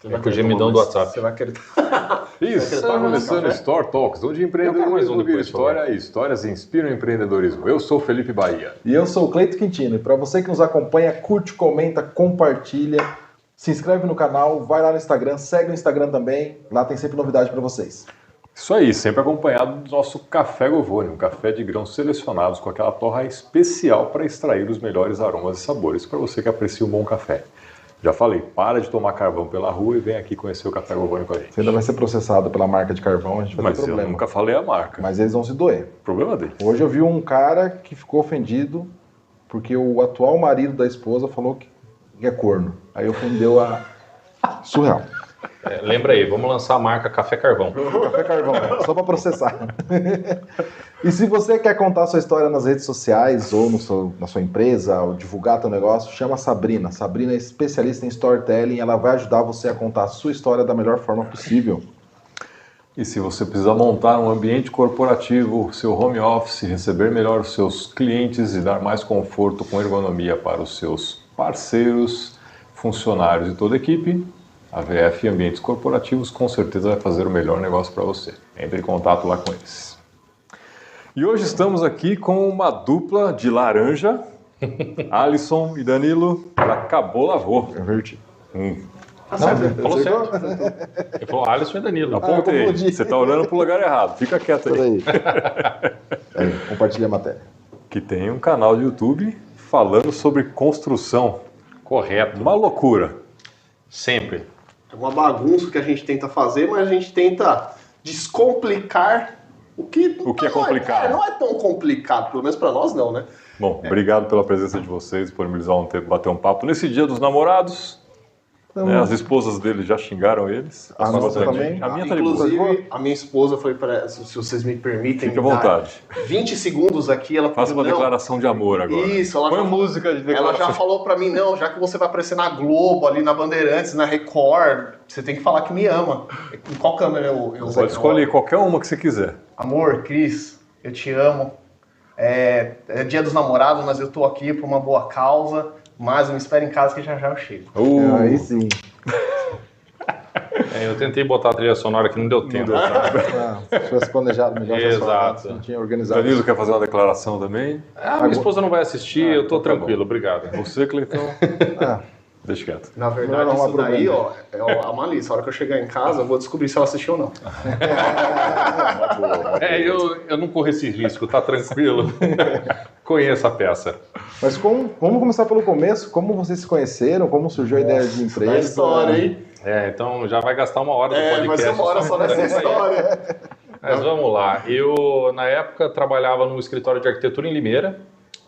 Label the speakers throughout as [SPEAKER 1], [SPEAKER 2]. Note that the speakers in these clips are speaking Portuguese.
[SPEAKER 1] Com o gemidão do WhatsApp.
[SPEAKER 2] Você vai querer...
[SPEAKER 3] Isso, está começando Store Talks, onde empreendedorismo vira história e histórias inspiram empreendedorismo. Eu sou Felipe Bahia.
[SPEAKER 4] E eu sou o Cleito Quintino. E para você que nos acompanha, curte, comenta, compartilha, se inscreve no canal, vai lá no Instagram, segue o Instagram também, lá tem sempre novidade para vocês.
[SPEAKER 3] Isso aí, sempre acompanhado do nosso Café Govone, um café de grãos selecionados com aquela torra especial para extrair os melhores aromas e sabores para você que aprecia um bom café. Já falei, para de tomar carvão pela rua e vem aqui conhecer o Café Govone com a gente.
[SPEAKER 4] Você ainda vai ser processado pela marca de carvão, a gente vai ter problema.
[SPEAKER 3] Mas eu nunca falei a marca.
[SPEAKER 4] Mas eles vão se doer.
[SPEAKER 3] Problema deles.
[SPEAKER 4] Hoje eu vi um cara que ficou ofendido porque o atual marido da esposa falou que é corno. Aí ofendeu a... Surreal.
[SPEAKER 1] Lembra aí, vamos lançar a marca Café Carvão.
[SPEAKER 4] Café Carvão, só para processar. E se você quer contar sua história nas redes sociais ou na sua empresa, ou divulgar seu negócio, chama a Sabrina. Sabrina é especialista em storytelling, ela vai ajudar você a contar a sua história da melhor forma possível.
[SPEAKER 3] E se você precisar montar um ambiente corporativo, seu home office, receber melhor os seus clientes e dar mais conforto com ergonomia para os seus parceiros, funcionários e toda a equipe, a VF Ambientes Corporativos com certeza vai fazer o melhor negócio para você. Entre em contato lá com eles. E hoje estamos aqui com uma dupla de laranja, Alisson e Danilo, para Acabou Lavou.
[SPEAKER 4] Inverti.
[SPEAKER 1] Falou certo. Ele falou Alisson e Danilo.
[SPEAKER 3] Apontei. Você está olhando para o lugar errado. Fica quieto aí.
[SPEAKER 4] Aí, compartilha a matéria.
[SPEAKER 3] Que tem um canal de YouTube falando sobre construção.
[SPEAKER 1] Correto.
[SPEAKER 3] Uma loucura.
[SPEAKER 1] Sempre.
[SPEAKER 2] É uma bagunça que a gente tenta fazer, mas a gente tenta descomplicar o que
[SPEAKER 3] é complicado.
[SPEAKER 2] Não é tão complicado, pelo menos pra nós não, né?
[SPEAKER 3] Bom, obrigado pela presença de vocês, disponibilizar um tempo, bater um papo nesse dia dos namorados. Né, as esposas deles já xingaram eles.
[SPEAKER 4] A nossa também.
[SPEAKER 3] A minha tá de boa.
[SPEAKER 2] Inclusive, a minha esposa, eu falei para ela, se vocês me permitem...
[SPEAKER 3] Fique à vontade.
[SPEAKER 2] 20 segundos aqui, ela
[SPEAKER 3] Faça uma declaração de amor agora.
[SPEAKER 2] Isso, ela
[SPEAKER 3] põe
[SPEAKER 2] já
[SPEAKER 3] música de declaração.
[SPEAKER 2] Ela já falou pra mim, não, já que você vai aparecer na Globo, ali na Bandeirantes, na Record, você tem que falar que me ama. Em qual câmera eu
[SPEAKER 3] pode escolher qualquer uma que você quiser.
[SPEAKER 2] Amor, Cris, eu te amo. É dia dos namorados, mas eu tô aqui por uma boa causa, mas me espera em casa que já eu chego.
[SPEAKER 4] Aí sim.
[SPEAKER 1] Eu tentei botar a trilha sonora que não deu tempo.
[SPEAKER 4] Se tivesse planejado melhor,
[SPEAKER 1] Exato.
[SPEAKER 4] não tinha organizado.
[SPEAKER 3] Danilo quer fazer uma declaração também?
[SPEAKER 1] Minha esposa não vai assistir, eu tô tranquilo, obrigado.
[SPEAKER 3] Você, Cleitão? Deixa quieto.
[SPEAKER 2] Na verdade, isso daí, ó, é a malícia. A hora que eu chegar em casa, eu vou descobrir se ela assistiu ou não.
[SPEAKER 1] Eu não corro esse risco, tá tranquilo. Conheço a peça.
[SPEAKER 4] Mas vamos começar pelo começo. Como vocês se conheceram? Como surgiu a ideia de empresa?
[SPEAKER 2] Da história, hein?
[SPEAKER 1] Então já vai gastar uma hora do podcast.
[SPEAKER 2] Vai ser uma hora só nessa história.
[SPEAKER 1] Mas vamos lá. Eu, na época, trabalhava num escritório de arquitetura em Limeira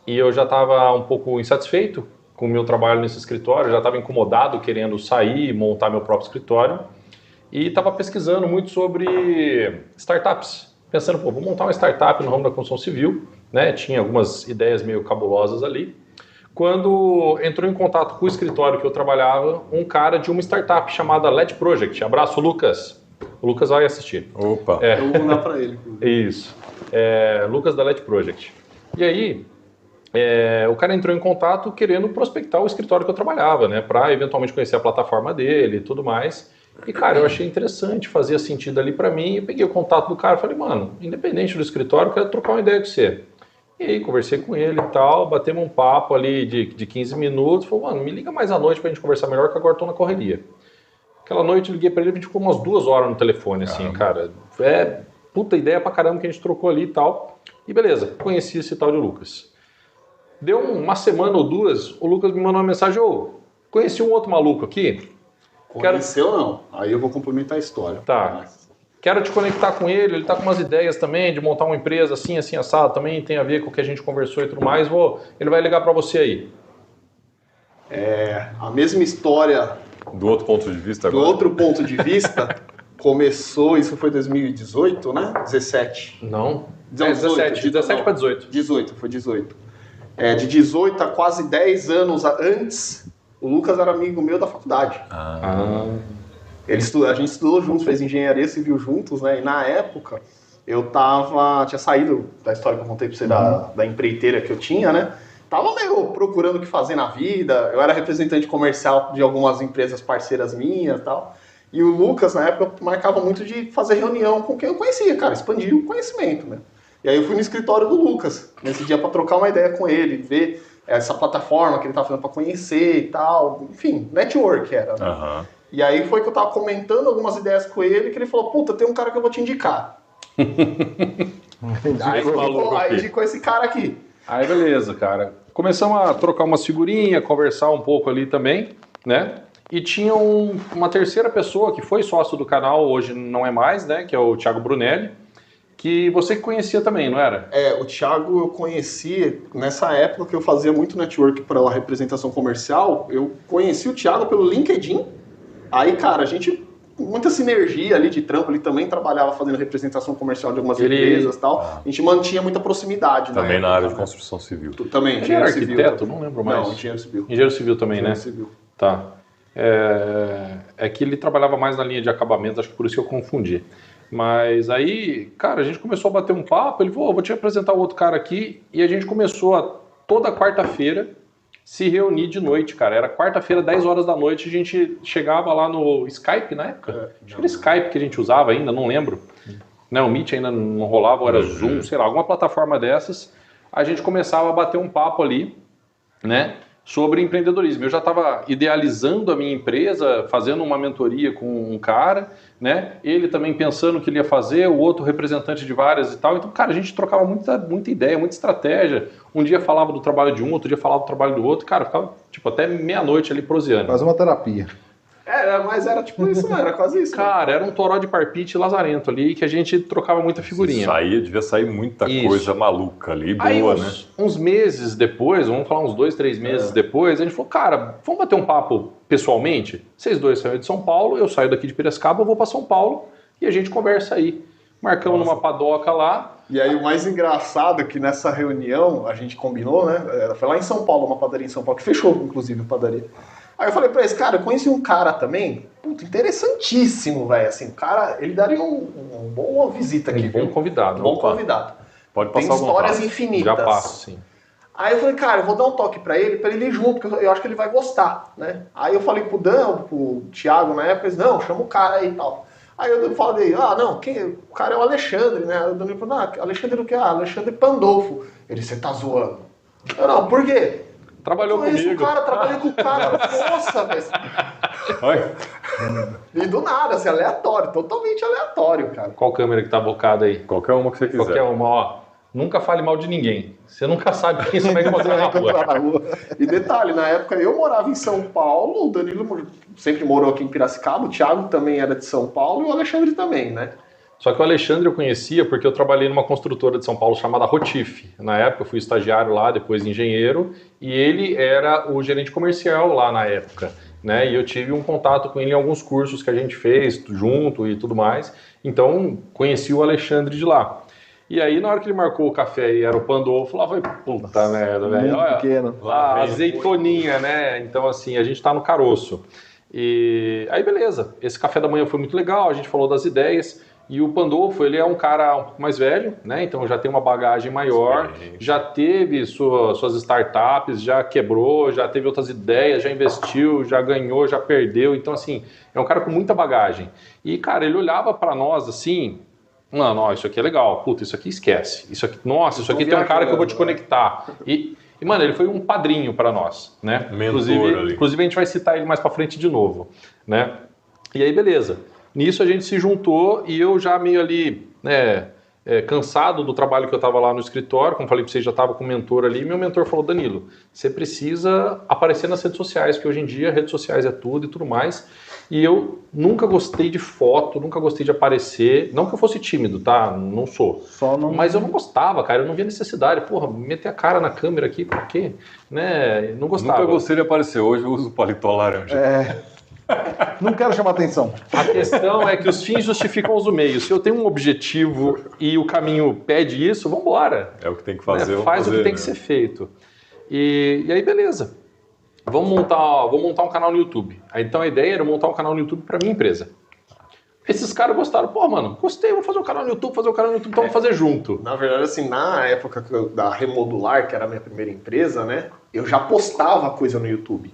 [SPEAKER 1] e eu já estava um pouco insatisfeito com o meu trabalho nesse escritório, já estava incomodado, querendo sair e montar meu próprio escritório e estava pesquisando muito sobre startups, pensando, vou montar uma startup no ramo da construção civil, né? Tinha algumas ideias meio cabulosas ali, quando entrou em contato com o escritório que eu trabalhava, um cara de uma startup chamada LED Project. Abraço, Lucas. O Lucas vai assistir.
[SPEAKER 3] Opa.
[SPEAKER 2] Eu vou mandar para ele.
[SPEAKER 1] Isso. Lucas da LED Project. E aí, o cara entrou em contato querendo prospectar o escritório que eu trabalhava, né? Para eventualmente conhecer a plataforma dele e tudo mais. E, cara, eu achei interessante, fazia sentido ali para mim. E peguei o contato do cara e falei, mano, independente do escritório, eu quero trocar uma ideia com você. E aí, conversei com ele e tal, batemos um papo ali de 15 minutos. Falei, mano, me liga mais à noite pra gente conversar melhor, que agora eu tô na correria. Aquela noite eu liguei pra ele, a gente ficou umas 2 horas no telefone, assim, cara. Puta ideia pra caramba que a gente trocou ali e tal. E beleza, conheci esse tal de Lucas. Deu uma semana ou 2, o Lucas me mandou uma mensagem, conheci um outro maluco aqui.
[SPEAKER 2] Conheceu não, aí eu vou complementar a história.
[SPEAKER 1] Tá. Quero te conectar com ele tá com umas ideias também de montar uma empresa assim, assim, assado, também tem a ver com o que a gente conversou e tudo mais, ele vai ligar pra você aí.
[SPEAKER 2] A mesma história...
[SPEAKER 3] Do outro ponto de vista agora?
[SPEAKER 2] Do outro ponto de vista, começou, isso foi 2018, né? 17.
[SPEAKER 1] Não,
[SPEAKER 2] 17
[SPEAKER 1] para 18.
[SPEAKER 2] 18, foi 18. De 18 a quase 10 anos antes, o Lucas era amigo meu da faculdade. A gente estudou juntos, fez engenharia civil juntos, né? E na época eu tinha saído da história que eu contei pra você da empreiteira que eu tinha, né? tava meio procurando o que fazer na vida. Eu era representante comercial de algumas empresas parceiras minhas e tal. E o Lucas, na época, marcava muito de fazer reunião com quem eu conhecia, cara, expandir o conhecimento, né? E aí eu fui no escritório do Lucas, nesse dia, para trocar uma ideia com ele, ver essa plataforma que ele tava fazendo para conhecer e tal. Enfim, network era, né?
[SPEAKER 3] Uhum.
[SPEAKER 2] E aí foi que eu tava comentando algumas ideias com ele, que ele falou, puta, tem um cara que eu vou te indicar. Aí indicou esse cara aqui.
[SPEAKER 1] Aí beleza, cara. Começamos a trocar umas figurinhas, conversar um pouco ali também, né? E tinha uma terceira pessoa que foi sócio do canal, hoje não é mais, né? Que é o Thiago Brunelli, que você conhecia também, não era?
[SPEAKER 2] O Thiago eu conheci nessa época que eu fazia muito network para a representação comercial. Eu conheci o Thiago pelo LinkedIn. Aí, cara, a gente... muita sinergia ali de trampo, ele também trabalhava fazendo representação comercial de algumas empresas e tal. A gente mantinha muita procidade.
[SPEAKER 3] Também na área de construção civil.
[SPEAKER 2] Também,
[SPEAKER 1] ele era arquiteto? Não lembro mais.
[SPEAKER 2] Não, engenheiro civil.
[SPEAKER 1] Engenheiro civil também,
[SPEAKER 2] engenheiro
[SPEAKER 1] né?
[SPEAKER 2] Civil.
[SPEAKER 1] Tá. É que ele trabalhava mais na linha de acabamento, acho que por isso que eu confundi. Mas aí, cara, a gente começou a bater um papo, ele falou, vou te apresentar o outro cara aqui, e a gente começou a, toda quarta-feira, se reunir de noite, cara. Era quarta-feira, 10 horas da noite, a gente chegava lá no Skype na época. Acho que era Skype que a gente usava ainda, não lembro. Não, o Meet ainda não rolava, ou era Zoom, sei lá, alguma plataforma dessas. A gente começava a bater um papo ali, né, sobre empreendedorismo. Eu já estava idealizando a minha empresa, fazendo uma mentoria com um cara, né, ele também pensando o que ele ia fazer, o outro representante de várias e tal. Então, cara, a gente trocava muita ideia, muita estratégia. Um dia falava do trabalho de um, outro dia falava do trabalho do outro. Cara, ficava tipo até meia-noite ali proseando.
[SPEAKER 4] Faz uma terapia.
[SPEAKER 2] Mas era tipo isso, né? Era quase isso.
[SPEAKER 1] Cara, era um toró de parpite lazarento ali, que a gente trocava muita figurinha.
[SPEAKER 3] Devia sair muita coisa maluca ali, boa,
[SPEAKER 1] aí,
[SPEAKER 3] né?
[SPEAKER 1] Uns meses depois, vamos falar uns 2, 3 meses depois, a gente falou, cara, vamos bater um papo pessoalmente? Vocês dois saíram de São Paulo, eu saio daqui de Piracicaba, eu vou para São Paulo e a gente conversa aí. Marcamos numa padoca lá.
[SPEAKER 2] E aí o mais engraçado é que nessa reunião, a gente combinou, né? Foi lá em São Paulo, uma padaria em São Paulo, que fechou, inclusive, a padaria. Aí eu falei pra esse cara, eu conheci um cara também, puta, interessantíssimo, velho, assim, o cara, ele daria uma boa visita aqui.
[SPEAKER 1] Bom convidado.
[SPEAKER 2] Bom convidado.
[SPEAKER 3] Pode passar.
[SPEAKER 2] Tem histórias infinitas.
[SPEAKER 1] Já passo, sim.
[SPEAKER 2] Aí eu falei, cara, eu vou dar um toque pra ele ir junto, porque eu acho que ele vai gostar, né? Aí eu falei pro Dan, pro Thiago na época, eles, não, chama o cara aí e tal. Aí eu falei, o cara é o Alexandre, né? Aí o Danilo falou, Alexandre o quê? Alexandre Pandolfo. Ele, você tá zoando. Eu, não, por quê?
[SPEAKER 1] Trabalhou comigo.
[SPEAKER 2] Trabalhei com o cara. Nossa, velho. E do nada, assim, aleatório, totalmente aleatório, cara.
[SPEAKER 1] Qual câmera que tá bocada aí?
[SPEAKER 3] Qualquer uma que você quiser.
[SPEAKER 1] Qualquer uma, ó. Nunca fale mal de ninguém. Você nunca sabe quem você vai encontrar na rua.
[SPEAKER 2] E detalhe, na época eu morava em São Paulo, o Danilo sempre morou aqui em Piracicaba, o Thiago também era de São Paulo e o Alexandre também, né?
[SPEAKER 1] Só que o Alexandre eu conhecia porque eu trabalhei numa construtora de São Paulo chamada Rotif. Na época eu fui estagiário lá, depois engenheiro, e ele era o gerente comercial lá na época, né? E eu tive um contato com ele em alguns cursos que a gente fez junto e tudo mais. Então conheci o Alexandre de lá. E aí, na hora que ele marcou o café e era o Pandolfo, lá foi, puta merda, velho. Olha,
[SPEAKER 4] pequeno.
[SPEAKER 1] Lá, azeitoninha, né? Então, assim, a gente tá no caroço. E aí, beleza. Esse café da manhã foi muito legal, a gente falou das ideias. E o Pandolfo, ele é um cara um pouco mais velho, né? Então já tem uma bagagem maior, já teve suas startups, já quebrou, já teve outras ideias, já investiu, já ganhou, já perdeu. Então, assim, é um cara com muita bagagem. E, cara, ele olhava para nós assim... Mano, ó, isso aqui é legal. Puta, isso aqui esquece. Isso aqui, nossa, isso aqui tem um cara que eu vou te conectar. E mano, ele foi um padrinho para nós, né? Inclusive, a gente vai citar ele mais para frente de novo, né? E aí, beleza. Nisso a gente se juntou e eu já meio ali, né, cansado do trabalho que eu estava lá no escritório, como falei para vocês, já estava com o mentor ali, e meu mentor falou, Danilo, você precisa aparecer nas redes sociais, porque hoje em dia redes sociais é tudo e tudo mais. E eu nunca gostei de foto, nunca gostei de aparecer. Não que eu fosse tímido, tá? Não sou. Mas eu não gostava, cara. Eu não via necessidade. Porra, meter a cara na câmera aqui, por quê? Né? Não gostava.
[SPEAKER 3] Nunca gostei de aparecer. Hoje eu uso o paletó laranja.
[SPEAKER 4] Não quero chamar atenção.
[SPEAKER 1] A questão é que os fins justificam os meios. Se eu tenho um objetivo e o caminho pede isso, vamos embora.
[SPEAKER 3] É o que tem que fazer.
[SPEAKER 1] Né? Faz o que tem que ser feito. E aí, beleza. Vamos montar um canal no YouTube. Então a ideia era montar um canal no YouTube para minha empresa. Esses caras gostaram, pô, mano, gostei, vou fazer um canal no YouTube, então vamos fazer junto.
[SPEAKER 2] Na verdade, assim, na época da Remodular, que era a minha primeira empresa, né, eu já postava coisa no YouTube.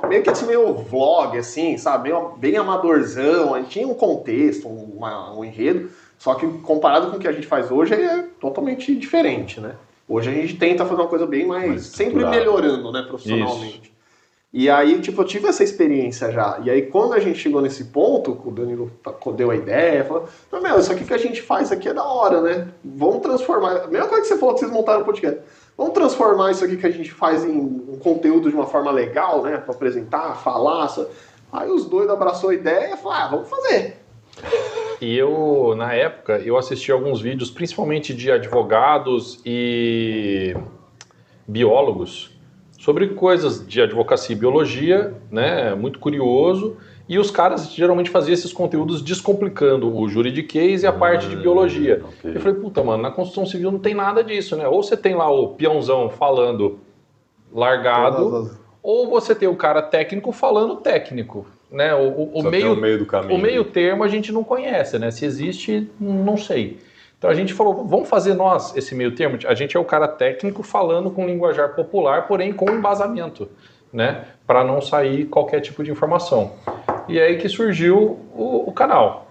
[SPEAKER 2] Meio que assim, meio vlog, assim, sabe, bem amadorzão, a gente tinha um contexto, um enredo, só que comparado com o que a gente faz hoje é totalmente diferente, né. Hoje a gente tenta fazer uma coisa bem mais sempre melhorando, né, profissionalmente. Isso. E aí, tipo, eu tive essa experiência já. E aí, quando a gente chegou nesse ponto, o Danilo deu a ideia, falou, meu, isso aqui que a gente faz aqui é da hora, né? Vamos transformar... A mesma coisa que você falou que vocês montaram o podcast. Vamos transformar isso aqui que a gente faz em um conteúdo de uma forma legal, né? Pra apresentar, falar. Aí os dois abraçou a ideia e falaram, vamos fazer.
[SPEAKER 1] E eu, na época, eu assisti alguns vídeos, principalmente de advogados e biólogos, sobre coisas de advocacia e biologia, né, muito curioso, e os caras geralmente faziam esses conteúdos descomplicando o juridiquês e a parte de biologia. Okay. Eu falei, puta, mano, na construção civil não tem nada disso, né? Ou você tem lá o peãozão falando largado, ou você tem o cara técnico falando técnico, né? O meio do caminho. O meio termo a gente não conhece, né? Se existe, não sei. Então a gente falou, vamos fazer nós esse meio termo? A gente é o cara técnico falando com linguajar popular, porém com embasamento, né? Para não sair qualquer tipo de informação. E aí que surgiu o canal.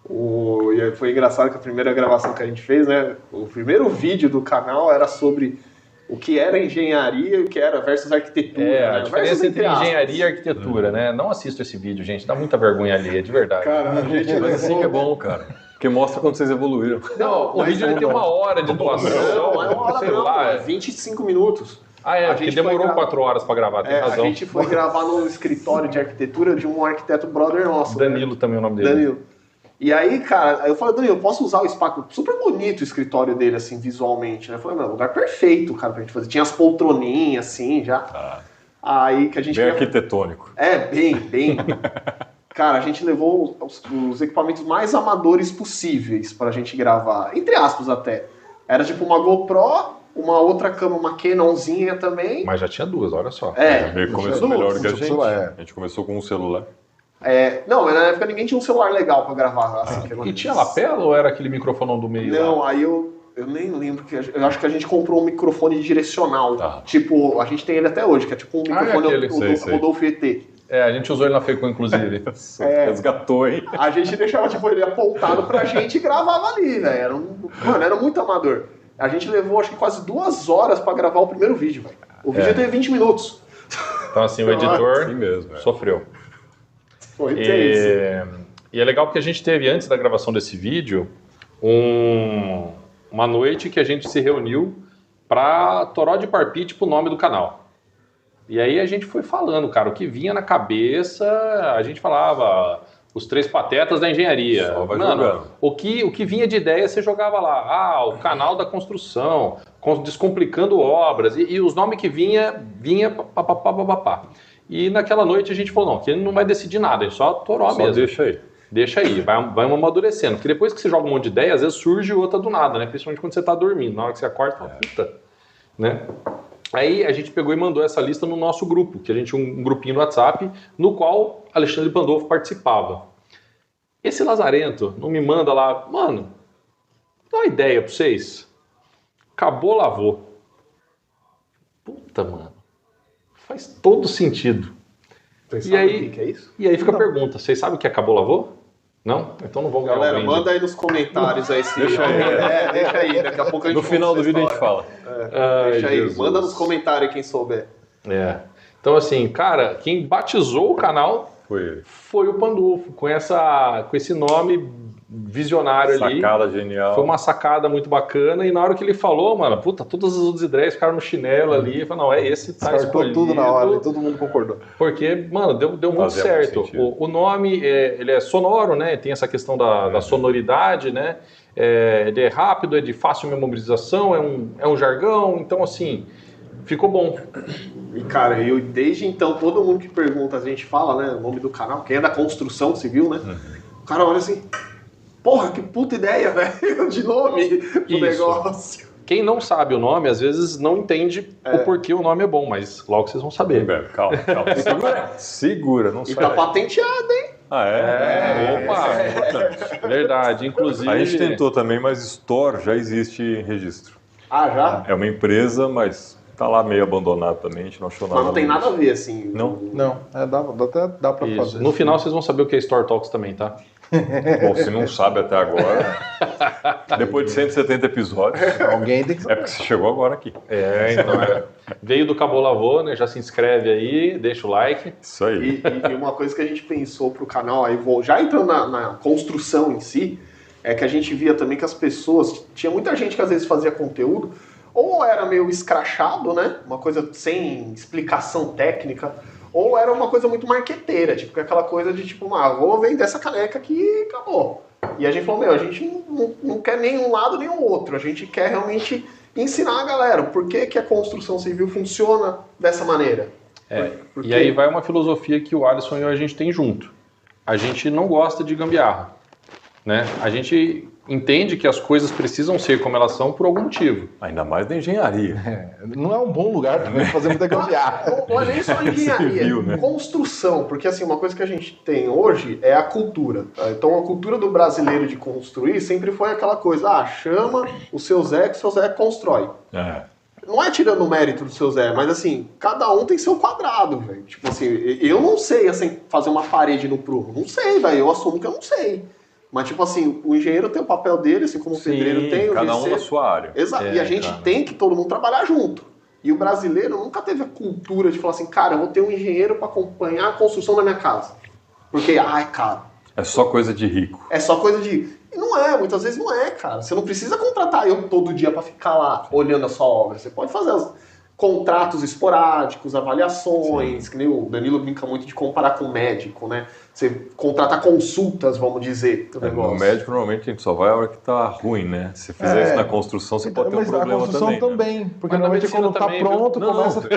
[SPEAKER 2] E aí foi engraçado que a primeira gravação que a gente fez, né? O primeiro vídeo do canal era sobre o que era engenharia e o que era versus arquitetura.
[SPEAKER 1] A diferença entre engenharia e arquitetura, né? Não assisto esse vídeo, gente. Dá muita vergonha alheia, de verdade.
[SPEAKER 2] Cara, a gente
[SPEAKER 3] mas assim que é bom, cara. Porque mostra quando vocês evoluíram.
[SPEAKER 1] Não, o vídeo tem 1 hora de doação.
[SPEAKER 2] Não, é 1 hora não, é 25 minutos.
[SPEAKER 1] Porque demorou 4 horas para gravar, tem razão.
[SPEAKER 2] A gente foi gravar no escritório de arquitetura de um arquiteto brother nosso.
[SPEAKER 1] Danilo, né? Também é o nome dele.
[SPEAKER 2] Danilo. E aí, cara, eu falei, Danilo, eu posso usar o espaço? Super bonito o escritório dele, assim, visualmente, né? Eu falei, meu, lugar perfeito, cara, pra gente fazer. Tinha as poltroninhas, assim, já. Aí que a gente...
[SPEAKER 3] Bem arquitetônico.
[SPEAKER 2] Bem. Cara, a gente levou os equipamentos mais amadores possíveis pra gente gravar. Entre aspas, até. Era tipo uma GoPro, uma outra câmera, uma Canonzinha também.
[SPEAKER 1] Mas já tinha 2, olha só.
[SPEAKER 3] Começou melhor do que a gente. A gente começou com um celular.
[SPEAKER 2] Não, mas na época ninguém tinha um celular legal pra gravar. Assim,
[SPEAKER 1] e tinha lapela ou era aquele microfonão do meio?
[SPEAKER 2] Não,
[SPEAKER 1] lá?
[SPEAKER 2] Aí eu nem lembro. Eu acho que a gente comprou um microfone direcional.
[SPEAKER 3] Tá.
[SPEAKER 2] Tipo, a gente tem ele até hoje, que é tipo um microfone do Rodolfo ET.
[SPEAKER 1] A gente usou ele na FECO, inclusive.
[SPEAKER 3] Resgatou, hein?
[SPEAKER 2] A gente deixava tipo, ele apontado pra gente e gravava ali, velho. Mano, era muito amador. A gente levou, acho que quase 2 horas pra gravar o primeiro vídeo, velho. O vídeo teve 20 minutos.
[SPEAKER 1] Então, assim, o editor sofreu.
[SPEAKER 2] Foi tenso.
[SPEAKER 1] E é legal porque a gente teve, antes da gravação desse vídeo, uma noite que a gente se reuniu pra toró de parpite pro nome do canal. E aí a gente foi falando, cara, o que vinha na cabeça, a gente falava os 3 patetas da engenharia. Mano, o que vinha de ideia você jogava lá. O canal da construção, descomplicando obras. E os nomes que vinha papapá. E naquela noite a gente falou, não, que ele não vai decidir nada, ele só toró mesmo. Deixa aí, vai amadurecendo. Porque depois que você joga um monte de ideia, às vezes surge outra do nada, né? Principalmente quando você tá dormindo. Na hora que você acorda, você fala, puta, né? Aí a gente pegou e mandou essa lista no nosso grupo, que a gente tinha um grupinho no WhatsApp, no qual Alexandre Pandolfo participava. Esse lazarento não me manda lá, mano, dá uma ideia pra vocês. Acabou, lavou. Puta, mano, faz todo sentido.
[SPEAKER 2] Vocês sabem o que é isso?
[SPEAKER 1] E aí fica a pergunta, vocês sabem o que acabou, lavou? Não? Então não vão ganhar.
[SPEAKER 2] Galera, manda aí nos comentários aí.
[SPEAKER 3] Deixa aí.
[SPEAKER 2] Deixa aí, daqui a pouco a gente
[SPEAKER 3] no final do vídeo a gente fala.
[SPEAKER 2] Deixa aí, Jesus. Manda nos comentários quem souber.
[SPEAKER 1] Então assim, cara, quem batizou o canal foi o Pandolfo, com esse nome visionário ali.
[SPEAKER 3] Sacada genial.
[SPEAKER 1] Foi uma sacada muito bacana, e na hora que ele falou, mano, puta, todas as outras ideias ficaram no chinelo ali, falou, não, esse tá escolhido.
[SPEAKER 4] Tudo na hora, e todo mundo concordou.
[SPEAKER 1] Porque, mano, deu muito certo. O nome, ele é sonoro, né, tem essa questão da sonoridade, né, ele é rápido, é de fácil memorização, é um jargão, então assim, ficou bom.
[SPEAKER 2] E cara, desde então, todo mundo que pergunta, a gente fala, né, o nome do canal, quem é da construção civil, né, o cara olha assim, porra, que puta ideia, velho, de nome do negócio.
[SPEAKER 1] Quem não sabe o nome, às vezes não entende o porquê o nome é bom, mas logo vocês vão saber.
[SPEAKER 3] Calma. Segura, não sai.
[SPEAKER 2] E tá patenteado, hein?
[SPEAKER 1] Opa! Verdade, inclusive...
[SPEAKER 3] A gente tentou também, mas Store já existe em registro.
[SPEAKER 2] Ah, já?
[SPEAKER 3] É uma empresa, mas tá lá meio abandonado também, a gente não achou nada.
[SPEAKER 2] Mas não tem
[SPEAKER 3] disso.
[SPEAKER 2] nada a ver, assim.
[SPEAKER 3] Não?
[SPEAKER 4] Não, até dá pra
[SPEAKER 1] Isso.
[SPEAKER 4] fazer.
[SPEAKER 1] No final vocês vão saber o que é Store Talks também, tá?
[SPEAKER 3] Bom, se não sabe até agora, depois de 170 episódios,
[SPEAKER 4] Alguém tem que
[SPEAKER 3] é
[SPEAKER 4] saber.
[SPEAKER 3] porque você chegou agora aqui.
[SPEAKER 1] Então veio do Cabo Lavô, né? Já se inscreve aí, deixa o like.
[SPEAKER 3] Isso aí.
[SPEAKER 2] E uma coisa que a gente pensou pro canal, aí já entrando na construção em si, é que a gente via também que as pessoas, tinha muita gente que às vezes fazia conteúdo, ou era meio escrachado, né? Uma coisa sem explicação técnica, ou era uma coisa muito marqueteira, tipo aquela coisa de tipo, vou vender essa caneca aqui e acabou. E a gente falou, a gente não quer nem um lado nem o outro, a gente quer realmente ensinar a galera por que a construção civil funciona dessa maneira. Porque...
[SPEAKER 1] E aí vai uma filosofia que o Alisson e a gente tem junto. A gente não gosta de gambiarra, né? A gente entende que as coisas precisam ser como elas são por algum motivo.
[SPEAKER 3] Ainda mais da engenharia.
[SPEAKER 4] Não é um bom lugar também pra fazer muita gambiarra.
[SPEAKER 2] Não é nem só engenharia,
[SPEAKER 3] Civil, né?
[SPEAKER 2] construção, porque assim, uma coisa que a gente tem hoje é a cultura. Tá? Então a cultura do brasileiro de construir sempre foi aquela coisa, chama o seu Zé que o seu Zé constrói.
[SPEAKER 3] É.
[SPEAKER 2] Não é tirando o mérito do seu Zé, mas assim, cada um tem seu quadrado, velho. Tipo assim, eu não sei assim, fazer uma parede no prumo. Não sei, velho, eu assumo que eu não sei. Mas, tipo assim, o engenheiro tem o papel dele, assim como o pedreiro tem, o
[SPEAKER 3] cada um
[SPEAKER 2] gesseiro.
[SPEAKER 3] na sua área.
[SPEAKER 2] Exato. E a gente tem que todo mundo trabalhar junto. E o brasileiro nunca teve a cultura de falar assim, cara, eu vou ter um engenheiro para acompanhar a construção da minha casa. Porque, é caro.
[SPEAKER 3] É só coisa de rico.
[SPEAKER 2] É só coisa de... E não é, muitas vezes não é, cara. Você não precisa contratar eu todo dia para ficar lá olhando a sua obra. Você pode fazer contratos esporádicos, avaliações, que nem o Danilo brinca muito de comparar com o médico, né? Você contratar consultas, vamos dizer, do negócio.
[SPEAKER 3] No médico, normalmente, a gente só vai a hora que tá ruim, né? Se fizer isso na construção, você pode ter um
[SPEAKER 4] Mas
[SPEAKER 3] problema
[SPEAKER 4] a construção
[SPEAKER 3] também.
[SPEAKER 4] também. Porque
[SPEAKER 1] Mas na
[SPEAKER 4] normalmente
[SPEAKER 1] medicina
[SPEAKER 4] quando tá
[SPEAKER 1] também,
[SPEAKER 4] pronto,
[SPEAKER 3] Não,
[SPEAKER 4] começa...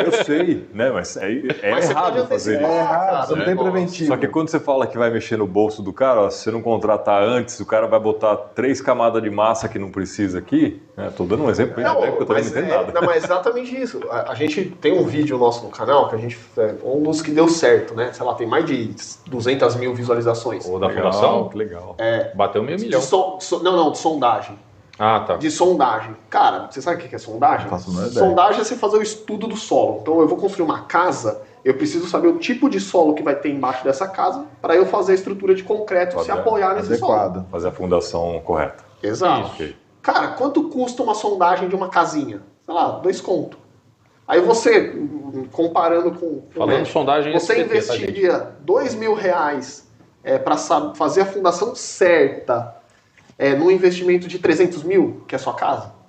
[SPEAKER 3] eu sei, né? Mas
[SPEAKER 2] Mas você
[SPEAKER 3] errado
[SPEAKER 2] pode
[SPEAKER 3] fazer
[SPEAKER 2] antecipar,
[SPEAKER 3] isso.
[SPEAKER 4] É errado,
[SPEAKER 2] cara,
[SPEAKER 4] você não
[SPEAKER 2] o
[SPEAKER 4] tem
[SPEAKER 2] negócio.
[SPEAKER 4] preventivo.
[SPEAKER 3] Só que quando você fala que vai mexer no bolso do cara, se você não contratar antes, o cara vai botar 3 camadas de massa que não precisa aqui. Né? Tô dando um exemplo bem técnico, eu também não entendo nada.
[SPEAKER 2] Não, mas é exatamente isso. A gente tem um vídeo nosso no canal, que a gente um dos que deu certo, né? Sei lá, tem mais de 200 mil visualizações.
[SPEAKER 1] Ou da
[SPEAKER 3] Legal,
[SPEAKER 1] fundação,
[SPEAKER 3] que legal.
[SPEAKER 1] bateu meio milhão.
[SPEAKER 2] De sondagem.
[SPEAKER 1] Ah, tá.
[SPEAKER 2] De sondagem. Cara, você sabe o que é sondagem?
[SPEAKER 4] Não faço a menor ideia.
[SPEAKER 2] Sondagem é você fazer o estudo do solo. Então eu vou construir uma casa, eu preciso saber o tipo de solo que vai ter embaixo dessa casa para eu fazer a estrutura de concreto se apoiar nesse solo.
[SPEAKER 4] Adequado.
[SPEAKER 3] Fazer a fundação correta.
[SPEAKER 2] Exato.
[SPEAKER 3] Ok.
[SPEAKER 2] Cara, quanto custa uma sondagem de uma casinha? Sei lá, 2 conto. Aí você, comparando com
[SPEAKER 1] Falando de sondagem
[SPEAKER 2] você
[SPEAKER 1] SBT, tá,
[SPEAKER 2] investiria R$2.000 para fazer a fundação certa num investimento de 300 mil, que é a sua casa?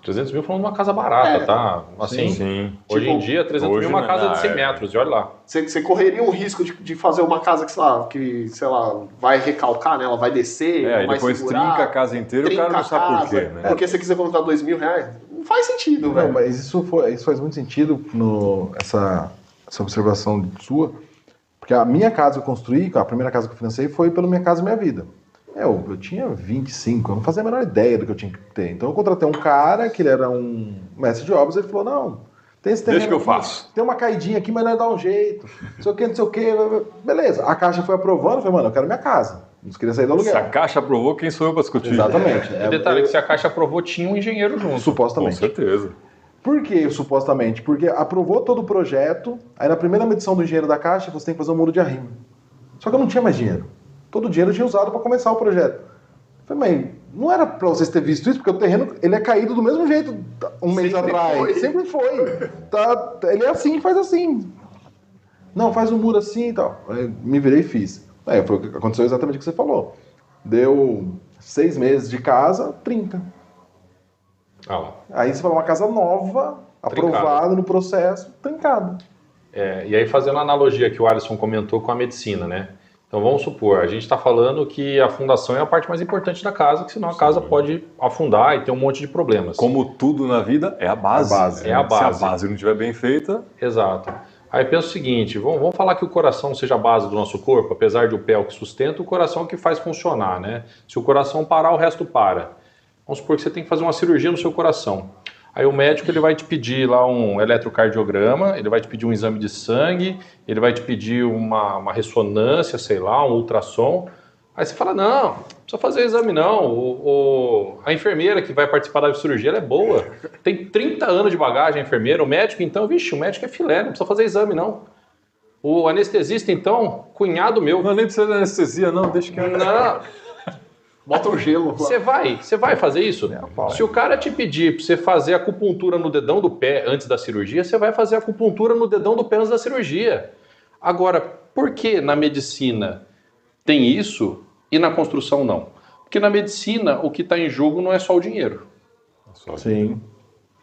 [SPEAKER 1] 300 mil falando de uma casa barata, tá? Assim,
[SPEAKER 3] Sim.
[SPEAKER 1] hoje em dia, 300 mil é uma casa de 100 metros, e olha lá.
[SPEAKER 2] Você correria um risco de fazer uma casa que, sei lá, vai recalcar, né? Ela vai descer,
[SPEAKER 3] E
[SPEAKER 2] vai
[SPEAKER 3] depois
[SPEAKER 2] segurar,
[SPEAKER 3] trinca a casa inteira e o cara não sabe por quê, né?
[SPEAKER 2] Porque você quiser economizar R$2.000, não faz sentido,
[SPEAKER 4] Não,
[SPEAKER 2] velho.
[SPEAKER 4] mas isso faz muito sentido essa observação sua, porque a minha casa eu construí, a primeira casa que eu financei foi pelo Minha Casa Minha Vida. Eu tinha 25, eu não fazia a menor ideia do que eu tinha que ter. Então eu contratei um cara, que ele era um mestre de obras, ele falou, não, tem esse terreno
[SPEAKER 3] Deixa que eu
[SPEAKER 4] aqui,
[SPEAKER 3] faço.
[SPEAKER 4] tem uma caidinha aqui, mas não dá um jeito, não sei o que, beleza. A Caixa foi aprovando, eu falei, mano, eu quero minha casa, não queria sair do aluguel.
[SPEAKER 3] Se a Caixa aprovou, quem sou eu para discutir?
[SPEAKER 4] Exatamente.
[SPEAKER 1] E detalhe que se a Caixa aprovou, tinha um engenheiro junto.
[SPEAKER 3] Com
[SPEAKER 4] Supostamente.
[SPEAKER 3] certeza.
[SPEAKER 4] Por que, supostamente? Porque aprovou todo o projeto, aí na primeira medição do engenheiro da Caixa, você tem que fazer um muro de arrimo. Só que eu não tinha mais dinheiro. Todo o dinheiro eu tinha usado para começar o projeto. Eu falei, mãe, não era para vocês terem visto isso, porque o terreno ele é caído do mesmo jeito um mês atrás.
[SPEAKER 2] Foi.
[SPEAKER 4] Sempre foi. Tá, ele é assim, faz assim. Não, faz um muro assim e tal. Aí me virei e fiz. Aí aconteceu exatamente o que você falou. Deu 6 meses de casa, 30.
[SPEAKER 1] Ah lá.
[SPEAKER 4] Aí você falou uma casa nova, aprovada no processo, trancada.
[SPEAKER 1] E aí fazendo a analogia que o Alisson comentou com a medicina, né? Então vamos supor, a gente está falando que a fundação é a parte mais importante da casa, que senão a casa pode afundar e ter um monte de problemas.
[SPEAKER 3] Como tudo na vida, é a base.
[SPEAKER 4] A base,
[SPEAKER 1] é a base.
[SPEAKER 3] Se a base não estiver bem feita,
[SPEAKER 1] Exato. Aí pensa o seguinte, vamos falar que o coração seja a base do nosso corpo, apesar de o pé é o que sustenta, o coração é o que faz funcionar, né? Se o coração parar, o resto para. Vamos supor que você tem que fazer uma cirurgia no seu coração. Aí o médico ele vai te pedir lá um eletrocardiograma, ele vai te pedir um exame de sangue, ele vai te pedir uma ressonância, sei lá, um ultrassom. Aí você fala, não precisa fazer o exame não, a enfermeira que vai participar da cirurgia ela é boa, tem 30 anos de bagagem a enfermeira, o médico então, vixe, o médico é filé, não precisa fazer exame não. O anestesista então, cunhado meu.
[SPEAKER 3] Não, nem precisa de anestesia não, deixa que...
[SPEAKER 1] Não.
[SPEAKER 2] Bota o gelo.
[SPEAKER 1] Você vai fazer isso? Se o cara te pedir para você fazer acupuntura no dedão do pé antes da cirurgia, você vai fazer acupuntura no dedão do pé antes da cirurgia. Agora, por que na medicina tem isso e na construção não? Porque na medicina o que está em jogo não é só o dinheiro.
[SPEAKER 4] Sim.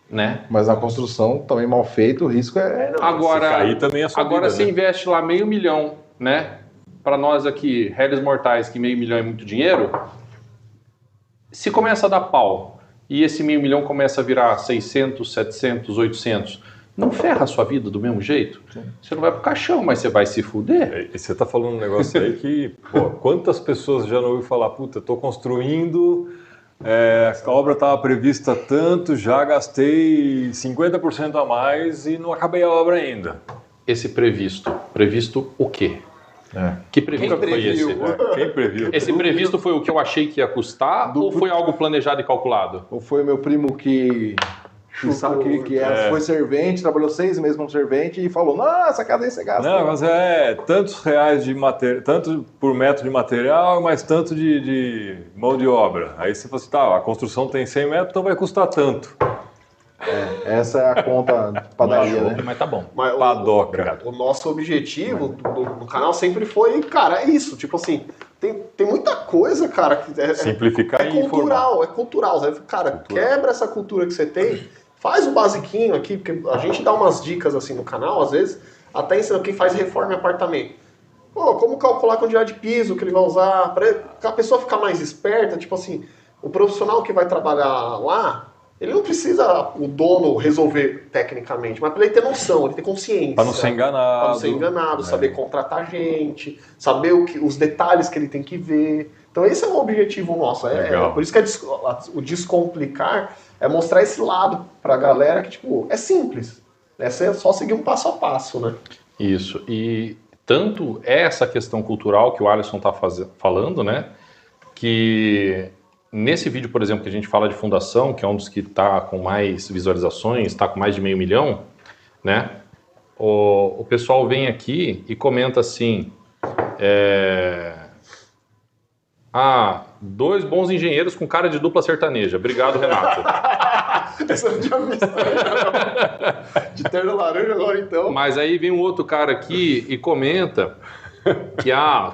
[SPEAKER 1] Né?
[SPEAKER 4] Mas na construção, também mal feito, o risco é...
[SPEAKER 1] Agora,
[SPEAKER 3] se cair também é sua
[SPEAKER 1] agora
[SPEAKER 3] vida,
[SPEAKER 1] você
[SPEAKER 3] né?
[SPEAKER 1] investe lá R$500 mil, né? Para nós aqui, réis mortais, que R$500 mil é muito dinheiro... Se começa a dar pau e esse R$500 mil começa a virar 600, 700, 800, não ferra a sua vida do mesmo jeito? Sim. Você não vai pro caixão, mas você vai se fuder.
[SPEAKER 3] E você tá falando um negócio aí que, pô, quantas pessoas já não ouviram falar, puta, tô construindo, a obra estava prevista tanto, já gastei 50% a mais e não acabei a obra ainda.
[SPEAKER 1] Esse previsto o quê? Que previsto foi esse?
[SPEAKER 3] Quem previu?
[SPEAKER 1] Esse previsto foi o que eu achei que ia custar ou foi algo planejado e calculado?
[SPEAKER 4] Ou foi meu primo que foi servente, trabalhou 6 meses como servente e falou, nossa, cadê você gasta?
[SPEAKER 3] Não, mas tantos reais de material, tanto por metro de material, mas tanto de mão de obra. Aí você fala assim, tá, a construção tem 100 metros, então vai custar tanto.
[SPEAKER 4] Essa é a conta de padaria, né?
[SPEAKER 1] Mas tá bom.
[SPEAKER 2] Mas
[SPEAKER 3] Padoca.
[SPEAKER 2] O nosso objetivo do canal sempre foi, cara, é isso. Tipo assim, tem muita coisa, cara, que
[SPEAKER 3] simplificar e
[SPEAKER 2] cultural, é cultural. Cara, quebra essa cultura que você tem, faz o basiquinho aqui, porque a gente dá umas dicas assim no canal, às vezes, até ensinando quem faz reforma em apartamento. Pô, como calcular a quantidade de piso que ele vai usar, para a pessoa ficar mais esperta, tipo assim, o profissional que vai trabalhar lá, ele não precisa o dono resolver tecnicamente, mas para ele ter noção, ele ter consciência.
[SPEAKER 3] Para não ser enganado.
[SPEAKER 2] Para não ser enganado, saber contratar gente, saber os detalhes que ele tem que ver. Então esse é o objetivo nosso. Por isso que o descomplicar é mostrar esse lado para a galera que, tipo, é simples. É só seguir um passo a passo, né?
[SPEAKER 1] Isso. E tanto é essa questão cultural que o Alisson está falando, né? Que... Nesse vídeo, por exemplo, que a gente fala de fundação, que é um dos que está com mais visualizações, está com mais de R$500 mil, né? O pessoal vem aqui e comenta assim, 2 bons engenheiros com cara de dupla sertaneja. Obrigado, Renato.
[SPEAKER 2] Essa eu não tinha visto. De terno laranja agora, então.
[SPEAKER 1] Mas aí vem um outro cara aqui e comenta que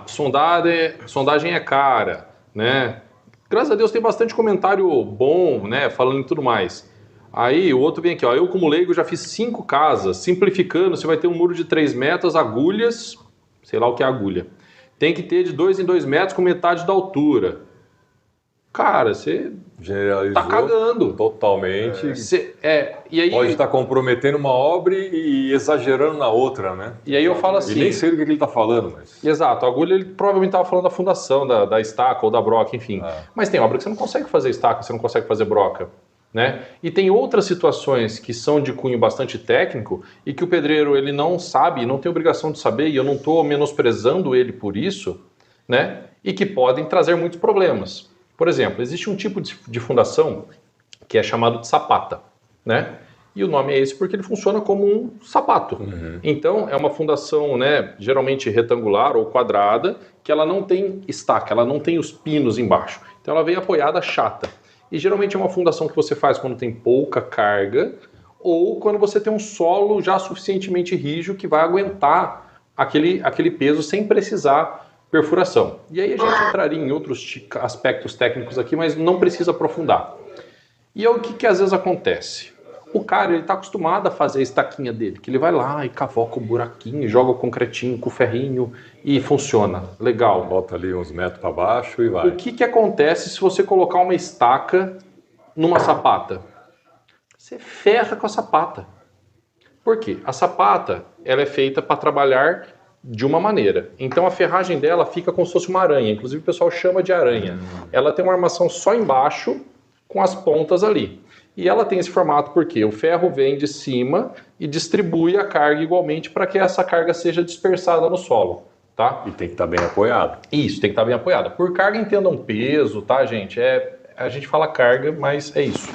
[SPEAKER 1] sondagem é cara, né? Graças a Deus tem bastante comentário bom, né, falando e tudo mais. Aí o outro vem aqui, ó, eu como leigo já fiz 5 casas, simplificando, você vai ter um muro de 3 metros, agulhas, sei lá o que é agulha. Tem que ter de 2 em 2 metros com metade da altura. Cara, você tá cagando.
[SPEAKER 3] Totalmente.
[SPEAKER 1] E aí,
[SPEAKER 3] pode estar comprometendo uma obra e exagerando na outra, né?
[SPEAKER 1] E aí eu falo assim...
[SPEAKER 3] E nem sei do que ele está falando, mas...
[SPEAKER 1] Exato, a agulha ele provavelmente estava falando da fundação, da estaca ou da broca, enfim. Mas tem obra que você não consegue fazer estaca, você não consegue fazer broca, né? E tem outras situações que são de cunho bastante técnico e que o pedreiro ele não sabe, não tem obrigação de saber, e eu não estou menosprezando ele por isso, né? E que podem trazer muitos problemas. Por exemplo, existe um tipo de fundação que é chamado de sapata, né? E o nome é esse porque ele funciona como um sapato. Uhum. Então, é uma fundação, né, geralmente retangular ou quadrada, que ela não tem estaca, ela não tem os pinos embaixo. Então, ela vem apoiada chata. E geralmente é uma fundação que você faz quando tem pouca carga ou quando você tem um solo já suficientemente rígido que vai aguentar aquele peso sem precisar perfuração. E aí a gente entraria em outros aspectos técnicos aqui, mas não precisa aprofundar. E é o que às vezes acontece. O cara, ele está acostumado a fazer a estaquinha dele, que ele vai lá e cavoca o buraquinho, joga o concretinho com o ferrinho e funciona. Legal.
[SPEAKER 3] Bota ali uns metros para baixo e vai.
[SPEAKER 1] O que acontece se você colocar uma estaca numa sapata? Você ferra com a sapata. Por quê? A sapata, ela é feita para trabalhar de uma maneira. Então a ferragem dela fica como se fosse uma aranha. Inclusive o pessoal chama de aranha. Ela tem uma armação só embaixo com as pontas ali. E ela tem esse formato porque o ferro vem de cima e distribui a carga igualmente para que essa carga seja dispersada no solo, tá?
[SPEAKER 3] E tem que estar bem apoiado.
[SPEAKER 1] Isso, tem que estar bem apoiada. Por carga, entendam peso, tá, gente? A gente fala carga, mas é isso.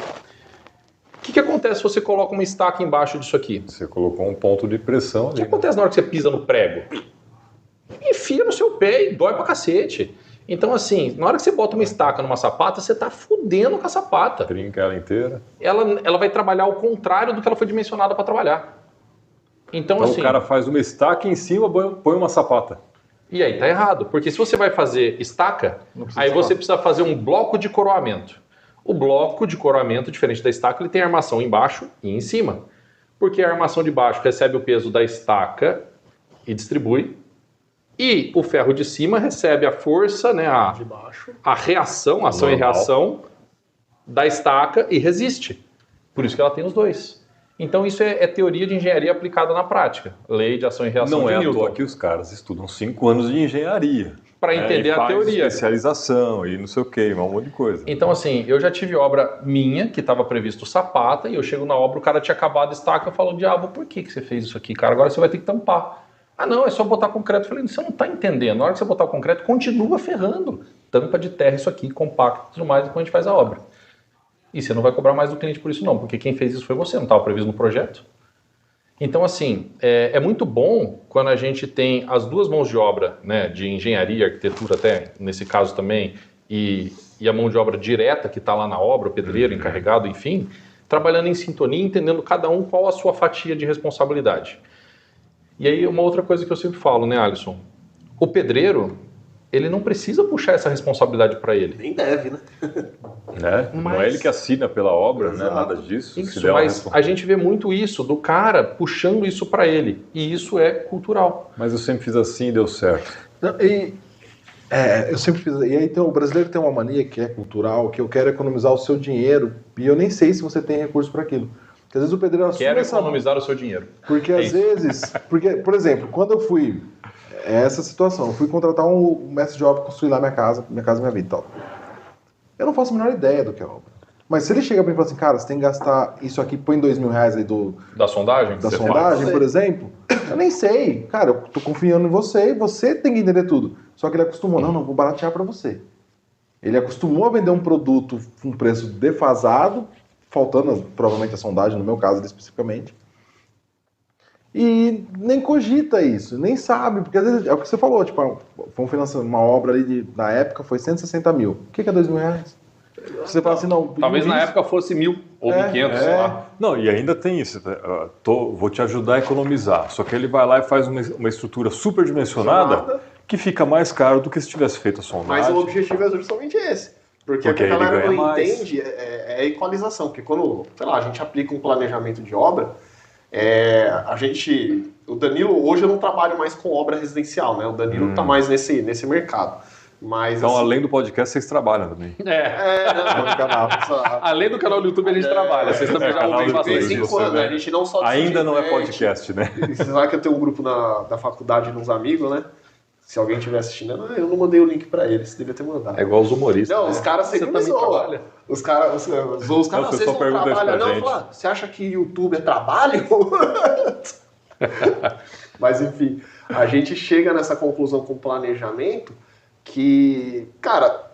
[SPEAKER 1] O que acontece se você coloca uma estaca embaixo disso aqui?
[SPEAKER 3] Você colocou um ponto de pressão
[SPEAKER 1] O que
[SPEAKER 3] ali.
[SPEAKER 1] acontece na hora que você pisa no prego? Enfia no seu pé e dói pra cacete. Então, assim, na hora que você bota uma estaca numa sapata, você tá fudendo com a sapata.
[SPEAKER 3] Trinca ela inteira.
[SPEAKER 1] Ela vai trabalhar ao contrário do que ela foi dimensionada para trabalhar. Então,
[SPEAKER 3] Então
[SPEAKER 1] assim...
[SPEAKER 3] o cara faz uma estaca e em cima põe uma sapata.
[SPEAKER 1] E aí tá errado, porque se você vai fazer estaca, aí você precisa fazer um bloco de coroamento. O bloco de coroamento, diferente da estaca, ele tem armação embaixo e em cima. Porque a armação de baixo recebe o peso da estaca e distribui. E o ferro de cima recebe a força, né,
[SPEAKER 2] De baixo.
[SPEAKER 1] a reação, ação e
[SPEAKER 3] Normal.
[SPEAKER 1] reação da estaca e resiste. Por isso que ela tem os dois. Então isso é teoria de engenharia aplicada na prática. Lei de ação e reação
[SPEAKER 3] Não
[SPEAKER 1] de
[SPEAKER 3] é à
[SPEAKER 1] Newton.
[SPEAKER 3] toa que os caras estudam 5 anos de engenharia.
[SPEAKER 1] Para entender
[SPEAKER 3] E
[SPEAKER 1] a
[SPEAKER 3] faz
[SPEAKER 1] teoria.
[SPEAKER 3] especialização e não sei o que, um monte de coisa.
[SPEAKER 1] Então, assim, eu já tive obra minha, que estava previsto sapata, e eu chego na obra, o cara tinha acabado a estaca, eu falo, diabo, por que você fez isso aqui, cara? Agora você vai ter que tampar. Ah, não, é só botar concreto. Eu falei, você não está entendendo. Na hora que você botar o concreto, continua ferrando. Tampa de terra, isso aqui, compacto e tudo mais, enquanto a gente faz a obra. E você não vai cobrar mais do cliente por isso não, porque quem fez isso foi você, não estava previsto no projeto. Então, assim, é muito bom quando a gente tem as duas mãos de obra, né, de engenharia, arquitetura até, nesse caso também, e a mão de obra direta que está lá na obra, o pedreiro, encarregado, enfim, trabalhando em sintonia, entendendo cada um qual a sua fatia de responsabilidade. E aí, uma outra coisa que eu sempre falo, né, Alisson? O pedreiro, ele não precisa puxar essa responsabilidade para ele.
[SPEAKER 2] Nem deve, né?
[SPEAKER 3] Né? Não é ele que assina pela obra, né? Nada disso. Se
[SPEAKER 1] Isso,
[SPEAKER 3] der uma
[SPEAKER 1] mas
[SPEAKER 3] respons-
[SPEAKER 1] a gente vê muito isso, do cara puxando isso para ele. E isso é cultural.
[SPEAKER 3] Mas eu sempre fiz assim e deu certo.
[SPEAKER 4] Não, eu sempre fiz. E aí então, o brasileiro tem uma mania que é cultural, que eu quero economizar o seu dinheiro, e eu nem sei se você tem recurso para aquilo. Porque às vezes o pedreiro assume
[SPEAKER 1] Quero
[SPEAKER 4] essa...
[SPEAKER 1] economizar o seu dinheiro.
[SPEAKER 4] Porque às
[SPEAKER 1] isso.
[SPEAKER 4] vezes, porque, por exemplo, quando eu fui, essa situação, eu fui contratar um mestre de obra construir lá minha casa, minha vida e tal. Eu não faço a menor ideia do que é obra. Mas se ele chega pra mim e fala assim, cara, você tem que gastar isso aqui, põe R$2.000 aí
[SPEAKER 1] Da sondagem? que
[SPEAKER 4] da
[SPEAKER 1] você
[SPEAKER 4] sondagem,
[SPEAKER 2] faz?
[SPEAKER 4] por exemplo, eu nem sei. Cara, eu tô confiando em você e você tem que entender tudo. Só que ele acostumou, não, vou baratear pra você. Ele acostumou a vender um produto com preço defasado, faltando provavelmente a sondagem, no meu caso especificamente. E nem cogita isso, nem sabe, porque às vezes é o que você falou, tipo, foi uma obra ali na época foi 160 mil. O que é R$2.000? Você fala assim, não.
[SPEAKER 1] Talvez na
[SPEAKER 4] isso-
[SPEAKER 1] época fosse 1.000 ou 1.500, sei lá.
[SPEAKER 3] Não, e ainda tem isso. Vou te ajudar a economizar. Só que ele vai lá e faz uma estrutura super dimensionada que fica mais caro do que se tivesse feito a sondagem.
[SPEAKER 2] Mas o objetivo é justamente esse. Porque o que
[SPEAKER 3] Porque
[SPEAKER 2] a
[SPEAKER 3] ele
[SPEAKER 2] galera
[SPEAKER 3] ganha
[SPEAKER 2] não
[SPEAKER 3] mais.
[SPEAKER 2] entende é a equalização. Porque quando, sei lá, a gente aplica um planejamento de obra, o Danilo, hoje eu não trabalho mais com obra residencial, né? O Danilo tá mais nesse mercado. Mas,
[SPEAKER 3] Então,
[SPEAKER 2] assim,
[SPEAKER 3] além do podcast, vocês trabalham também.
[SPEAKER 2] não,
[SPEAKER 4] no canal.
[SPEAKER 1] Além do canal do YouTube, a gente trabalha. Vocês também já
[SPEAKER 3] canal
[SPEAKER 1] ouvem
[SPEAKER 3] do
[SPEAKER 2] de
[SPEAKER 1] bastante
[SPEAKER 2] vez em
[SPEAKER 3] YouTube,
[SPEAKER 1] isso.
[SPEAKER 2] quando,
[SPEAKER 3] você
[SPEAKER 2] né?
[SPEAKER 3] vê.
[SPEAKER 2] A gente não só
[SPEAKER 3] Ainda não é
[SPEAKER 2] diverte.
[SPEAKER 3] podcast, né?
[SPEAKER 2] E você sabe que eu tenho um grupo da faculdade nos amigos, né? Se alguém estiver assistindo, eu não mandei o link pra eles, devia ter mandado.
[SPEAKER 1] É igual os humoristas.
[SPEAKER 2] Não,
[SPEAKER 1] né?
[SPEAKER 2] os caras sempre me
[SPEAKER 1] também
[SPEAKER 2] zoam.
[SPEAKER 1] trabalha?
[SPEAKER 2] Os caras,
[SPEAKER 3] Não, o
[SPEAKER 2] vocês
[SPEAKER 3] pessoal
[SPEAKER 2] não
[SPEAKER 3] pergunta isso
[SPEAKER 2] trabalham,
[SPEAKER 3] pra
[SPEAKER 2] não?
[SPEAKER 3] gente.
[SPEAKER 2] Fala, você acha que YouTube é trabalho? Mas enfim, a gente chega nessa conclusão com o planejamento que, cara,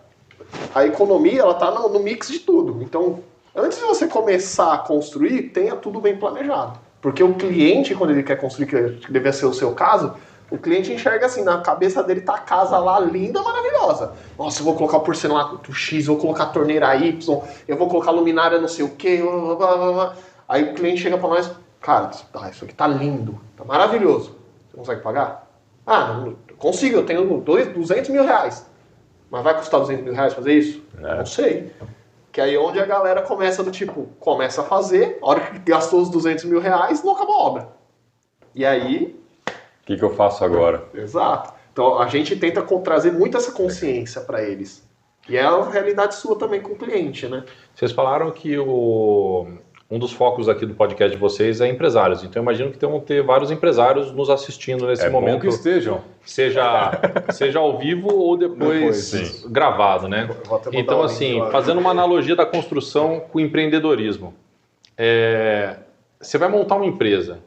[SPEAKER 2] a economia ela tá no mix de tudo. Então, antes de você começar a construir, tenha tudo bem planejado. Porque o cliente, quando ele quer construir, que deve ser o seu caso, o cliente enxerga assim, na cabeça dele tá a casa lá linda, maravilhosa. Nossa, eu vou colocar o porcelanato X, eu vou colocar a torneira Y, eu vou colocar a luminária não sei o quê. Blá, blá, blá, blá. Aí o cliente chega pra nós, cara, isso aqui tá lindo, tá maravilhoso. Você consegue pagar? Ah, não, consigo, eu tenho 200 mil reais. Mas vai custar 200 mil reais fazer isso? Não sei. Que aí é onde a galera começa do tipo, começa a fazer, a hora que gastou os 200 mil reais, não acabou a obra. E aí...
[SPEAKER 3] O que eu faço agora?
[SPEAKER 2] Exato. Então a gente tenta trazer muito essa consciência para eles. E é a realidade sua também com o cliente, né?
[SPEAKER 1] Vocês falaram que um dos focos aqui do podcast de vocês é empresários. Então, eu imagino que vão ter vários empresários nos assistindo nesse momento.
[SPEAKER 3] Bom que estejam.
[SPEAKER 1] Seja ao vivo ou depois gravado, né? Então, assim, fazendo uma analogia da construção com o empreendedorismo. Você vai montar uma empresa.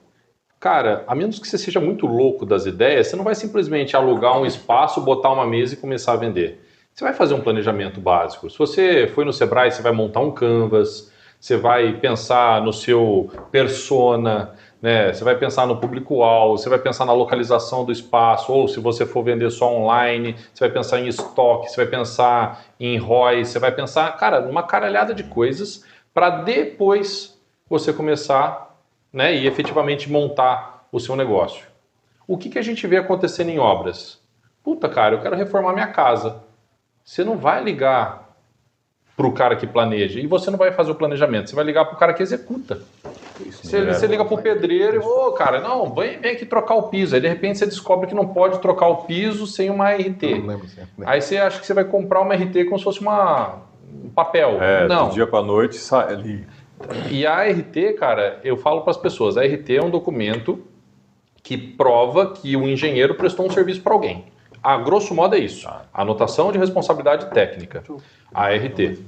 [SPEAKER 1] Cara, a menos que você seja muito louco das ideias, você não vai simplesmente alugar um espaço, botar uma mesa e começar a vender. Você vai fazer um planejamento básico. Se você foi no Sebrae, você vai montar um canvas, você vai pensar no seu persona, né? Você vai pensar no público-alvo, você vai pensar na localização do espaço, ou se você for vender só online, você vai pensar em estoque, você vai pensar em ROI, você vai pensar, cara, numa caralhada de coisas para depois você começar, né, e efetivamente montar o seu negócio. O que a gente vê acontecendo em obras? Puta, cara, eu quero reformar minha casa. Você não vai ligar para o cara que planeja e você não vai fazer o planejamento, você vai ligar para o cara que executa. Você liga para o pedreiro e, cara, não, vem aqui trocar o piso. Aí de repente você descobre que não pode trocar o piso sem uma RT. Aí você acha que você vai comprar uma RT como se fosse um papel. Não.
[SPEAKER 3] Do dia para a noite sai ali.
[SPEAKER 1] E a RT, cara, eu falo para as pessoas, a RT é um documento que prova que o engenheiro prestou um serviço para alguém. A grosso modo é isso. Anotação de responsabilidade técnica. A RT.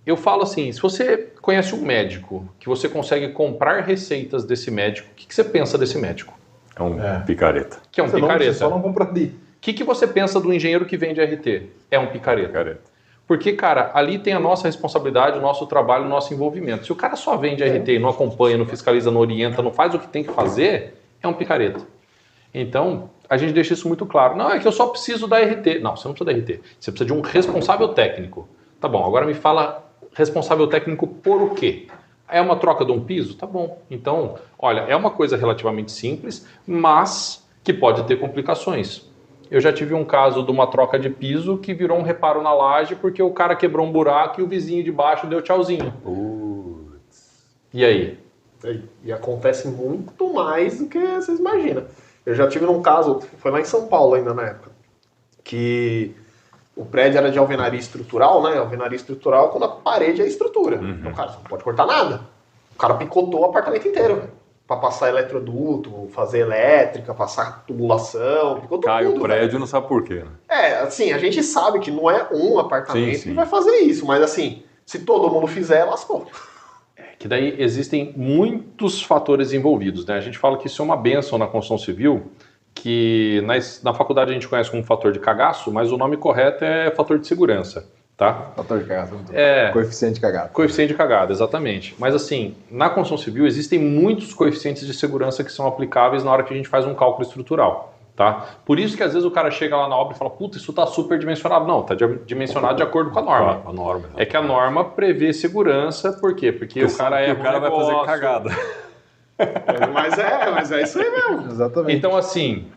[SPEAKER 1] Eu falo assim, se você conhece um médico, que você consegue comprar receitas desse médico, o que você pensa desse médico?
[SPEAKER 3] É um picareta.
[SPEAKER 1] Que é um picareta.
[SPEAKER 4] Você só não compra ali.
[SPEAKER 1] O que você pensa do engenheiro que vende RT? É um picareta. Porque, cara, ali tem a nossa responsabilidade, o nosso trabalho, o nosso envolvimento. Se o cara só vende RT e não acompanha, não fiscaliza, não orienta, não faz o que tem que fazer, é um picareta. Então, a gente deixa isso muito claro. Não, é que eu só preciso da RT. Não, você não precisa da RT. Você precisa de um responsável técnico. Tá bom, agora me fala responsável técnico por o quê? É uma troca de um piso? Tá bom. Então, olha, é uma coisa relativamente simples, mas que pode ter complicações. Eu já tive um caso de uma troca de piso que virou um reparo na laje porque o cara quebrou um buraco e o vizinho de baixo deu tchauzinho. E aí?
[SPEAKER 2] E acontece muito mais do que vocês imaginam. Eu já tive num caso, foi lá em São Paulo ainda na época, que o prédio era de alvenaria estrutural, né? Alvenaria estrutural quando a parede é a estrutura. Então, cara, você não pode cortar nada. O cara picotou o apartamento inteiro, para passar eletroduto, fazer elétrica, passar tubulação, picotou
[SPEAKER 3] Cai
[SPEAKER 2] tudo.
[SPEAKER 3] O prédio, não sabe por quê, né?
[SPEAKER 2] Assim, a gente sabe que não é um apartamento que vai fazer isso, mas assim, se todo mundo fizer, lascou.
[SPEAKER 1] Que daí existem muitos fatores envolvidos, né? A gente fala que isso é uma bênção na construção civil, que na faculdade a gente conhece como fator de cagaço, mas o nome correto é fator de segurança, tá?
[SPEAKER 4] Fator de cagada. Coeficiente de cagada.
[SPEAKER 1] Coeficiente de cagada, exatamente. Mas assim, na construção civil existem muitos coeficientes de segurança que são aplicáveis na hora que a gente faz um cálculo estrutural. Tá? Por isso que às vezes o cara chega lá na obra e fala, puta, isso está super dimensionado. Não, está dimensionado de acordo com a norma. É que a norma prevê segurança, por quê? Porque o cara
[SPEAKER 3] vai fazer cagada.
[SPEAKER 2] Mas é isso aí mesmo.
[SPEAKER 4] Exatamente.
[SPEAKER 1] Então assim,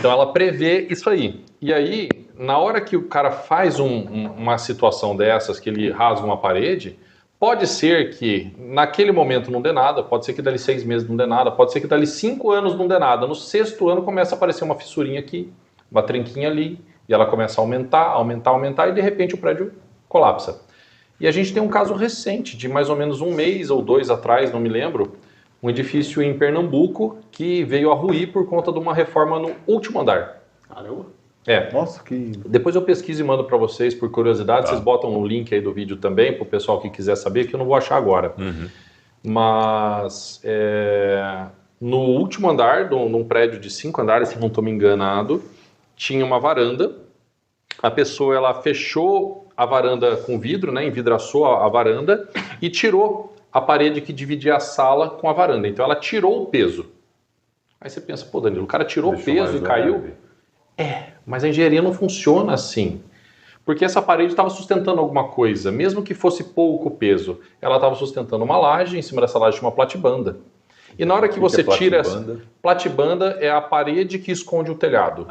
[SPEAKER 1] ela prevê isso aí. E aí, na hora que o cara faz uma situação dessas, que ele rasga uma parede, pode ser que naquele momento não dê nada, pode ser que dali 6 meses não dê nada, pode ser que dali 5 anos não dê nada. No 6º ano começa a aparecer uma fissurinha aqui, uma trinquinha ali, e ela começa a aumentar, e de repente o prédio colapsa. E a gente tem um caso recente, de mais ou menos 1 mês ou 2 atrás, não me lembro, um edifício em Pernambuco que veio a ruir por conta de uma reforma no último andar.
[SPEAKER 2] Caramba.
[SPEAKER 4] Nossa, que...
[SPEAKER 1] Depois eu pesquiso e mando para vocês por curiosidade, vocês botam no link aí do vídeo também, para o pessoal que quiser saber, que eu não vou achar agora. Mas no último andar, num prédio de 5 andares, se não estou me enganado, tinha uma varanda, a pessoa ela fechou a varanda com vidro, né, envidraçou a varanda e tirou a parede que dividia a sala com a varanda. Então ela tirou o peso. Aí você pensa, pô, Danilo, o cara tirou o peso e caiu? Mas a engenharia não funciona assim. Porque essa parede estava sustentando alguma coisa, mesmo que fosse pouco peso. Ela estava sustentando uma laje, em cima dessa laje tinha uma platibanda. E na hora que você tira essa... Platibanda é a parede que esconde o telhado.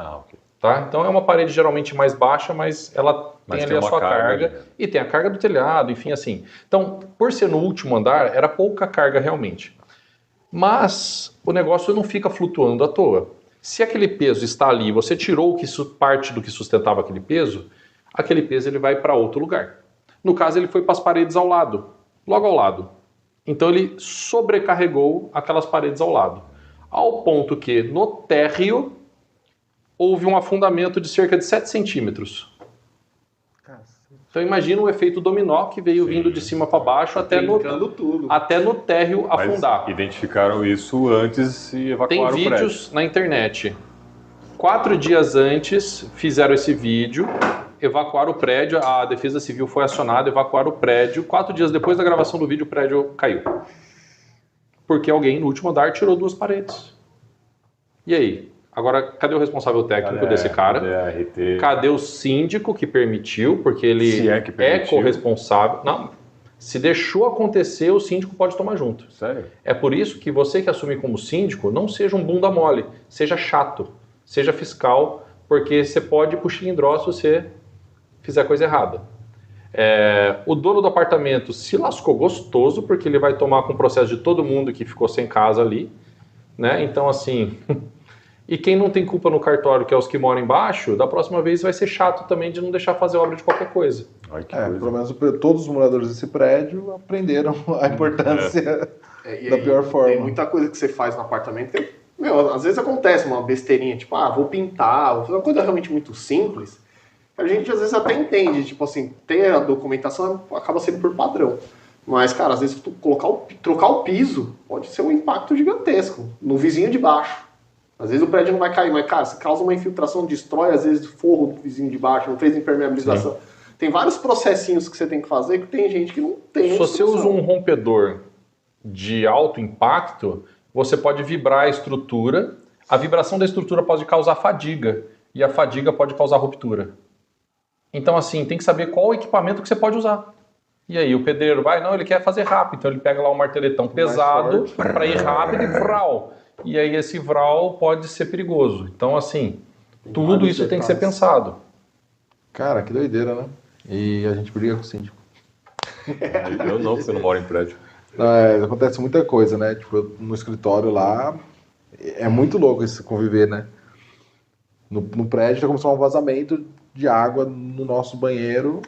[SPEAKER 1] Tá? Então é uma parede geralmente mais baixa, mas ela tem ali a sua carga. E tem a carga do telhado, enfim, assim. Então, por ser no último andar, era pouca carga realmente. Mas o negócio não fica flutuando à toa. Se aquele peso está ali, você tirou parte do que sustentava aquele peso ele vai para outro lugar. No caso, ele foi para as paredes ao lado. logo ao lado. Então ele sobrecarregou aquelas paredes ao lado. Ao ponto que no térreo houve um afundamento de cerca de 7 centímetros. Então imagina o efeito dominó que veio vindo de cima para baixo até no térreo afundar.
[SPEAKER 3] Identificaram isso antes e evacuaram
[SPEAKER 1] Tem
[SPEAKER 3] o prédio.
[SPEAKER 1] Tem vídeos na internet. 4 dias antes fizeram esse vídeo, evacuaram o prédio, a Defesa Civil foi acionada, evacuaram o prédio. 4 dias depois da gravação do vídeo, o prédio caiu. Porque alguém no último andar tirou 2 paredes. E aí? Agora, cadê o responsável técnico desse cara? Cadê o síndico que permitiu? Porque ele é corresponsável. Não, se deixou acontecer, o síndico pode tomar junto.
[SPEAKER 3] Sério?
[SPEAKER 1] É por isso que você que assume como síndico, não seja um bunda mole, seja chato, seja fiscal, porque você pode puxar em se você fizer coisa errada. O dono do apartamento se lascou gostoso, porque ele vai tomar com o processo de todo mundo que ficou sem casa ali, né? Então, assim... E quem não tem culpa no cartório, que é os que moram embaixo, da próxima vez vai ser chato também de não deixar fazer obra de qualquer coisa.
[SPEAKER 3] Ai, que coisa.
[SPEAKER 4] Pelo menos todos os moradores desse prédio aprenderam a importância da pior forma.
[SPEAKER 2] Tem muita coisa que você faz no apartamento que, às vezes acontece uma besteirinha, tipo, vou pintar, vou fazer uma coisa realmente muito simples. A gente às vezes até entende, tipo assim, ter a documentação acaba sendo por padrão. Mas, cara, às vezes trocar o piso pode ser um impacto gigantesco no vizinho de baixo. Às vezes o prédio não vai cair, mas, cara, se causa uma infiltração, destrói, às vezes, o forro do vizinho de baixo, não fez impermeabilização. Sim. Tem vários processinhos que você tem que fazer que tem gente que não tem.
[SPEAKER 1] Se você usa um rompedor de alto impacto, você pode vibrar a estrutura. A vibração da estrutura pode causar fadiga. E a fadiga pode causar ruptura. Então, assim, tem que saber qual o equipamento que você pode usar. E aí, o pedreiro ele quer fazer rápido. Então, ele pega lá um marteletão pesado para ir rápido e vral. E aí esse vral pode ser perigoso. Então, assim, tudo isso tem que ser pensado.
[SPEAKER 4] Cara, que doideira, né? E a gente briga com o síndico.
[SPEAKER 3] Eu não, porque eu não moro em prédio.
[SPEAKER 4] Acontece muita coisa, né? Tipo, no escritório lá, é muito louco esse conviver, né? No prédio já começou um vazamento de água no nosso banheiro.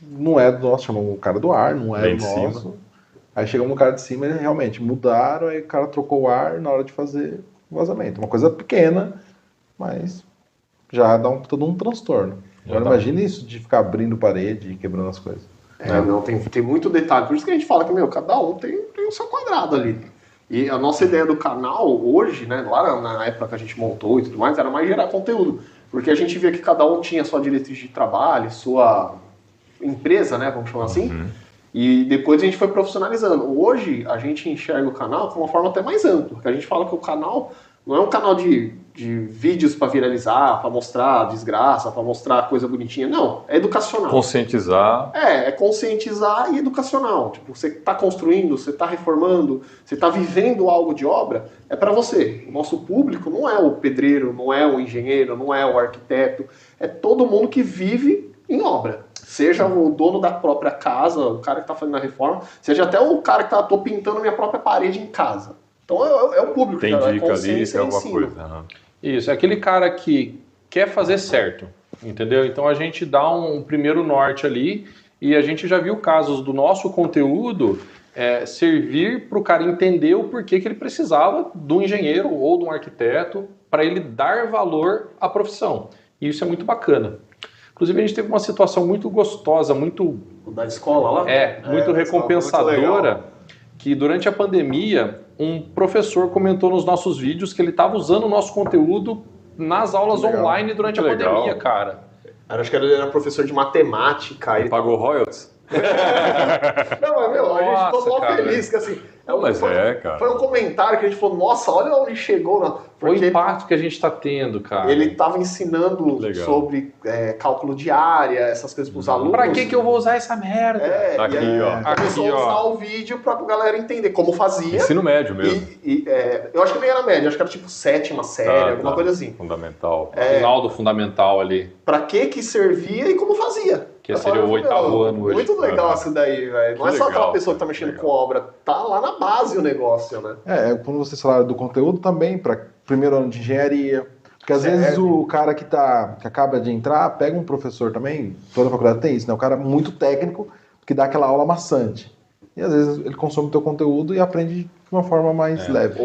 [SPEAKER 4] Não é do nosso, chamamos o cara do ar, não é do nosso. Aí chegamos no cara de cima e realmente mudaram, aí o cara trocou o ar na hora de fazer o vazamento. Uma coisa pequena, mas já dá todo um transtorno. Agora imagina isso de ficar abrindo parede e quebrando as coisas.
[SPEAKER 2] Não, tem muito detalhe. Por isso que a gente fala que, cada um tem o seu quadrado ali. E a nossa ideia do canal hoje, né, lá na época que a gente montou e tudo mais, era mais gerar conteúdo. Porque a gente via que cada um tinha sua diretriz de trabalho, sua empresa, né, vamos chamar assim. E depois a gente foi profissionalizando. Hoje a gente enxerga o canal de uma forma até mais ampla. Porque a gente fala que o canal não é um canal de vídeos para viralizar, para mostrar desgraça, para mostrar coisa bonitinha. Não, é educacional.
[SPEAKER 3] Conscientizar.
[SPEAKER 2] É conscientizar e educacional. Tipo, você está construindo, você está reformando, você está vivendo algo de obra, é para você. O nosso público não é o pedreiro, não é o engenheiro, não é o arquiteto. É todo mundo que vive em obra. Seja o dono da própria casa, o cara que está fazendo a reforma, seja até o cara que tô pintando minha própria parede em casa. Então é o público.
[SPEAKER 3] Tem
[SPEAKER 2] cara,
[SPEAKER 3] dica ali, tem alguma coisa.
[SPEAKER 1] Isso, é aquele cara que quer fazer certo, entendeu? Então a gente dá um primeiro norte ali e a gente já viu casos do nosso conteúdo servir para o cara entender o porquê que ele precisava de um engenheiro ou de um arquiteto para ele dar valor à profissão. E isso é muito bacana. Inclusive, a gente teve uma situação muito gostosa, muito...
[SPEAKER 2] Da escola lá?
[SPEAKER 1] Muito recompensadora, que durante a pandemia, um professor comentou nos nossos vídeos que ele estava usando o nosso conteúdo nas aulas online durante a pandemia, cara.
[SPEAKER 2] Acho que ele era professor de matemática.
[SPEAKER 3] Ele pagou royalties?
[SPEAKER 2] Não, mas a gente ficou mó feliz, que assim...
[SPEAKER 3] cara.
[SPEAKER 2] Foi um comentário que a gente falou, nossa, olha onde chegou.
[SPEAKER 1] O impacto que a gente está tendo, cara.
[SPEAKER 2] Ele estava ensinando sobre cálculo de área, essas coisas para os alunos.
[SPEAKER 1] Pra que eu vou usar essa merda?
[SPEAKER 2] Começou a usar o vídeo para a galera entender como fazia.
[SPEAKER 3] Ensino médio mesmo.
[SPEAKER 2] Eu acho que nem era médio, acho que era tipo 7ª série, alguma coisa assim.
[SPEAKER 3] Fundamental.
[SPEAKER 1] Final do fundamental ali.
[SPEAKER 2] Pra que servia e como fazia.
[SPEAKER 1] Que seria o 8º ano hoje.
[SPEAKER 2] Muito legal isso daí, velho. Não é só aquela pessoa que tá mexendo com obra, tá lá na base o negócio, né?
[SPEAKER 4] Quando vocês falaram do conteúdo também, para primeiro ano de engenharia. Porque às vezes o cara que acaba de entrar, pega um professor também, toda faculdade tem isso, né? Um cara muito técnico, que dá aquela aula maçante. e às vezes ele consome o teu conteúdo e aprende de uma forma mais leve.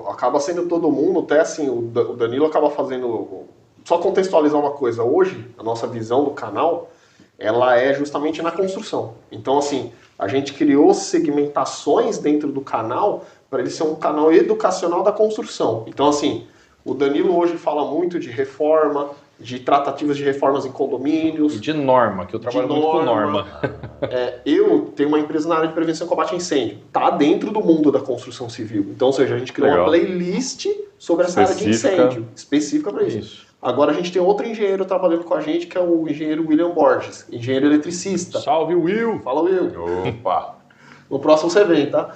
[SPEAKER 2] Acaba sendo todo mundo, até assim, o Danilo acaba fazendo... Só contextualizar uma coisa, hoje, a nossa visão do canal, ela é justamente na construção. Então, assim, a gente criou segmentações dentro do canal para ele ser um canal educacional da construção. Então, assim, o Danilo hoje fala muito de reforma, de tratativas de reformas em condomínios.
[SPEAKER 1] E de norma, que eu trabalho muito com norma.
[SPEAKER 2] Eu tenho uma empresa na área de prevenção e combate a incêndio. Tá dentro do mundo da construção civil. Então, ou seja, a gente criou uma playlist sobre essa área de incêndio, específica para isso. Agora a gente tem outro engenheiro trabalhando com a gente, que é o engenheiro William Borges, engenheiro eletricista.
[SPEAKER 1] Salve, Will!
[SPEAKER 2] Fala, Will.
[SPEAKER 3] Opa!
[SPEAKER 2] No próximo você vem, tá?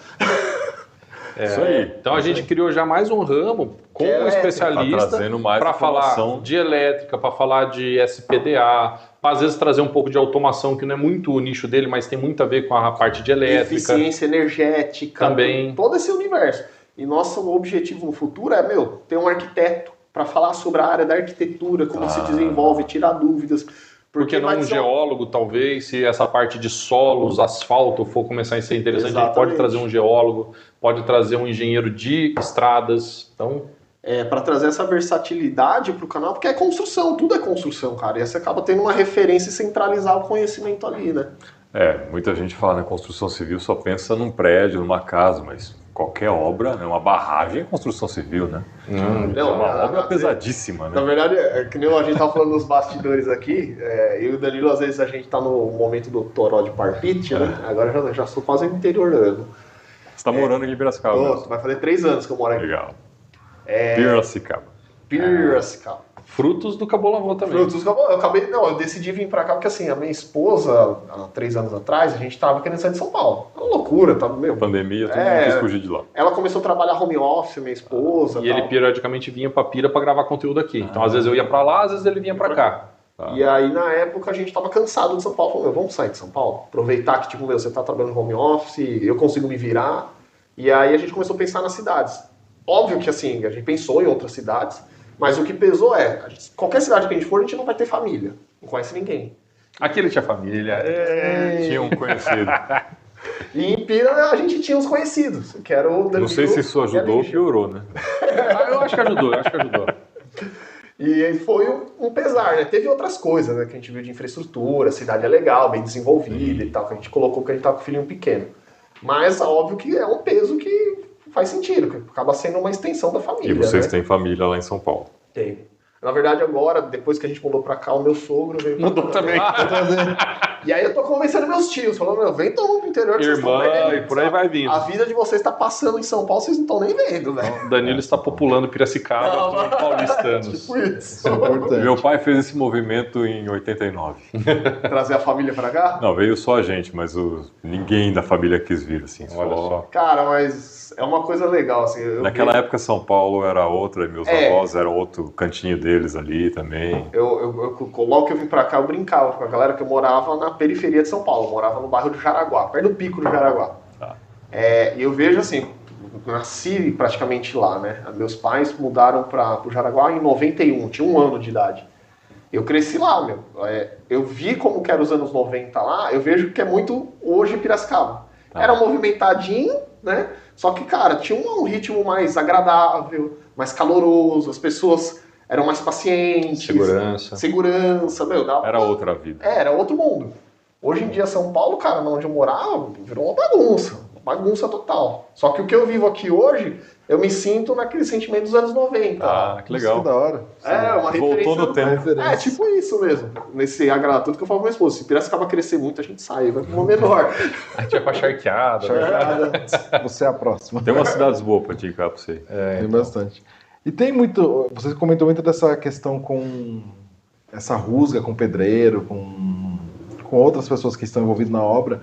[SPEAKER 3] Isso aí.
[SPEAKER 1] Então a gente criou já mais um ramo com um especialista para falar de elétrica, para falar de SPDA, para às vezes trazer um pouco de automação, que não é muito o nicho dele, mas tem muito a ver com a parte de elétrica.
[SPEAKER 2] Eficiência energética.
[SPEAKER 1] Também.
[SPEAKER 2] Todo esse universo. E nosso objetivo no futuro é, ter um arquiteto para falar sobre a área da arquitetura, como se desenvolve, tirar dúvidas.
[SPEAKER 1] Porque não um geólogo, talvez, se essa parte de solos, asfalto for começar a ser interessante, a gente pode trazer um geólogo, pode trazer um engenheiro de estradas. Então,
[SPEAKER 2] para trazer essa versatilidade para o canal, porque é construção, tudo é construção, cara. E aí você acaba tendo uma referência e centralizar o conhecimento ali, né?
[SPEAKER 3] Muita gente fala, né, construção civil só pensa num prédio, numa casa, mas qualquer obra, né, uma barragem é construção civil, né? É uma obra pesadíssima, né?
[SPEAKER 2] Na verdade, que nem a gente tava falando nos bastidores aqui, eu e o Danilo, às vezes a gente tá no momento do toró de parpite, né? Agora já sou quase interiorano.
[SPEAKER 3] Você tá morando aqui em Piracicaba?
[SPEAKER 2] Vai fazer 3 anos que eu moro aqui.
[SPEAKER 3] Legal. Piracicaba.
[SPEAKER 1] Frutos do Cabolavô também.
[SPEAKER 2] Eu decidi vir pra cá porque assim, a minha esposa, há 3 anos atrás, a gente tava querendo sair de São Paulo. Uma loucura, tava
[SPEAKER 3] pandemia, todo mundo quis fugir de lá.
[SPEAKER 2] Ela começou a trabalhar home office, minha esposa.
[SPEAKER 1] E ele periodicamente vinha pra Pira pra gravar conteúdo aqui. Então às vezes eu ia pra lá, às vezes ele vinha pra cá.
[SPEAKER 2] E aí na época a gente tava cansado de São Paulo. Falou, vamos sair de São Paulo? Aproveitar que você tá trabalhando home office, eu consigo me virar. E aí a gente começou a pensar nas cidades. Óbvio que assim, a gente pensou em outras cidades, mas o que pesou qualquer cidade que a gente for, a gente não vai ter família. Não conhece ninguém.
[SPEAKER 1] Aqui ele tinha família.
[SPEAKER 3] Tinha um conhecido.
[SPEAKER 2] E em Pira a gente tinha uns conhecidos, que era o Danilo.
[SPEAKER 3] Não sei se isso ajudou ou piorou, né?
[SPEAKER 1] Eu acho que ajudou,
[SPEAKER 2] E foi um pesar, né? Teve outras coisas, né? Que a gente viu de infraestrutura, a cidade é legal, bem desenvolvida e tal, que a gente colocou porque a gente tava com o filhinho pequeno. Mas óbvio que é um peso que faz sentido, que acaba sendo uma extensão da família.
[SPEAKER 3] E vocês
[SPEAKER 2] né?
[SPEAKER 3] têm família lá em São Paulo?
[SPEAKER 2] Tem. Na verdade, agora, depois que a gente mudou pra cá, o meu sogro veio pra
[SPEAKER 1] Mudou também.
[SPEAKER 2] E aí eu tô convencendo meus tios, falando, vem todo mundo pro interior que vocês estão vendo.
[SPEAKER 1] E por aí vai vindo.
[SPEAKER 2] A vida de vocês tá passando em São Paulo, vocês não estão nem vendo, velho.
[SPEAKER 1] O Danilo está populando Piracicaba com paulistanos.
[SPEAKER 2] Tipo isso.
[SPEAKER 3] Meu pai fez esse movimento em 89.
[SPEAKER 2] Trazer a família pra cá?
[SPEAKER 3] Não, veio só a gente, mas ninguém da família quis vir, assim.
[SPEAKER 1] Olha só.
[SPEAKER 2] Cara, mas é uma coisa legal, assim.
[SPEAKER 3] Naquela época, São Paulo era outra, e meus avós eram outro cantinho deles ali também.
[SPEAKER 2] Logo que eu vim pra cá, eu brincava com a galera que eu morava na periferia de São Paulo. Eu morava no bairro do Jaraguá, perto do Pico do Jaraguá. E eu vejo assim, nasci praticamente lá, né? Meus pais mudaram pro Jaraguá em 91, tinha 1 ano de idade. Eu cresci lá, meu. Eu vi como que era os anos 90 lá, eu vejo que é muito hoje Piracicaba. Era movimentadinho, né? Só que, cara, tinha um ritmo mais agradável, mais caloroso, as pessoas eram mais pacientes. Segurança, meu.
[SPEAKER 3] Era outra vida.
[SPEAKER 2] Era outro mundo. Hoje em dia, São Paulo, cara, onde eu morava, virou uma bagunça total. Só que o que eu vivo aqui hoje, eu me sinto naquele sentimento dos anos 90.
[SPEAKER 3] Ah, que legal.
[SPEAKER 4] Isso é da hora.
[SPEAKER 2] Uma referência.
[SPEAKER 3] Voltou no tempo.
[SPEAKER 2] Tipo isso mesmo. Nesse agradar tudo que eu falo com minha esposa. Se Piracicaba crescer muito, a gente sai, vai pra uma menor.
[SPEAKER 1] A gente vai pra charqueada.
[SPEAKER 4] Você é a próxima.
[SPEAKER 3] Tem umas cidades boas pra te indicar pra você.
[SPEAKER 4] Tem bastante. E tem muito... Você comentou muito dessa questão com essa rusga com o pedreiro, com outras pessoas que estão envolvidas na obra.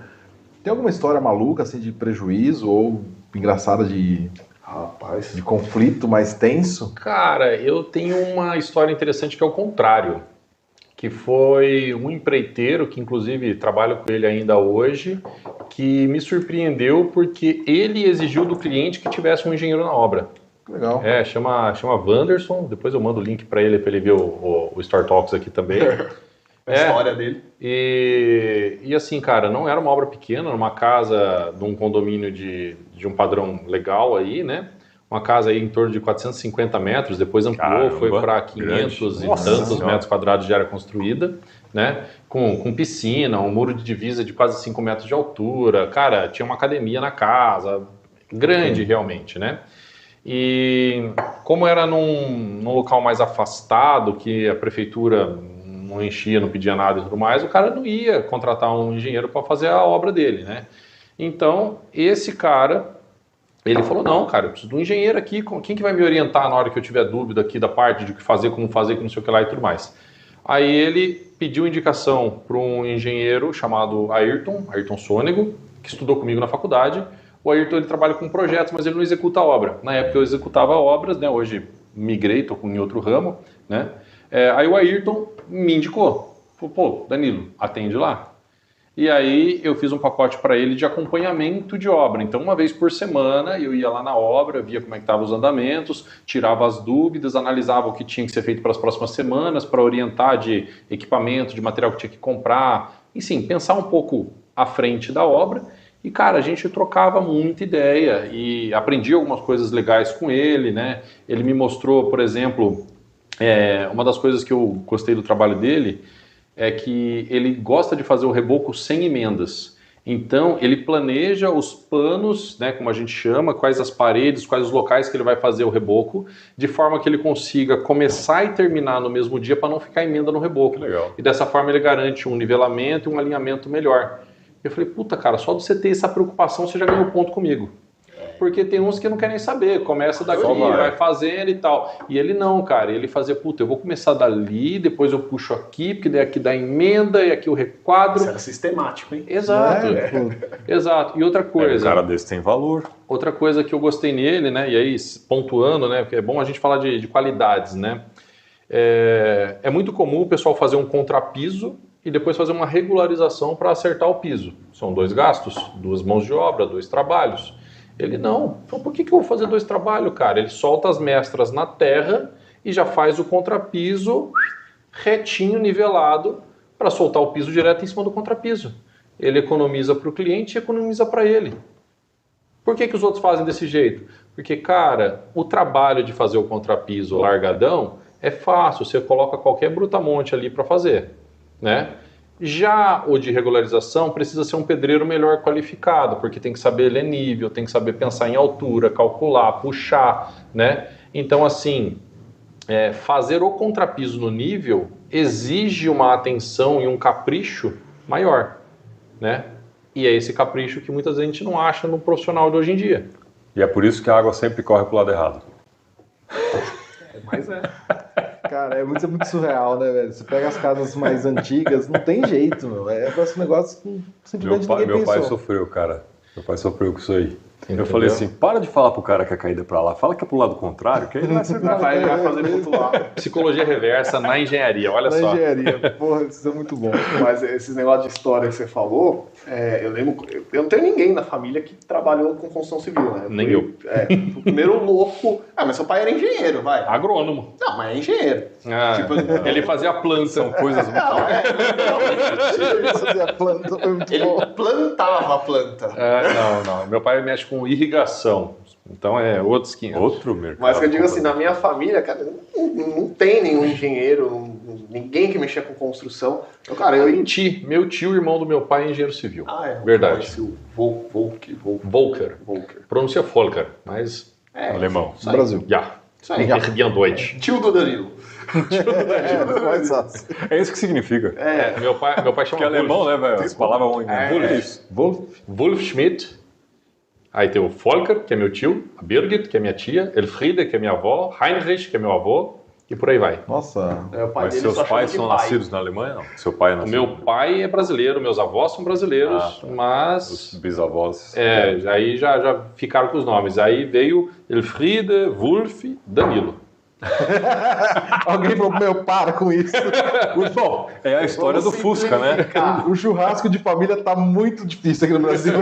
[SPEAKER 4] Tem alguma história maluca, assim, de prejuízo ou engraçada de conflito mais tenso?
[SPEAKER 1] Cara, eu tenho uma história interessante que é o contrário. Que foi um empreiteiro, que inclusive trabalho com ele ainda hoje, que me surpreendeu porque ele exigiu do cliente que tivesse um engenheiro na obra.
[SPEAKER 4] Legal.
[SPEAKER 1] Chama Wanderson, depois eu mando o link para ele ver o Store Talks aqui também.
[SPEAKER 2] A história dele.
[SPEAKER 1] E assim, cara, não era uma obra pequena, era uma casa de um condomínio de um padrão legal aí, né? Uma casa aí em torno de 450 metros, depois ampliou,
[SPEAKER 3] Caramba,
[SPEAKER 1] foi para 500 e tantos metros quadrados de área construída, né? Com piscina, um muro de divisa de quase 5 metros de altura. Cara, tinha uma academia na casa, grande realmente, né? E como era num local mais afastado, que a prefeitura não enchia, não pedia nada e tudo mais, o cara não ia contratar um engenheiro para fazer a obra dele, né? Então, esse cara, ele falou, não, cara, eu preciso de um engenheiro aqui, quem que vai me orientar na hora que eu tiver dúvida aqui da parte de o que fazer, como fazer, que não sei o que lá e tudo mais. Aí ele pediu indicação para um engenheiro chamado Ayrton Sônego, que estudou comigo na faculdade. O Ayrton, ele trabalha com projetos, mas ele não executa a obra. Na época eu executava obras, né? Hoje migrei, estou em outro ramo, né? Aí o Ayrton me indicou. Falou, pô, Danilo, atende lá. E aí eu fiz um pacote para ele de acompanhamento de obra. Então, uma vez por semana, eu ia lá na obra, via como é que estavam os andamentos, tirava as dúvidas, analisava o que tinha que ser feito para as próximas semanas, para orientar de equipamento, de material que tinha que comprar. Enfim, pensar um pouco à frente da obra. E, cara, a gente trocava muita ideia e aprendi algumas coisas legais com ele, né? Ele me mostrou, por exemplo, uma das coisas que eu gostei do trabalho dele é que ele gosta de fazer o reboco sem emendas. Então, ele planeja os panos, né, como a gente chama, quais as paredes, quais os locais que ele vai fazer o reboco, de forma que ele consiga começar e terminar no mesmo dia para não ficar emenda no reboco.
[SPEAKER 3] Legal.
[SPEAKER 1] E dessa forma ele garante um nivelamento e um alinhamento melhor. Eu falei, puta, cara, só de você ter essa preocupação, você já ganhou ponto comigo. Porque tem uns que não querem saber, começa daqui, vai fazendo e tal. E ele não, cara, ele fazia, puta, eu vou começar dali, depois eu puxo aqui, porque daí aqui dá emenda e aqui eu requadro.
[SPEAKER 2] Isso era sistemático, hein?
[SPEAKER 1] Exato, exato. E outra coisa...
[SPEAKER 3] Um cara desse tem valor.
[SPEAKER 1] Outra coisa que eu gostei nele, né, e aí pontuando, né, porque é bom a gente falar de qualidades, né. É muito comum o pessoal fazer um contrapiso e depois fazer uma regularização para acertar o piso. São 2 gastos, 2 mãos de obra, 2 trabalhos. Ele não. Então, por que eu vou fazer 2 trabalhos, cara? Ele solta as mestras na terra e já faz o contrapiso retinho, nivelado, para soltar o piso direto em cima do contrapiso. Ele economiza para o cliente e economiza para ele. Por que os outros fazem desse jeito? Porque, cara, o trabalho de fazer o contrapiso largadão é fácil. Você coloca qualquer brutamonte ali para fazer, né? Já o de regularização precisa ser um pedreiro melhor qualificado, porque tem que saber ler nível, tem que saber pensar em altura, calcular, puxar, né? Então, assim, fazer o contrapiso no nível exige uma atenção e um capricho maior, né? E é esse capricho que muitas vezes a gente não acha no profissional de hoje em dia.
[SPEAKER 3] E é por isso que a água sempre corre pro lado errado.
[SPEAKER 2] Mas
[SPEAKER 4] Cara, é muito surreal, né, velho? Você pega as casas mais antigas, não tem jeito, meu. É esse negócio que simplesmente ninguém
[SPEAKER 3] Meu pai
[SPEAKER 4] pensou.
[SPEAKER 3] sofreu, cara. Meu pai sofreu com isso aí. Eu falei assim, para de falar pro cara que a caída é pra lá, fala que é pro lado contrário, que aí ele vai acertar.
[SPEAKER 2] vai fazer pro outro lado.
[SPEAKER 1] Psicologia reversa na engenharia, olha
[SPEAKER 4] Na
[SPEAKER 1] só.
[SPEAKER 4] engenharia, porra, isso é muito bom.
[SPEAKER 2] Mas esses negócios de história que você falou, eu lembro, eu não tenho ninguém na família que trabalhou com construção civil, né?
[SPEAKER 1] Nem eu.
[SPEAKER 2] O primeiro louco... mas seu pai era engenheiro, vai.
[SPEAKER 1] Agrônomo.
[SPEAKER 2] Não, mas é engenheiro.
[SPEAKER 1] Ele fazia a planta.
[SPEAKER 3] São coisas muito...
[SPEAKER 2] Ele plantava a planta.
[SPEAKER 1] Não. Meu pai mexe com irrigação. Então é outros 500.
[SPEAKER 3] Outro mercado.
[SPEAKER 2] Mas que eu digo assim, na minha família, cara, não tem nenhum engenheiro, ninguém que mexia com construção. Então, cara,
[SPEAKER 1] Meu tio, irmão do meu pai, é engenheiro civil. Verdade. Volker. Pronuncia Volker, mas...
[SPEAKER 3] Alemão.
[SPEAKER 4] No Brasil.
[SPEAKER 1] Ja.
[SPEAKER 2] Isso aí.
[SPEAKER 1] Bien Deutsch.
[SPEAKER 2] Tio do Danilo.
[SPEAKER 4] Mais fácil.
[SPEAKER 3] É isso que significa.
[SPEAKER 1] Meu pai chama
[SPEAKER 3] Que alemão, né, velho? As palavras vão em
[SPEAKER 1] Wolf Schmidt. Aí tem o Volker, que é meu tio, a Birgit, que é minha tia, Elfriede, que é minha avó, Heinrich, que é meu avô, e por aí vai.
[SPEAKER 4] Nossa.
[SPEAKER 2] O pai
[SPEAKER 3] Mas
[SPEAKER 2] dele
[SPEAKER 3] seus
[SPEAKER 2] só chama
[SPEAKER 3] pais
[SPEAKER 2] de
[SPEAKER 3] são
[SPEAKER 2] pai.
[SPEAKER 3] nascidos na Alemanha, não? Seu pai é
[SPEAKER 1] O
[SPEAKER 3] nascido?
[SPEAKER 1] meu pai é brasileiro, meus avós são brasileiros, mas...
[SPEAKER 3] Os bisavós.
[SPEAKER 1] Aí já ficaram com os nomes. Aí veio Elfriede, Wolf, Danilo.
[SPEAKER 4] Alguém falou, meu, para com isso.
[SPEAKER 3] Bom, é a história do Fusca, né?
[SPEAKER 4] O churrasco de família tá muito difícil aqui no Brasil.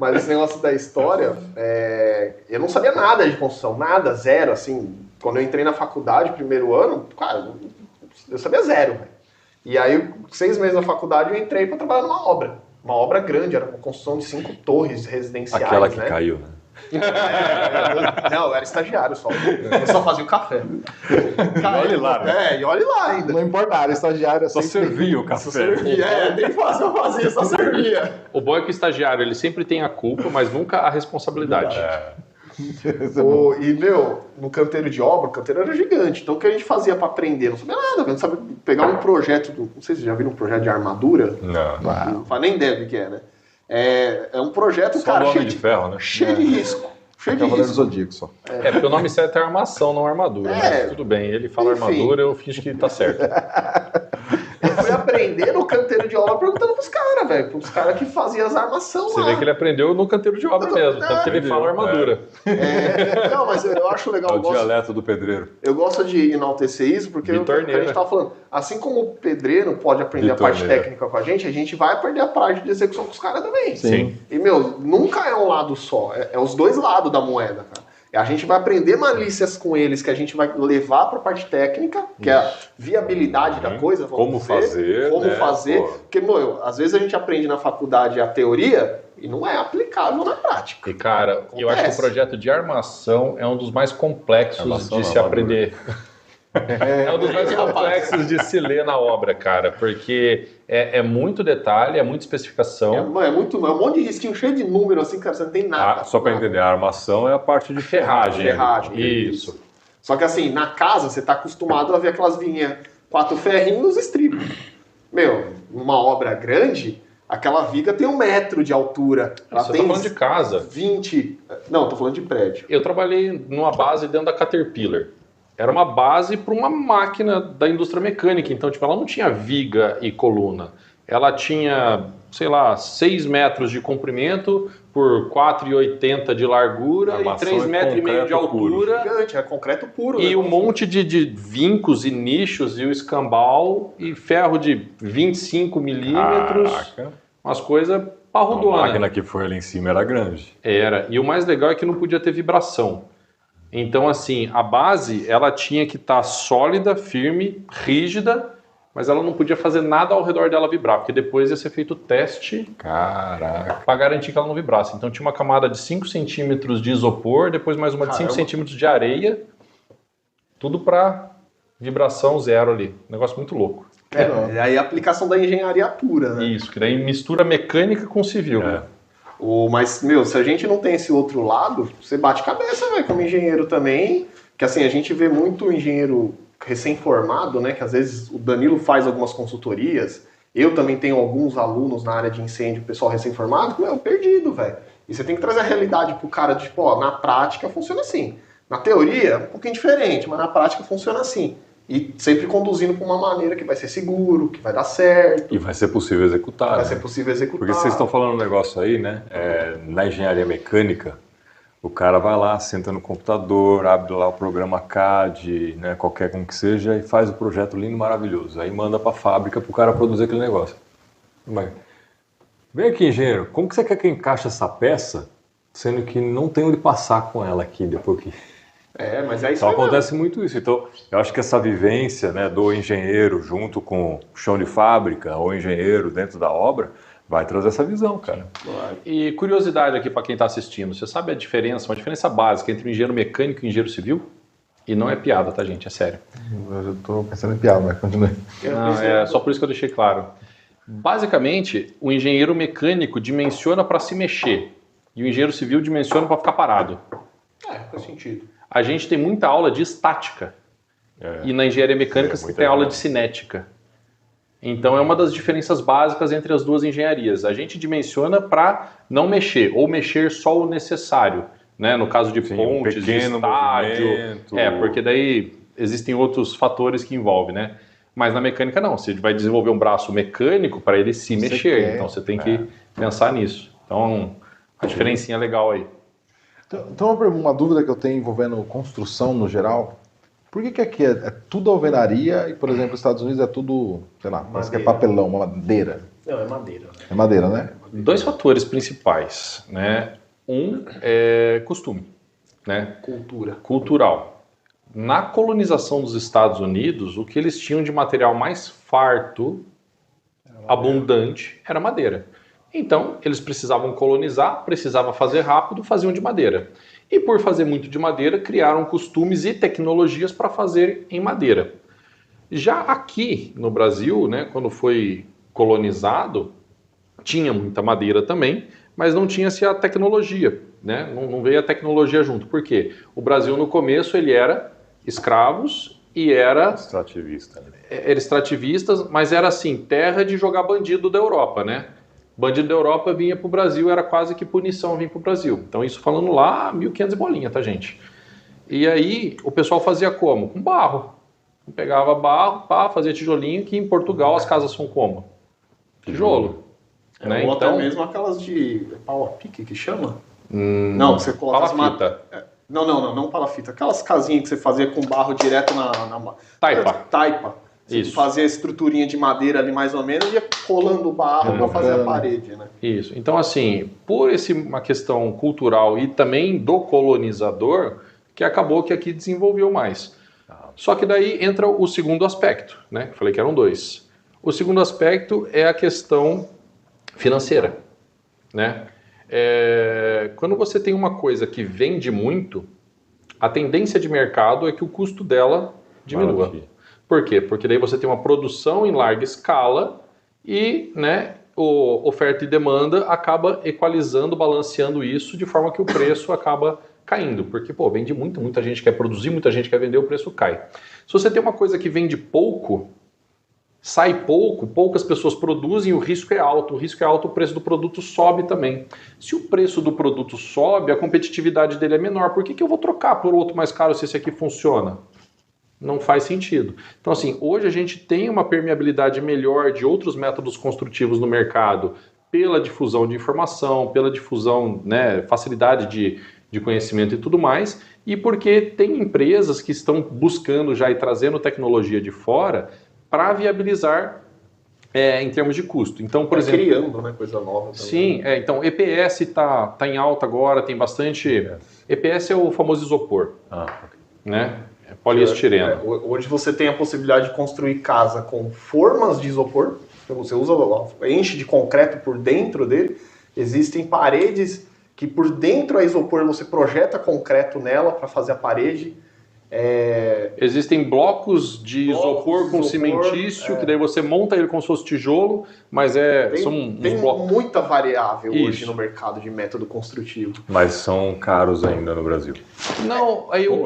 [SPEAKER 2] Mas esse negócio da história, eu não sabia nada de construção, nada, zero, assim. Quando eu entrei na faculdade, primeiro ano, cara, eu sabia zero, velho. E aí, 6 meses na faculdade, eu entrei para trabalhar numa obra. Uma obra grande, era uma construção de 5 torres residenciais.
[SPEAKER 3] Aquela que
[SPEAKER 2] né?
[SPEAKER 3] caiu, né?
[SPEAKER 2] Não, eu era estagiário só. Eu só fazia o café.
[SPEAKER 3] Olha lá, né?
[SPEAKER 2] E olha lá ainda.
[SPEAKER 4] Não importa, era estagiário.
[SPEAKER 3] Só servia o café.
[SPEAKER 2] Só servia, nem fazia, só servia.
[SPEAKER 1] O bom é que o estagiário, ele sempre tem a culpa, mas nunca a responsabilidade.
[SPEAKER 2] E, no canteiro de obra, o canteiro era gigante. Então, o que a gente fazia para aprender? Não sabia nada. A gente sabia pegar um projeto, não sei se vocês já viram um projeto de armadura.
[SPEAKER 3] Não.
[SPEAKER 2] Não faz nem ideia do que é, né? É um projeto,
[SPEAKER 3] Só
[SPEAKER 2] cara,
[SPEAKER 3] o Homem de Ferro, né?
[SPEAKER 2] cheio de risco. Cheio de
[SPEAKER 4] Cavaleiro do
[SPEAKER 2] risco.
[SPEAKER 4] Zodíaco só.
[SPEAKER 1] Porque o nome certo é armação, não armadura. Mas tudo bem, ele fala
[SPEAKER 2] Enfim.
[SPEAKER 1] armadura, eu finjo que tá certo.
[SPEAKER 2] Eu fui aprender no canteiro de obra perguntando pros caras, velho. Pros caras que faziam as armações
[SPEAKER 1] Você
[SPEAKER 2] lá.
[SPEAKER 1] vê que ele aprendeu no canteiro de obra mesmo, tanto que ele fala armadura.
[SPEAKER 2] Não, mas eu acho legal.
[SPEAKER 3] É
[SPEAKER 2] Eu
[SPEAKER 3] o
[SPEAKER 2] gosto,
[SPEAKER 3] dialeto do pedreiro.
[SPEAKER 2] eu gosto de enaltecer isso, porque
[SPEAKER 1] De
[SPEAKER 2] a
[SPEAKER 1] torneira.
[SPEAKER 2] gente tava falando, assim como o pedreiro pode aprender
[SPEAKER 3] De
[SPEAKER 2] a parte
[SPEAKER 3] torneira.
[SPEAKER 2] técnica com a gente vai aprender a parte de execução com os caras também.
[SPEAKER 4] Sim.
[SPEAKER 2] E, nunca é um lado só, é os dois lados da moeda, cara. A gente vai aprender malícias com eles que a gente vai levar para a parte técnica, que é a viabilidade da coisa,
[SPEAKER 3] Como fazer,
[SPEAKER 2] como
[SPEAKER 3] né?
[SPEAKER 2] fazer.
[SPEAKER 3] Pô.
[SPEAKER 2] Porque, às vezes a gente aprende na faculdade a teoria e não é aplicável na prática.
[SPEAKER 1] E cara, eu acho que o projeto de armação é um dos mais complexos
[SPEAKER 3] Armação
[SPEAKER 1] de
[SPEAKER 3] não,
[SPEAKER 1] se
[SPEAKER 3] armadura.
[SPEAKER 1] aprender. É um dos mais complexos de se ler na obra, cara, porque é muito detalhe, é muita especificação.
[SPEAKER 2] É um monte de risquinho cheio de número, assim, cara, você não tem nada.
[SPEAKER 3] Só para
[SPEAKER 2] nada.
[SPEAKER 3] entender, a armação é a parte de ferragem.
[SPEAKER 2] Ferragem.
[SPEAKER 1] Isso.
[SPEAKER 2] Só que assim, na casa você tá acostumado a ver aquelas vinhas 4 ferrinhos nos estribos. Numa obra grande, aquela viga tem 1 metro de altura. Ela
[SPEAKER 1] Isso, eu
[SPEAKER 2] tem
[SPEAKER 1] tô falando de casa.
[SPEAKER 2] 20. Não, tô falando de prédio.
[SPEAKER 1] Eu trabalhei numa base dentro da Caterpillar. Era uma base para uma máquina da indústria mecânica, então ela não tinha viga e coluna. Ela tinha, 6 metros de comprimento por 4,80 de largura e 3,5 metros de altura.
[SPEAKER 2] Gigante, é concreto puro.
[SPEAKER 1] E um monte de vincos e nichos e o escambau e ferro de 25 milímetros.
[SPEAKER 3] Caraca.
[SPEAKER 1] Umas coisas
[SPEAKER 3] A
[SPEAKER 1] parrudona.
[SPEAKER 3] máquina que foi ali em cima era grande.
[SPEAKER 1] Era. E o mais legal é que não podia ter vibração. Então, assim, a base, ela tinha que estar sólida, firme, rígida, mas ela não podia fazer nada ao redor dela vibrar, porque depois ia ser feito o teste
[SPEAKER 3] Caraca.
[SPEAKER 1] para garantir que ela não vibrasse. Então, tinha uma camada de 5 centímetros de isopor, depois mais uma de 5 centímetros de areia, tudo para vibração zero ali. Negócio muito louco.
[SPEAKER 2] E aí a aplicação da engenharia pura, né?
[SPEAKER 1] Isso, que daí mistura mecânica com civil.
[SPEAKER 2] Mas, se a gente não tem esse outro lado, você bate cabeça, velho, como engenheiro também. Que assim, a gente vê muito engenheiro recém-formado, né? Que às vezes o Danilo faz algumas consultorias. Eu também tenho alguns alunos na área de incêndio, pessoal recém-formado, perdido, velho. E você tem que trazer a realidade pro cara de, na prática funciona assim. Na teoria, um pouquinho diferente, mas na prática funciona assim. E sempre conduzindo para uma maneira que vai ser seguro, que vai dar certo.
[SPEAKER 3] E vai ser possível executar.
[SPEAKER 2] Vai ser possível executar.
[SPEAKER 3] Porque vocês estão falando um negócio aí, né? Na engenharia mecânica, o cara vai lá, senta no computador, abre lá o programa CAD, né, qualquer como que seja, e faz o projeto lindo, maravilhoso. Aí manda para a fábrica para o cara produzir aquele negócio. Vem aqui, engenheiro, como que você quer que encaixe essa peça, sendo que não tem onde passar com ela aqui depois que...
[SPEAKER 2] Mas é isso.
[SPEAKER 3] Então acontece muito isso. Então, eu acho que essa vivência, né, do engenheiro junto com o chão de fábrica, ou engenheiro dentro da obra, vai trazer essa visão, cara.
[SPEAKER 1] E curiosidade aqui para quem está assistindo, você sabe a diferença, uma diferença básica entre o engenheiro mecânico e o engenheiro civil? E não é piada, tá, gente? É sério.
[SPEAKER 4] Eu já estou pensando em piada, mas continue.
[SPEAKER 1] Não, é só por isso que eu deixei claro. Basicamente, o engenheiro mecânico dimensiona para se mexer e o engenheiro civil dimensiona para ficar parado.
[SPEAKER 2] Faz sentido.
[SPEAKER 1] A gente tem muita aula de estática e na engenharia mecânica você tem aula de cinética. Então é uma das diferenças básicas entre as duas engenharias. A gente dimensiona para não mexer ou mexer só o necessário, né? No caso de pontes, de estádio, porque daí existem outros fatores que envolvem, né? Mas na mecânica não, você vai desenvolver um braço mecânico para ele se mexer, então você tem que pensar nisso. Então, a diferencinha legal aí.
[SPEAKER 4] Então, uma dúvida que eu tenho envolvendo construção no geral, por que aqui é tudo alvenaria e, por exemplo, nos Estados Unidos é tudo, parece que é papelão, uma madeira?
[SPEAKER 2] Não, é madeira.
[SPEAKER 4] É madeira, né?
[SPEAKER 1] 2 fatores principais, né? Um é costume, né?
[SPEAKER 2] Cultura.
[SPEAKER 1] Cultural. na colonização dos Estados Unidos, o que eles tinham de material mais farto, abundante, era madeira. Então, eles precisavam colonizar, precisavam fazer rápido, faziam de madeira. E por fazer muito de madeira, criaram costumes e tecnologias para fazer em madeira. Já aqui no Brasil, né, quando foi colonizado, tinha muita madeira também, mas não tinha-se a tecnologia, né? Não veio a tecnologia junto. Por quê? O Brasil, no começo, ele era escravos e era...
[SPEAKER 3] Extrativista. Né?
[SPEAKER 1] Era extrativistas, mas era assim, terra de jogar bandido da Europa, né? Bandido da Europa vinha para o Brasil, era quase que punição vir para o Brasil. Então isso falando lá, 1500 e bolinha, tá, gente? E aí o pessoal fazia como? Com barro. Pegava barro, fazia tijolinho, que em Portugal as casas são como? Tijolo. Né?
[SPEAKER 2] Ou
[SPEAKER 1] Então,
[SPEAKER 2] até mesmo aquelas de pau a pique que chama? Não, você coloca as
[SPEAKER 1] palafita.
[SPEAKER 2] Não palafita. Aquelas casinhas que você fazia com barro direto na... Taipa. Você
[SPEAKER 1] Isso.
[SPEAKER 2] fazia a estruturinha de madeira ali mais ou menos e ia colando o barro para fazer a parede, né?
[SPEAKER 1] Isso. Então, assim, por uma questão cultural e também do colonizador, que acabou que aqui desenvolveu mais. Só que daí entra o segundo aspecto, né? Eu falei que eram dois. O segundo aspecto é a questão financeira, né? Quando você tem uma coisa que vende muito, a tendência de mercado é que o custo dela diminua.
[SPEAKER 3] Maravilha.
[SPEAKER 1] Por quê? Porque daí você tem uma produção em larga escala e, né, oferta e demanda acaba equalizando, balanceando isso de forma que o preço acaba caindo. Porque, vende muito, muita gente quer produzir, muita gente quer vender, o preço cai. Se você tem uma coisa que vende pouco, sai pouco, poucas pessoas produzem, o risco é alto. O risco é alto, o preço do produto sobe também. Se o preço do produto sobe, a competitividade dele é menor. Por que eu vou trocar por outro mais caro se esse aqui funciona? Não faz sentido. Então, assim, hoje a gente tem uma permeabilidade melhor de outros métodos construtivos no mercado pela difusão de informação, pela difusão, né, facilidade de conhecimento e tudo mais, e porque tem empresas que estão buscando já e trazendo tecnologia de fora para viabilizar em termos de custo. Então, por exemplo...
[SPEAKER 2] criando, né, coisa nova também.
[SPEAKER 1] Sim, então EPS tá em alta agora, tem bastante... EPS é o famoso isopor, né? Poliestireno.
[SPEAKER 2] Hoje você tem a possibilidade de construir casa com formas de isopor, então você enche de concreto por dentro dele, existem paredes que por dentro a isopor você projeta concreto nela para fazer a parede.
[SPEAKER 1] Existem blocos de isopor com cimentício, que daí você monta ele como se fosse tijolo, mas
[SPEAKER 2] tem muita variável hoje
[SPEAKER 1] Isso.
[SPEAKER 2] no mercado de método construtivo.
[SPEAKER 3] Mas são caros ainda no Brasil.
[SPEAKER 1] Não, aí o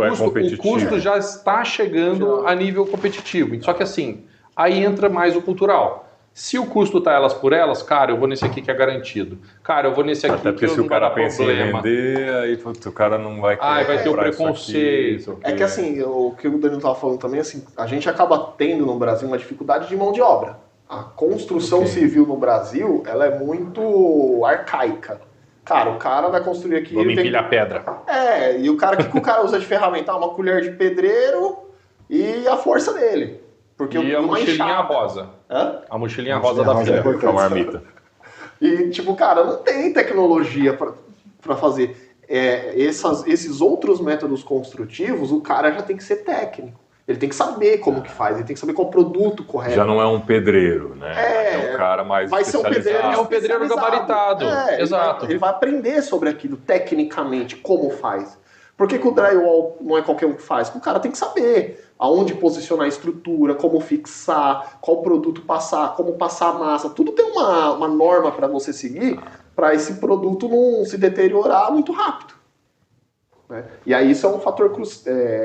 [SPEAKER 1] custo já está chegando a nível competitivo. Só que assim, aí entra mais o cultural. Se o custo tá elas por elas, cara, eu vou nesse aqui que é garantido. Cara, eu vou nesse aqui
[SPEAKER 3] Até porque
[SPEAKER 1] que
[SPEAKER 3] se
[SPEAKER 1] não
[SPEAKER 3] o cara
[SPEAKER 1] vai dar
[SPEAKER 3] pensa em
[SPEAKER 1] problema.
[SPEAKER 3] vender, aí o cara não vai querer
[SPEAKER 1] Vai ter o
[SPEAKER 3] comprar isso
[SPEAKER 1] preconceito.
[SPEAKER 3] aqui,
[SPEAKER 2] É que assim, o que o Danilo estava falando também, assim, a gente acaba tendo no Brasil uma dificuldade de mão de obra. A construção civil no Brasil, ela é muito arcaica. Cara, o cara vai construir aqui...
[SPEAKER 1] Vamos empilhar pedra.
[SPEAKER 2] E o cara, o que o cara usa de ferramenta? Uma colher de pedreiro e a força dele. Porque
[SPEAKER 1] E a mochilinha rosa.
[SPEAKER 2] Hã?
[SPEAKER 1] A mochilinha rosa da
[SPEAKER 4] rosa é
[SPEAKER 1] filha.
[SPEAKER 3] com a marmita.
[SPEAKER 2] E, tipo, cara, não tem tecnologia para fazer. Esses outros métodos construtivos, o cara já tem que ser técnico. Ele tem que saber como que faz, ele tem que saber qual produto correto.
[SPEAKER 3] Já não é um pedreiro, né? É um cara mais
[SPEAKER 2] vai ser um pedreiro,
[SPEAKER 3] especializado.
[SPEAKER 1] É um pedreiro gabaritado. Exato.
[SPEAKER 2] Ele vai aprender sobre aquilo tecnicamente, como faz. Por que o drywall não é qualquer um que faz? Porque o cara tem que saber aonde posicionar a estrutura, como fixar, qual produto passar, como passar a massa. Tudo tem uma norma para você seguir para esse produto não se deteriorar muito rápido. Né? E aí isso é um fator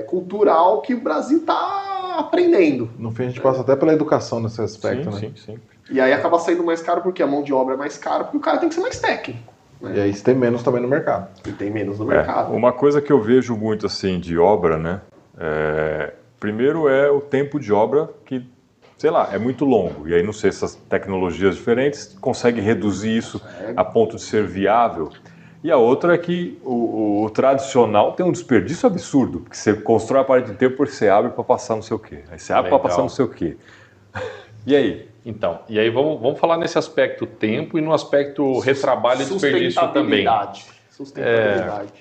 [SPEAKER 2] cultural que o Brasil está aprendendo.
[SPEAKER 4] No fim, a gente passa até pela educação nesse aspecto, né?
[SPEAKER 3] Sim.
[SPEAKER 2] E aí acaba saindo mais caro porque a mão de obra é mais cara, porque o cara tem que ser mais técnico. Né?
[SPEAKER 4] E aí você tem menos também no mercado.
[SPEAKER 2] E tem menos no mercado.
[SPEAKER 3] Uma coisa que eu vejo muito assim de obra, né? Primeiro é o tempo de obra que, sei lá, é muito longo. E aí não sei se essas tecnologias diferentes conseguem reduzir isso a ponto de ser viável. E a outra é que o tradicional tem um desperdício absurdo, porque você constrói a parede inteira porque você abre para passar não sei o quê. Aí você abre para passar não sei o quê. E aí?
[SPEAKER 1] Então, e aí vamos falar nesse aspecto tempo e no aspecto retrabalho e desperdício também.
[SPEAKER 2] Sustentabilidade.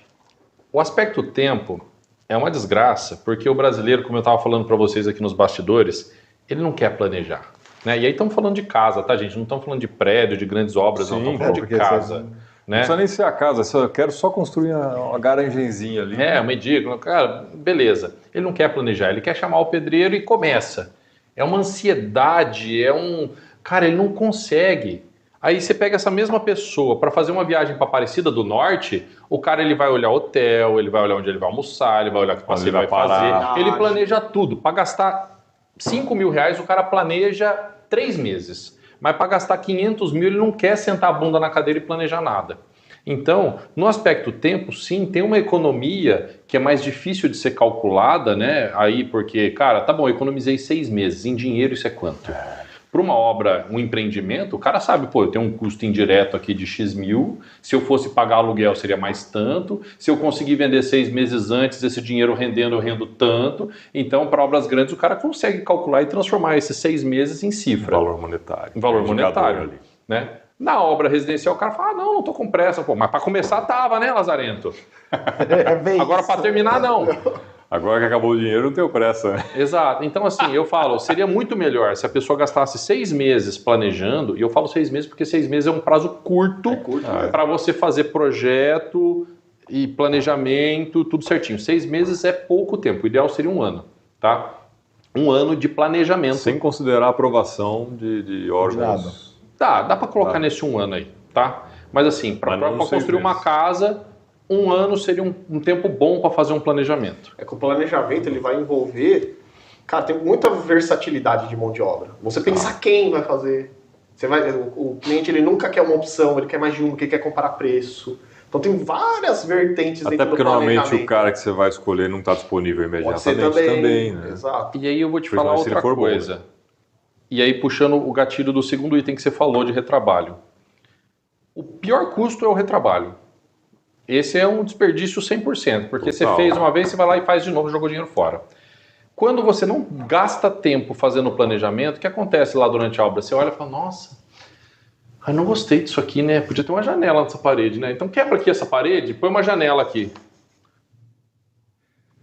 [SPEAKER 1] O aspecto tempo, É uma desgraça, porque o brasileiro, como eu estava falando para vocês aqui nos bastidores, ele não quer planejar. Né? E aí estamos falando de casa, tá, gente? Não estamos falando de prédio, de grandes obras,
[SPEAKER 3] Sim,
[SPEAKER 1] não. Estamos falando de casa.
[SPEAKER 3] Não
[SPEAKER 1] Né?
[SPEAKER 3] precisa nem ser a casa, eu quero só construir uma garagenzinha ali.
[SPEAKER 1] Uma edícula, cara, beleza. Ele não quer planejar, ele quer chamar o pedreiro e começa. É uma ansiedade, Cara, ele não consegue. Aí você pega essa mesma pessoa para fazer uma viagem para Aparecida do Norte, o cara ele vai olhar hotel, ele vai olhar onde ele vai almoçar, ele vai olhar o que passeio ele vai fazer. Ele planeja tudo. Para gastar R$5.000, o cara planeja 3 meses. Mas para gastar 500 mil, ele não quer sentar a bunda na cadeira e planejar nada. Então, no aspecto tempo, sim, tem uma economia que é mais difícil de ser calculada, né? Aí, porque, cara, tá bom, eu economizei 6 meses. Em dinheiro, isso é quanto? Para uma obra, um empreendimento, o cara sabe, pô, eu tenho um custo indireto aqui de X mil, se eu fosse pagar aluguel seria mais tanto, se eu conseguir vender 6 meses antes, esse dinheiro rendendo, eu rendo tanto. Então, para obras grandes, o cara consegue calcular e transformar esses 6 meses em cifra.
[SPEAKER 3] Valor monetário.
[SPEAKER 1] Valor monetário, ali. Né? Na obra residencial, o cara fala, não tô com pressa, pô, mas para começar tava, né, Lazarento? Agora para terminar, não.
[SPEAKER 3] Agora que acabou o dinheiro, não tenho pressa, né?
[SPEAKER 1] Exato. Então, assim, eu falo, seria muito melhor se a pessoa gastasse 6 meses planejando, e eu falo 6 meses porque 6 meses é um prazo curto para você fazer projeto e planejamento, tudo certinho. 6 meses é pouco tempo, o ideal seria 1 ano, tá? 1 ano de planejamento.
[SPEAKER 3] Sem considerar a aprovação de órgãos.
[SPEAKER 1] Dá para colocar nesse 1 ano aí, tá? Mas assim, para construir uma casa... 1 ano seria um tempo bom para fazer um planejamento.
[SPEAKER 2] É que o planejamento ele vai envolver... Cara, tem muita versatilidade de mão de obra. Você pensar quem vai fazer. O cliente ele nunca quer uma opção, ele quer mais de uma, ele quer comparar preço. Então tem várias vertentes dentro do planejamento.
[SPEAKER 3] Até porque normalmente o cara que você vai escolher não está disponível imediatamente.
[SPEAKER 2] Pode ser
[SPEAKER 3] também, né?
[SPEAKER 2] Exato.
[SPEAKER 1] E aí eu vou te falar outra coisa. Bom. E aí puxando o gatilho do segundo item que você falou de retrabalho. O pior custo é o retrabalho. Esse é um desperdício 100%, porque você fez uma vez, você vai lá e faz de novo, jogou dinheiro fora. Quando você não gasta tempo fazendo o planejamento, o que acontece lá durante a obra? Você olha e fala, nossa, eu não gostei disso aqui, né? Podia ter uma janela nessa parede, né? Então quebra aqui essa parede, põe uma janela aqui.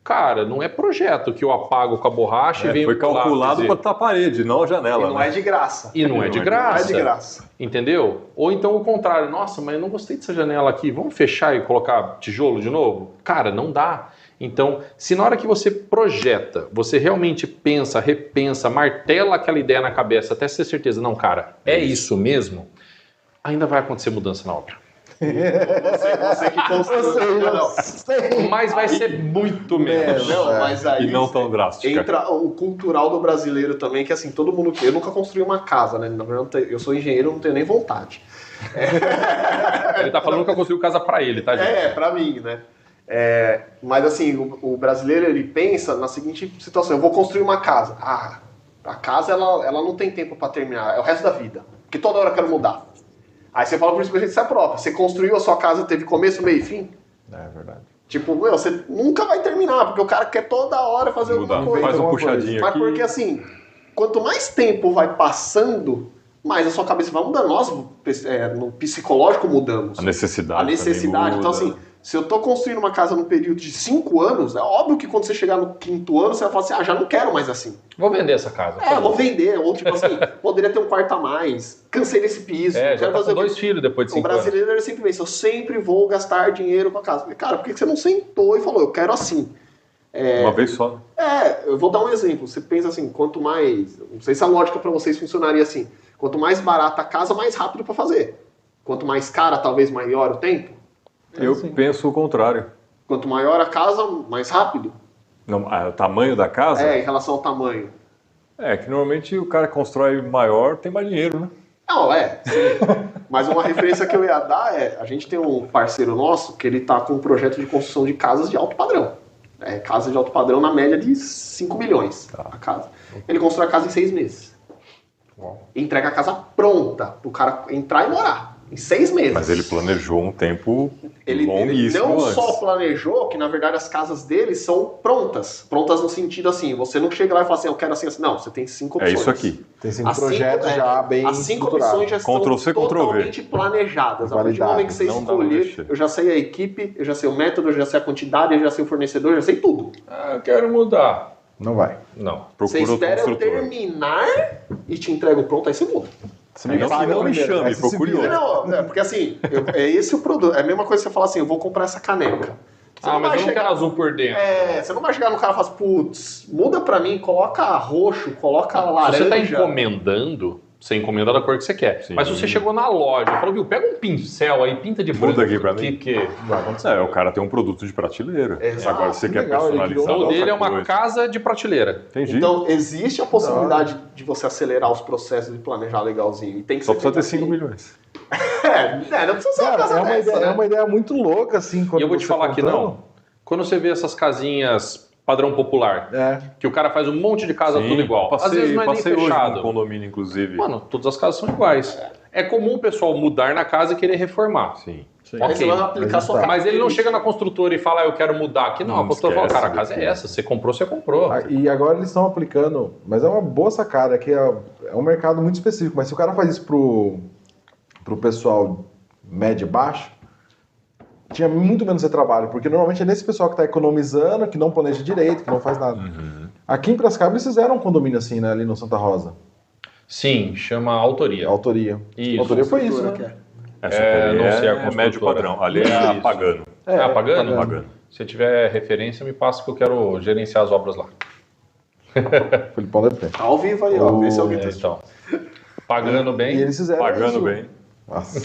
[SPEAKER 1] Cara, não é projeto que eu apago com a borracha e venho...
[SPEAKER 3] Foi calculado para estar a parede, não a janela.
[SPEAKER 2] E não é de graça.
[SPEAKER 1] E não é de graça.
[SPEAKER 2] Não é de graça.
[SPEAKER 1] Entendeu? Ou então o contrário. Nossa, mas eu não gostei dessa janela aqui. Vamos fechar e colocar tijolo de novo? Cara, não dá. Então, se na hora que você projeta, você realmente pensa, repensa, martela aquela ideia na cabeça até ter certeza, não, cara, é isso mesmo, ainda vai acontecer mudança na obra.
[SPEAKER 2] Você que construiu.
[SPEAKER 1] Mas vai ser muito menos.
[SPEAKER 2] Mas aí
[SPEAKER 3] e não tão drástica.
[SPEAKER 2] Entra o cultural do brasileiro também, que assim, todo mundo... Eu nunca construí uma casa, né? Na verdade, eu sou engenheiro, não tenho nem vontade.
[SPEAKER 1] Ele tá falando que eu construí casa pra ele, tá, gente?
[SPEAKER 2] Pra mim, né? Mas assim, o brasileiro, ele pensa na seguinte situação. Eu vou construir uma casa. A casa, ela não tem tempo pra terminar. É o resto da vida. Porque toda hora eu quero mudar. Aí você fala por isso que a gente se própria. Você construiu a sua casa, teve começo, meio e fim?
[SPEAKER 3] É verdade.
[SPEAKER 2] Tipo, você nunca vai terminar, porque o cara quer toda hora fazer alguma coisa.
[SPEAKER 3] Faz um puxadinho
[SPEAKER 2] Mas
[SPEAKER 3] aqui.
[SPEAKER 2] porque assim, quanto mais tempo vai passando, mais a sua cabeça vai mudando. Nós, no psicológico, mudamos.
[SPEAKER 3] A necessidade.
[SPEAKER 2] Então assim, se eu tô construindo uma casa num período de 5 anos, é óbvio que quando você chegar no 5º ano, você vai falar assim, já não quero mais assim.
[SPEAKER 1] Vou vender essa casa.
[SPEAKER 2] Vou vender. Ou tipo assim, poderia ter um quarto a mais. Cansei desse piso.
[SPEAKER 1] Já tá com 2 filhos depois de 5 anos.
[SPEAKER 2] O brasileiro ele sempre pensa, eu sempre vou gastar dinheiro com a casa. Cara, por que você não sentou e falou, eu quero assim?
[SPEAKER 3] Uma vez só.
[SPEAKER 2] Eu vou dar um exemplo. Você pensa assim, quanto mais... Não sei se a lógica para vocês funcionaria assim. Quanto mais barata a casa, mais rápido para fazer. Quanto mais cara, talvez maior o tempo.
[SPEAKER 3] Eu penso o contrário.
[SPEAKER 2] Quanto maior a casa, mais rápido.
[SPEAKER 3] Não, o tamanho da casa?
[SPEAKER 2] Em relação ao tamanho.
[SPEAKER 3] Que normalmente o cara que constrói maior tem mais dinheiro, né?
[SPEAKER 2] Não, sim. Mas uma referência que eu ia dar a gente tem um parceiro nosso que ele tá com um projeto de construção de casas de alto padrão. Casa de alto padrão na média de 5 milhões a casa. Ele constrói a casa em 6 meses. Uau. Entrega a casa pronta pro cara entrar e morar. Em 6 meses.
[SPEAKER 3] Mas ele planejou um tempo
[SPEAKER 2] Ele
[SPEAKER 3] longuíssimo
[SPEAKER 2] não
[SPEAKER 3] antes.
[SPEAKER 2] só planejou, que na verdade as casas dele são prontas. Prontas no sentido assim, você não chega lá e fala assim, eu quero assim, assim. Não, você tem 5
[SPEAKER 3] É
[SPEAKER 2] opções.
[SPEAKER 3] isso aqui.
[SPEAKER 4] Tem 5
[SPEAKER 2] As
[SPEAKER 4] projetos já bem
[SPEAKER 2] As 5
[SPEAKER 4] estruturados.
[SPEAKER 2] opções já estão
[SPEAKER 3] Ctrl+C, Ctrl+V.
[SPEAKER 2] totalmente planejadas. A partir do momento que você
[SPEAKER 3] Validadas, não dá pra
[SPEAKER 2] escolher,
[SPEAKER 3] mexer.
[SPEAKER 2] eu já sei a equipe, eu já sei o método, eu já sei a quantidade, eu já sei o fornecedor, eu já sei tudo.
[SPEAKER 1] Ah, eu quero mudar.
[SPEAKER 4] Não vai.
[SPEAKER 1] Não.
[SPEAKER 2] Você
[SPEAKER 3] Procura o
[SPEAKER 2] espera eu
[SPEAKER 3] construtor.
[SPEAKER 2] terminar e te entrego pronto, aí você muda.
[SPEAKER 4] Você
[SPEAKER 3] Não,
[SPEAKER 4] paga
[SPEAKER 3] não me
[SPEAKER 4] primeiro,
[SPEAKER 3] chame,
[SPEAKER 4] aí você se
[SPEAKER 3] procure
[SPEAKER 4] vira.
[SPEAKER 3] outro.
[SPEAKER 2] Não, porque assim, é esse o produto. É a mesma coisa que você falar assim, eu vou comprar essa caneca. Você
[SPEAKER 1] Ah, mas
[SPEAKER 2] vai
[SPEAKER 1] eu não quero azul por dentro.
[SPEAKER 2] Você não vai chegar no cara e falar assim, putz, muda pra mim, coloca roxo, coloca
[SPEAKER 1] Se
[SPEAKER 2] laranja.
[SPEAKER 1] você está encomendando, você encomenda da cor que você quer.
[SPEAKER 3] Sim.
[SPEAKER 1] Mas se você chegou na loja e falou, viu, pega um pincel aí, pinta de branco.
[SPEAKER 3] Muda aqui pra mim.
[SPEAKER 1] Que vai acontecer?
[SPEAKER 3] É, o cara tem um produto de prateleira.
[SPEAKER 2] Exato.
[SPEAKER 3] Agora, se você quer
[SPEAKER 4] Legal, ele
[SPEAKER 3] personalizar,
[SPEAKER 4] criou
[SPEAKER 1] O
[SPEAKER 3] dá
[SPEAKER 1] dele
[SPEAKER 3] outra
[SPEAKER 1] é uma
[SPEAKER 3] coisa.
[SPEAKER 1] casa de prateleira.
[SPEAKER 3] Entendi.
[SPEAKER 2] Então, existe a possibilidade de você acelerar os processos e planejar legalzinho. E tem que
[SPEAKER 3] Só
[SPEAKER 2] ser
[SPEAKER 3] precisa ter
[SPEAKER 2] feito
[SPEAKER 3] 5
[SPEAKER 2] assim.
[SPEAKER 3] milhões.
[SPEAKER 2] Não precisa ser uma
[SPEAKER 4] Cara,
[SPEAKER 2] casa
[SPEAKER 4] é uma,
[SPEAKER 2] dessa,
[SPEAKER 4] ideia,
[SPEAKER 2] né?
[SPEAKER 4] é uma ideia muito louca, assim, quando
[SPEAKER 1] E eu vou te
[SPEAKER 4] você
[SPEAKER 1] falar que
[SPEAKER 4] contando.
[SPEAKER 1] não. Quando você vê essas casinhas padrão popular,
[SPEAKER 4] É.
[SPEAKER 1] que o cara faz um monte de casa
[SPEAKER 3] Sim,
[SPEAKER 1] tudo igual. Às
[SPEAKER 3] Passei,
[SPEAKER 1] vezes não é nem
[SPEAKER 3] passei hoje
[SPEAKER 1] fechado.
[SPEAKER 3] num condomínio, inclusive.
[SPEAKER 1] Mano, todas as casas são iguais. É comum o pessoal mudar na casa e querer reformar.
[SPEAKER 3] Sim.
[SPEAKER 2] Aí
[SPEAKER 1] Ok.
[SPEAKER 2] você vai aplicar
[SPEAKER 4] mas
[SPEAKER 2] sua
[SPEAKER 4] tá.
[SPEAKER 1] Mas ele não chega na construtora e fala, eu quero mudar aqui. Não, a
[SPEAKER 3] Não
[SPEAKER 1] construtora fala,
[SPEAKER 3] esquece
[SPEAKER 1] cara, a casa é
[SPEAKER 3] daquilo.
[SPEAKER 1] essa. Você comprou, você comprou.
[SPEAKER 4] Ah, e agora eles estão aplicando, mas é uma boa sacada, que é um mercado muito específico, mas se o cara faz isso pro pessoal médio e baixo, tinha muito menos de trabalho, porque normalmente é nesse pessoal que está economizando, que não planeja direito, que não faz nada. Aqui em Piracicaba eles fizeram um condomínio assim, né, ali no Santa Rosa,
[SPEAKER 1] Sim, chama autoria.
[SPEAKER 4] autoria.
[SPEAKER 1] Isso.
[SPEAKER 4] Autoria foi isso, né?
[SPEAKER 2] Que é.
[SPEAKER 3] Essa
[SPEAKER 1] não sei a
[SPEAKER 3] é
[SPEAKER 1] construtora.
[SPEAKER 3] médio padrão. Ali é a
[SPEAKER 1] Isso.
[SPEAKER 3] Pagano.
[SPEAKER 1] Ah, pagando?
[SPEAKER 3] Pagano.
[SPEAKER 1] Se tiver referência, me passa que eu quero gerenciar as obras lá.
[SPEAKER 4] Felipão deve ter.
[SPEAKER 2] Tá ao vivo aí, ó. Vê se alguém tá
[SPEAKER 1] Então, pagando
[SPEAKER 4] E
[SPEAKER 1] bem.
[SPEAKER 4] eles fizeram
[SPEAKER 3] Pagando
[SPEAKER 4] isso.
[SPEAKER 3] bem.
[SPEAKER 4] Nossa.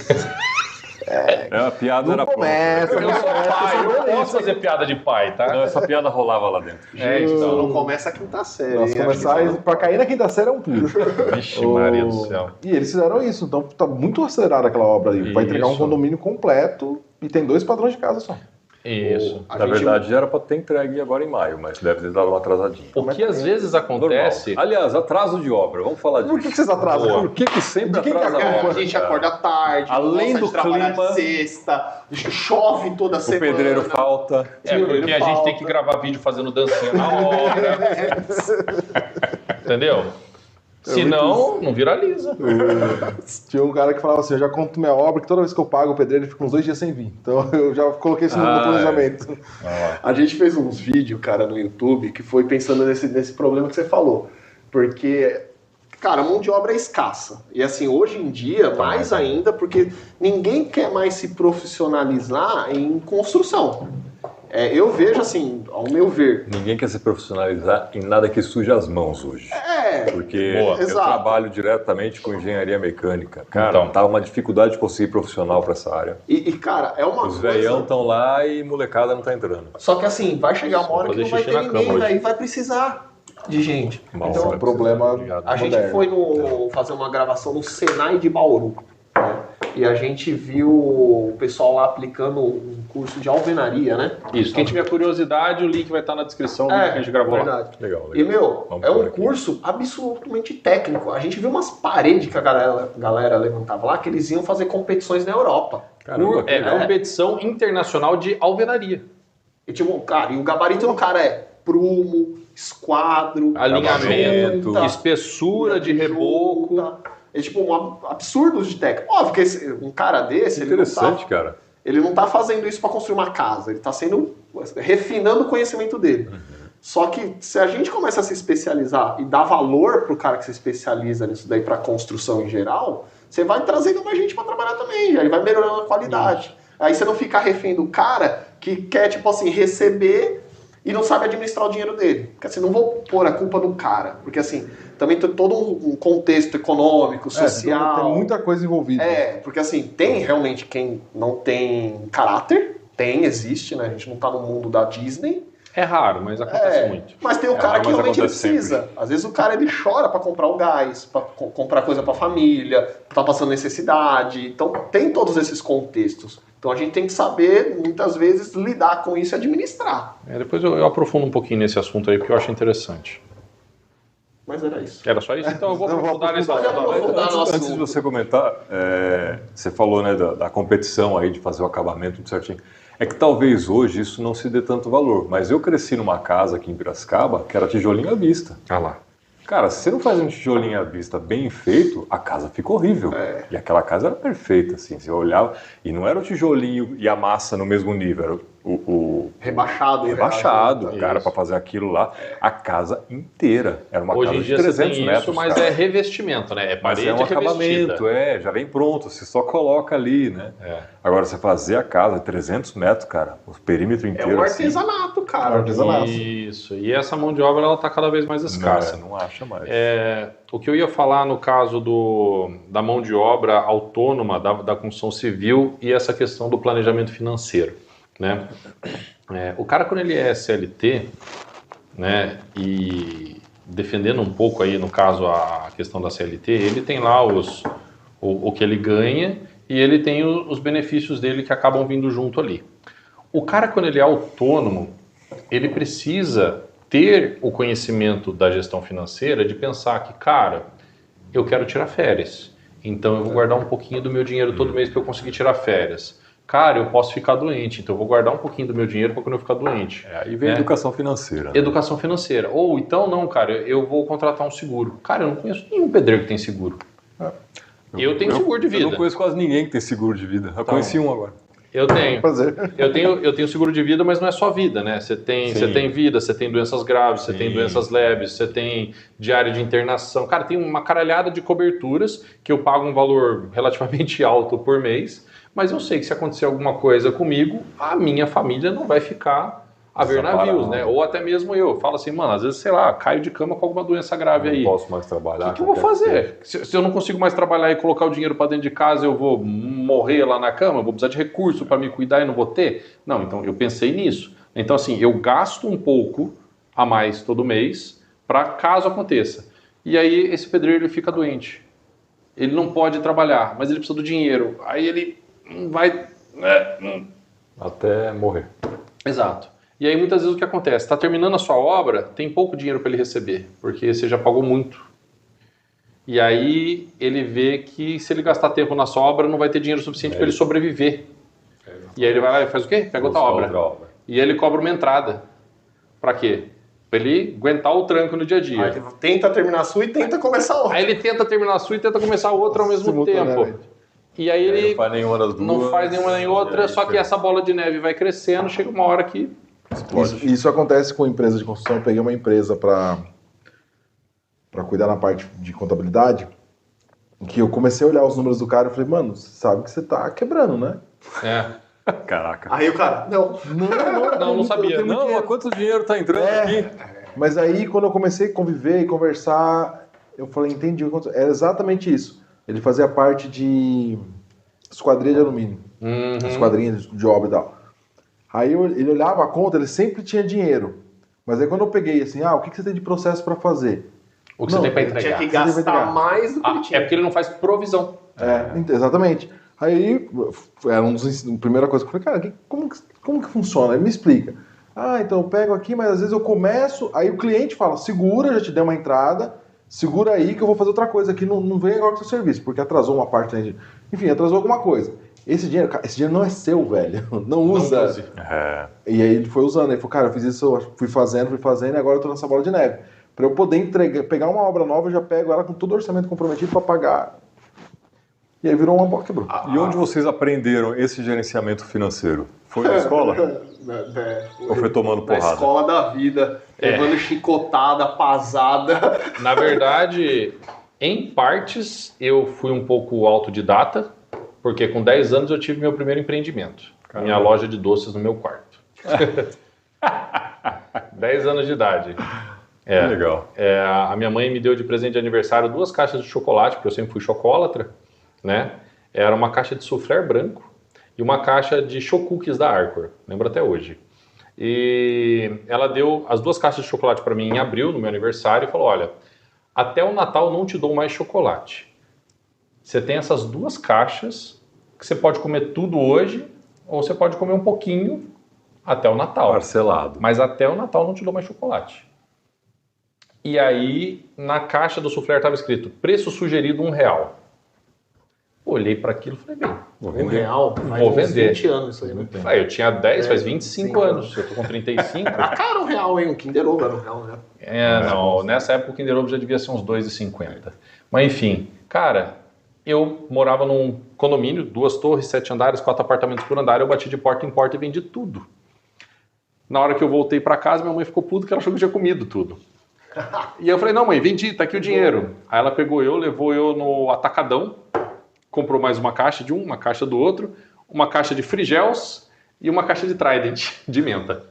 [SPEAKER 3] A piada
[SPEAKER 4] Não
[SPEAKER 3] era
[SPEAKER 4] começa,
[SPEAKER 3] pronta.
[SPEAKER 1] Eu sou pai, eu posso fazer piada de pai, tá?
[SPEAKER 3] Não, essa piada rolava lá dentro.
[SPEAKER 1] É,
[SPEAKER 2] Só
[SPEAKER 1] então.
[SPEAKER 2] não começa a quinta série.
[SPEAKER 4] Nós
[SPEAKER 2] hein? Acho
[SPEAKER 4] começar,
[SPEAKER 2] que
[SPEAKER 4] pra cair na quinta série é um pulo.
[SPEAKER 1] Vixe, Maria do céu.
[SPEAKER 4] E eles fizeram isso, então tá muito acelerada aquela obra ali. Vai entregar um
[SPEAKER 1] Isso.
[SPEAKER 4] condomínio completo e tem 2 padrões de casa só.
[SPEAKER 1] Isso.
[SPEAKER 2] A
[SPEAKER 3] Na
[SPEAKER 2] gente-
[SPEAKER 3] verdade, já era para ter entregue agora em maio, mas deve ter dado uma atrasadinha.
[SPEAKER 1] O que às vezes acontece.
[SPEAKER 3] Normal. Aliás, atraso de obra, vamos falar
[SPEAKER 4] Por
[SPEAKER 3] disso.
[SPEAKER 4] que vocês atrasam?
[SPEAKER 3] Por que sempre
[SPEAKER 4] De quem que
[SPEAKER 3] atrasa
[SPEAKER 4] é a
[SPEAKER 3] a
[SPEAKER 4] culpa?
[SPEAKER 3] obra?
[SPEAKER 2] A gente
[SPEAKER 3] cara?
[SPEAKER 2] acorda tarde,
[SPEAKER 3] Além
[SPEAKER 2] gosta
[SPEAKER 3] do
[SPEAKER 2] de trabalhar
[SPEAKER 3] clima,
[SPEAKER 2] de sexta, chove toda
[SPEAKER 3] O
[SPEAKER 2] semana.
[SPEAKER 3] pedreiro falta.
[SPEAKER 1] É, porque a gente
[SPEAKER 2] falta.
[SPEAKER 1] tem que gravar vídeo fazendo dancinha na obra. Entendeu? Senão, não viraliza.
[SPEAKER 4] Tinha um cara que falava assim, eu já conto minha obra, que toda vez que eu pago o pedreiro, ele fica uns 2 dias sem vir. Então eu já coloquei isso no planejamento.
[SPEAKER 2] A gente fez uns vídeos, cara, no YouTube, que foi pensando nesse problema que você falou. Porque, cara, a mão de obra é escassa. E assim, hoje em dia, mais ainda, porque ninguém quer mais se profissionalizar em construção. Eu vejo assim, ao meu ver.
[SPEAKER 3] Ninguém quer se profissionalizar em nada que suje as mãos hoje. Porque
[SPEAKER 1] Boa.
[SPEAKER 3] eu
[SPEAKER 2] Exato.
[SPEAKER 3] trabalho diretamente com engenharia mecânica. Cara,
[SPEAKER 1] Então.
[SPEAKER 3] tá uma dificuldade de conseguir profissional para essa área.
[SPEAKER 2] E, cara, é uma
[SPEAKER 3] Os
[SPEAKER 2] coisa...
[SPEAKER 3] velhão estão lá e molecada não tá entrando.
[SPEAKER 2] Só que assim, vai chegar uma hora que
[SPEAKER 1] fazer
[SPEAKER 2] não vai
[SPEAKER 1] xixi
[SPEAKER 2] ter
[SPEAKER 1] na
[SPEAKER 2] ninguém,
[SPEAKER 1] cama hoje.
[SPEAKER 2] daí vai precisar de gente.
[SPEAKER 3] Mal,
[SPEAKER 2] Então,
[SPEAKER 3] vai
[SPEAKER 4] Um problema
[SPEAKER 2] a gente
[SPEAKER 4] moderno.
[SPEAKER 2] foi fazer uma gravação no Senai de Bauru. Né? E a gente viu o pessoal lá aplicando um curso de alvenaria, né?
[SPEAKER 1] Isso. Quem tiver curiosidade, o link vai estar na descrição do vídeo que a gente gravou lá.
[SPEAKER 2] verdade.
[SPEAKER 3] Legal, legal.
[SPEAKER 2] E, meu,
[SPEAKER 3] Vamos
[SPEAKER 2] é um
[SPEAKER 3] por aqui.
[SPEAKER 2] curso absolutamente técnico. A gente viu umas paredes que a galera levantava lá, que eles iam fazer competições na Europa.
[SPEAKER 3] Caramba, que
[SPEAKER 1] É
[SPEAKER 3] legal.
[SPEAKER 1] competição internacional de alvenaria.
[SPEAKER 2] E, tipo, cara, e o gabarito do cara é prumo, esquadro,
[SPEAKER 1] Alinhamento,
[SPEAKER 2] junta,
[SPEAKER 1] espessura de reboco.
[SPEAKER 2] junta. É tipo um absurdo de técnica. Óbvio que um cara desse,
[SPEAKER 3] Interessante, cara.
[SPEAKER 2] ele não tá fazendo isso para construir uma casa, ele tá refinando o conhecimento dele. Só que se a gente começa a se especializar e dar valor pro cara que se especializa nisso daí para construção em geral, você vai trazendo mais gente para trabalhar também, aí vai melhorando a qualidade. Aí você não fica refém do cara que quer, tipo assim, receber e não sabe administrar o dinheiro dele. Porque assim, não vou pôr a culpa no cara, porque assim, também tem todo um contexto econômico, social.
[SPEAKER 4] Tem muita coisa envolvida.
[SPEAKER 2] Porque assim, tem realmente quem não tem caráter, existe, né? A gente não tá no mundo da Disney.
[SPEAKER 1] É raro, mas acontece muito.
[SPEAKER 2] Mas tem o cara
[SPEAKER 3] mas
[SPEAKER 2] que realmente ele
[SPEAKER 3] acontece
[SPEAKER 2] precisa. Às vezes o cara ele chora pra comprar o gás, pra comprar coisa pra família, tá passando necessidade. Então tem todos esses contextos. Então a gente tem que saber, muitas vezes, lidar com isso e administrar.
[SPEAKER 1] Depois eu aprofundo um pouquinho nesse assunto aí, porque eu acho interessante.
[SPEAKER 2] Mas era isso.
[SPEAKER 1] Era só isso? Então eu vou aprofundar nesse
[SPEAKER 2] Pode aprofundar no
[SPEAKER 3] Antes de
[SPEAKER 2] assunto.
[SPEAKER 3] você comentar, você falou, né, da competição aí, de fazer o acabamento tudo certinho. É que talvez hoje isso não se dê tanto valor, mas eu cresci numa casa aqui em Piracicaba que era tijolinho à vista.
[SPEAKER 1] Ah lá.
[SPEAKER 3] Cara, se você não faz um tijolinho à vista bem feito, a casa fica horrível. E aquela casa era perfeita, assim. Você olhava, e não era o tijolinho e a massa no mesmo nível, era o
[SPEAKER 2] Rebaixado,
[SPEAKER 3] cara, para fazer aquilo lá. A casa inteira. Era uma
[SPEAKER 1] Hoje
[SPEAKER 3] casa
[SPEAKER 1] em
[SPEAKER 3] de
[SPEAKER 1] dia
[SPEAKER 3] 300
[SPEAKER 1] você tem
[SPEAKER 3] metros.
[SPEAKER 1] isso, mas
[SPEAKER 3] cara.
[SPEAKER 1] é revestimento, né? É
[SPEAKER 3] Mas
[SPEAKER 1] parede
[SPEAKER 3] é um
[SPEAKER 1] revestida.
[SPEAKER 3] acabamento, já vem pronto, você só coloca ali, né? Agora, você fazer a casa 300 metros, cara, o perímetro
[SPEAKER 2] É
[SPEAKER 3] inteiro.
[SPEAKER 2] um artesanato, cara.
[SPEAKER 4] Artesanato.
[SPEAKER 1] Isso. E essa mão de obra, ela tá cada vez mais escassa.
[SPEAKER 3] Não acha mais.
[SPEAKER 1] O que eu ia falar no caso da mão de obra autônoma da construção civil e essa questão do planejamento financeiro, né? O cara, quando ele é CLT, né, e defendendo um pouco aí, no caso, a questão da CLT, ele tem lá o que ele ganha e ele tem os benefícios dele que acabam vindo junto ali. O cara, quando ele é autônomo, ele precisa ter o conhecimento da gestão financeira de pensar que, cara, eu quero tirar férias, então eu vou guardar um pouquinho do meu dinheiro todo mês para eu conseguir tirar férias. Cara, eu posso ficar doente, então eu vou guardar um pouquinho do meu dinheiro para quando eu ficar doente.
[SPEAKER 3] Aí vem educação financeira. Né?
[SPEAKER 1] Educação financeira. Ou então, não, cara, eu vou contratar um seguro. Cara, eu não conheço nenhum pedreiro que tem seguro. Eu tenho seguro de vida.
[SPEAKER 3] Eu não conheço quase ninguém que tem seguro de vida. Eu conheci um agora.
[SPEAKER 1] Eu tenho.
[SPEAKER 4] Prazer.
[SPEAKER 1] Eu tenho seguro de vida, mas não é só vida, né? Você tem vida, você tem doenças graves, você tem doenças leves, você tem diária de internação. Cara, tem uma caralhada de coberturas que eu pago um valor relativamente alto por mês, mas eu sei que se acontecer alguma coisa comigo, a minha família não vai ficar a ver navios, né? Ou até mesmo eu. Falo assim, mano, às vezes, sei lá, caio de cama com alguma doença grave aí.
[SPEAKER 3] Não posso mais trabalhar.
[SPEAKER 1] O que eu vou fazer? Se eu não consigo mais trabalhar e colocar o dinheiro para dentro de casa, eu vou morrer lá na cama? Eu vou precisar de recurso para me cuidar e não vou ter? Não, então eu pensei nisso. Então, assim, eu gasto um pouco a mais todo mês para caso aconteça. E aí esse pedreiro ele fica doente. Ele não pode trabalhar, mas ele precisa do dinheiro. Aí ele vai...
[SPEAKER 3] Até morrer.
[SPEAKER 1] Exato. E aí muitas vezes o que acontece? Está terminando a sua obra, tem pouco dinheiro para ele receber, porque você já pagou muito. E aí ele vê que se ele gastar tempo na sua obra, não vai ter dinheiro suficiente para ele sobreviver. E aí ele vai lá e faz o quê? Pega outra obra. E ele cobra uma entrada. Para quê? Para ele aguentar o tranco no dia a dia.
[SPEAKER 2] Aí ele tenta terminar a sua e tenta começar a outra.
[SPEAKER 1] Aí ele tenta terminar a sua e tenta começar a outra ao mesmo tempo. E aí ele
[SPEAKER 3] não faz nenhuma das duas.
[SPEAKER 1] Não faz nenhuma nem outra, só que essa bola de neve vai crescendo, chega uma hora que
[SPEAKER 4] Isso acontece com empresas de construção. Eu peguei uma empresa para cuidar na parte de contabilidade, que eu comecei a olhar os números do cara e falei, mano, você sabe que você tá quebrando, né?
[SPEAKER 3] Caraca.
[SPEAKER 2] Aí o cara, não
[SPEAKER 1] sabia.
[SPEAKER 3] Não, mas quanto dinheiro tá entrando aqui?
[SPEAKER 4] Mas aí, quando eu comecei a conviver e conversar, eu falei, entendi. Era exatamente isso. Ele fazia parte de esquadrilha de alumínio. Esquadrinha de obra e tal. Aí ele olhava a conta, ele sempre tinha dinheiro. Mas aí quando eu peguei assim, o que você tem de processo para fazer?
[SPEAKER 1] O que você tem para entregar.
[SPEAKER 2] Tinha que gastar mais do que ele tinha.
[SPEAKER 1] É porque ele não faz provisão.
[SPEAKER 4] Exatamente. Aí, era a primeira coisa que eu falei, cara, como que funciona? Ele me explica. Então eu pego aqui, mas às vezes eu começo, aí o cliente fala, segura, já te dei uma entrada, segura aí que eu vou fazer outra coisa aqui, não vem agora com o seu serviço, porque atrasou uma parte, né? Enfim, atrasou alguma coisa. Esse dinheiro não é seu, velho. Não usa. E aí ele foi usando. Ele falou, cara, eu fiz isso, eu fui fazendo, e agora eu tô nessa bola de neve. Pra eu poder pegar uma obra nova, eu já pego ela com todo o orçamento comprometido pra pagar. E aí virou uma bola, quebrou.
[SPEAKER 3] E onde vocês aprenderam esse gerenciamento financeiro? Foi na escola? Ou foi tomando porrada?
[SPEAKER 2] Na escola da vida, levando chicotada, pasada.
[SPEAKER 1] Na verdade, em partes, eu fui um pouco autodidata, porque com 10 anos eu tive meu primeiro empreendimento. Caramba. Minha loja de doces no meu quarto. 10 anos de idade.
[SPEAKER 3] Legal.
[SPEAKER 1] A minha mãe me deu de presente de aniversário 2 caixas de chocolate, porque eu sempre fui chocolatra, né? Era uma caixa de soufflé branco e uma caixa de chocookies da Arcor. Lembro até hoje. E ela deu as 2 caixas de chocolate para mim em abril, no meu aniversário, e falou, olha, até o Natal não te dou mais chocolate. Você tem essas 2 caixas que você pode comer tudo hoje ou você pode comer um pouquinho até o Natal.
[SPEAKER 3] Parcelado.
[SPEAKER 1] Mas até o Natal não te dou mais chocolate. E aí, na caixa do soufflé estava escrito, preço sugerido R$1. Olhei para aquilo e falei, bem,
[SPEAKER 2] R$1,
[SPEAKER 1] vou vender.
[SPEAKER 2] 20 anos isso aí, né?
[SPEAKER 1] Eu tinha 10, faz 25
[SPEAKER 2] 25
[SPEAKER 1] anos, eu tô com 35.
[SPEAKER 2] Ah, cara, R$1, hein? Um Kinder Ovo era R$1, né?
[SPEAKER 1] Não, nessa época o Kinder Ovo já devia ser uns R$2,50. Mas enfim, cara, eu morava num condomínio, 2 torres, 7 andares, 4 apartamentos por andar, eu bati de porta em porta e vendi tudo. Na hora que eu voltei para casa, minha mãe ficou puta que ela achou que eu tinha comido tudo. E eu falei, não mãe, vendi, tá aqui o dinheiro. Aí ela pegou levou eu no atacadão, comprou mais uma caixa de um, uma caixa do outro, uma caixa de Frigels e uma caixa de Trident, de menta.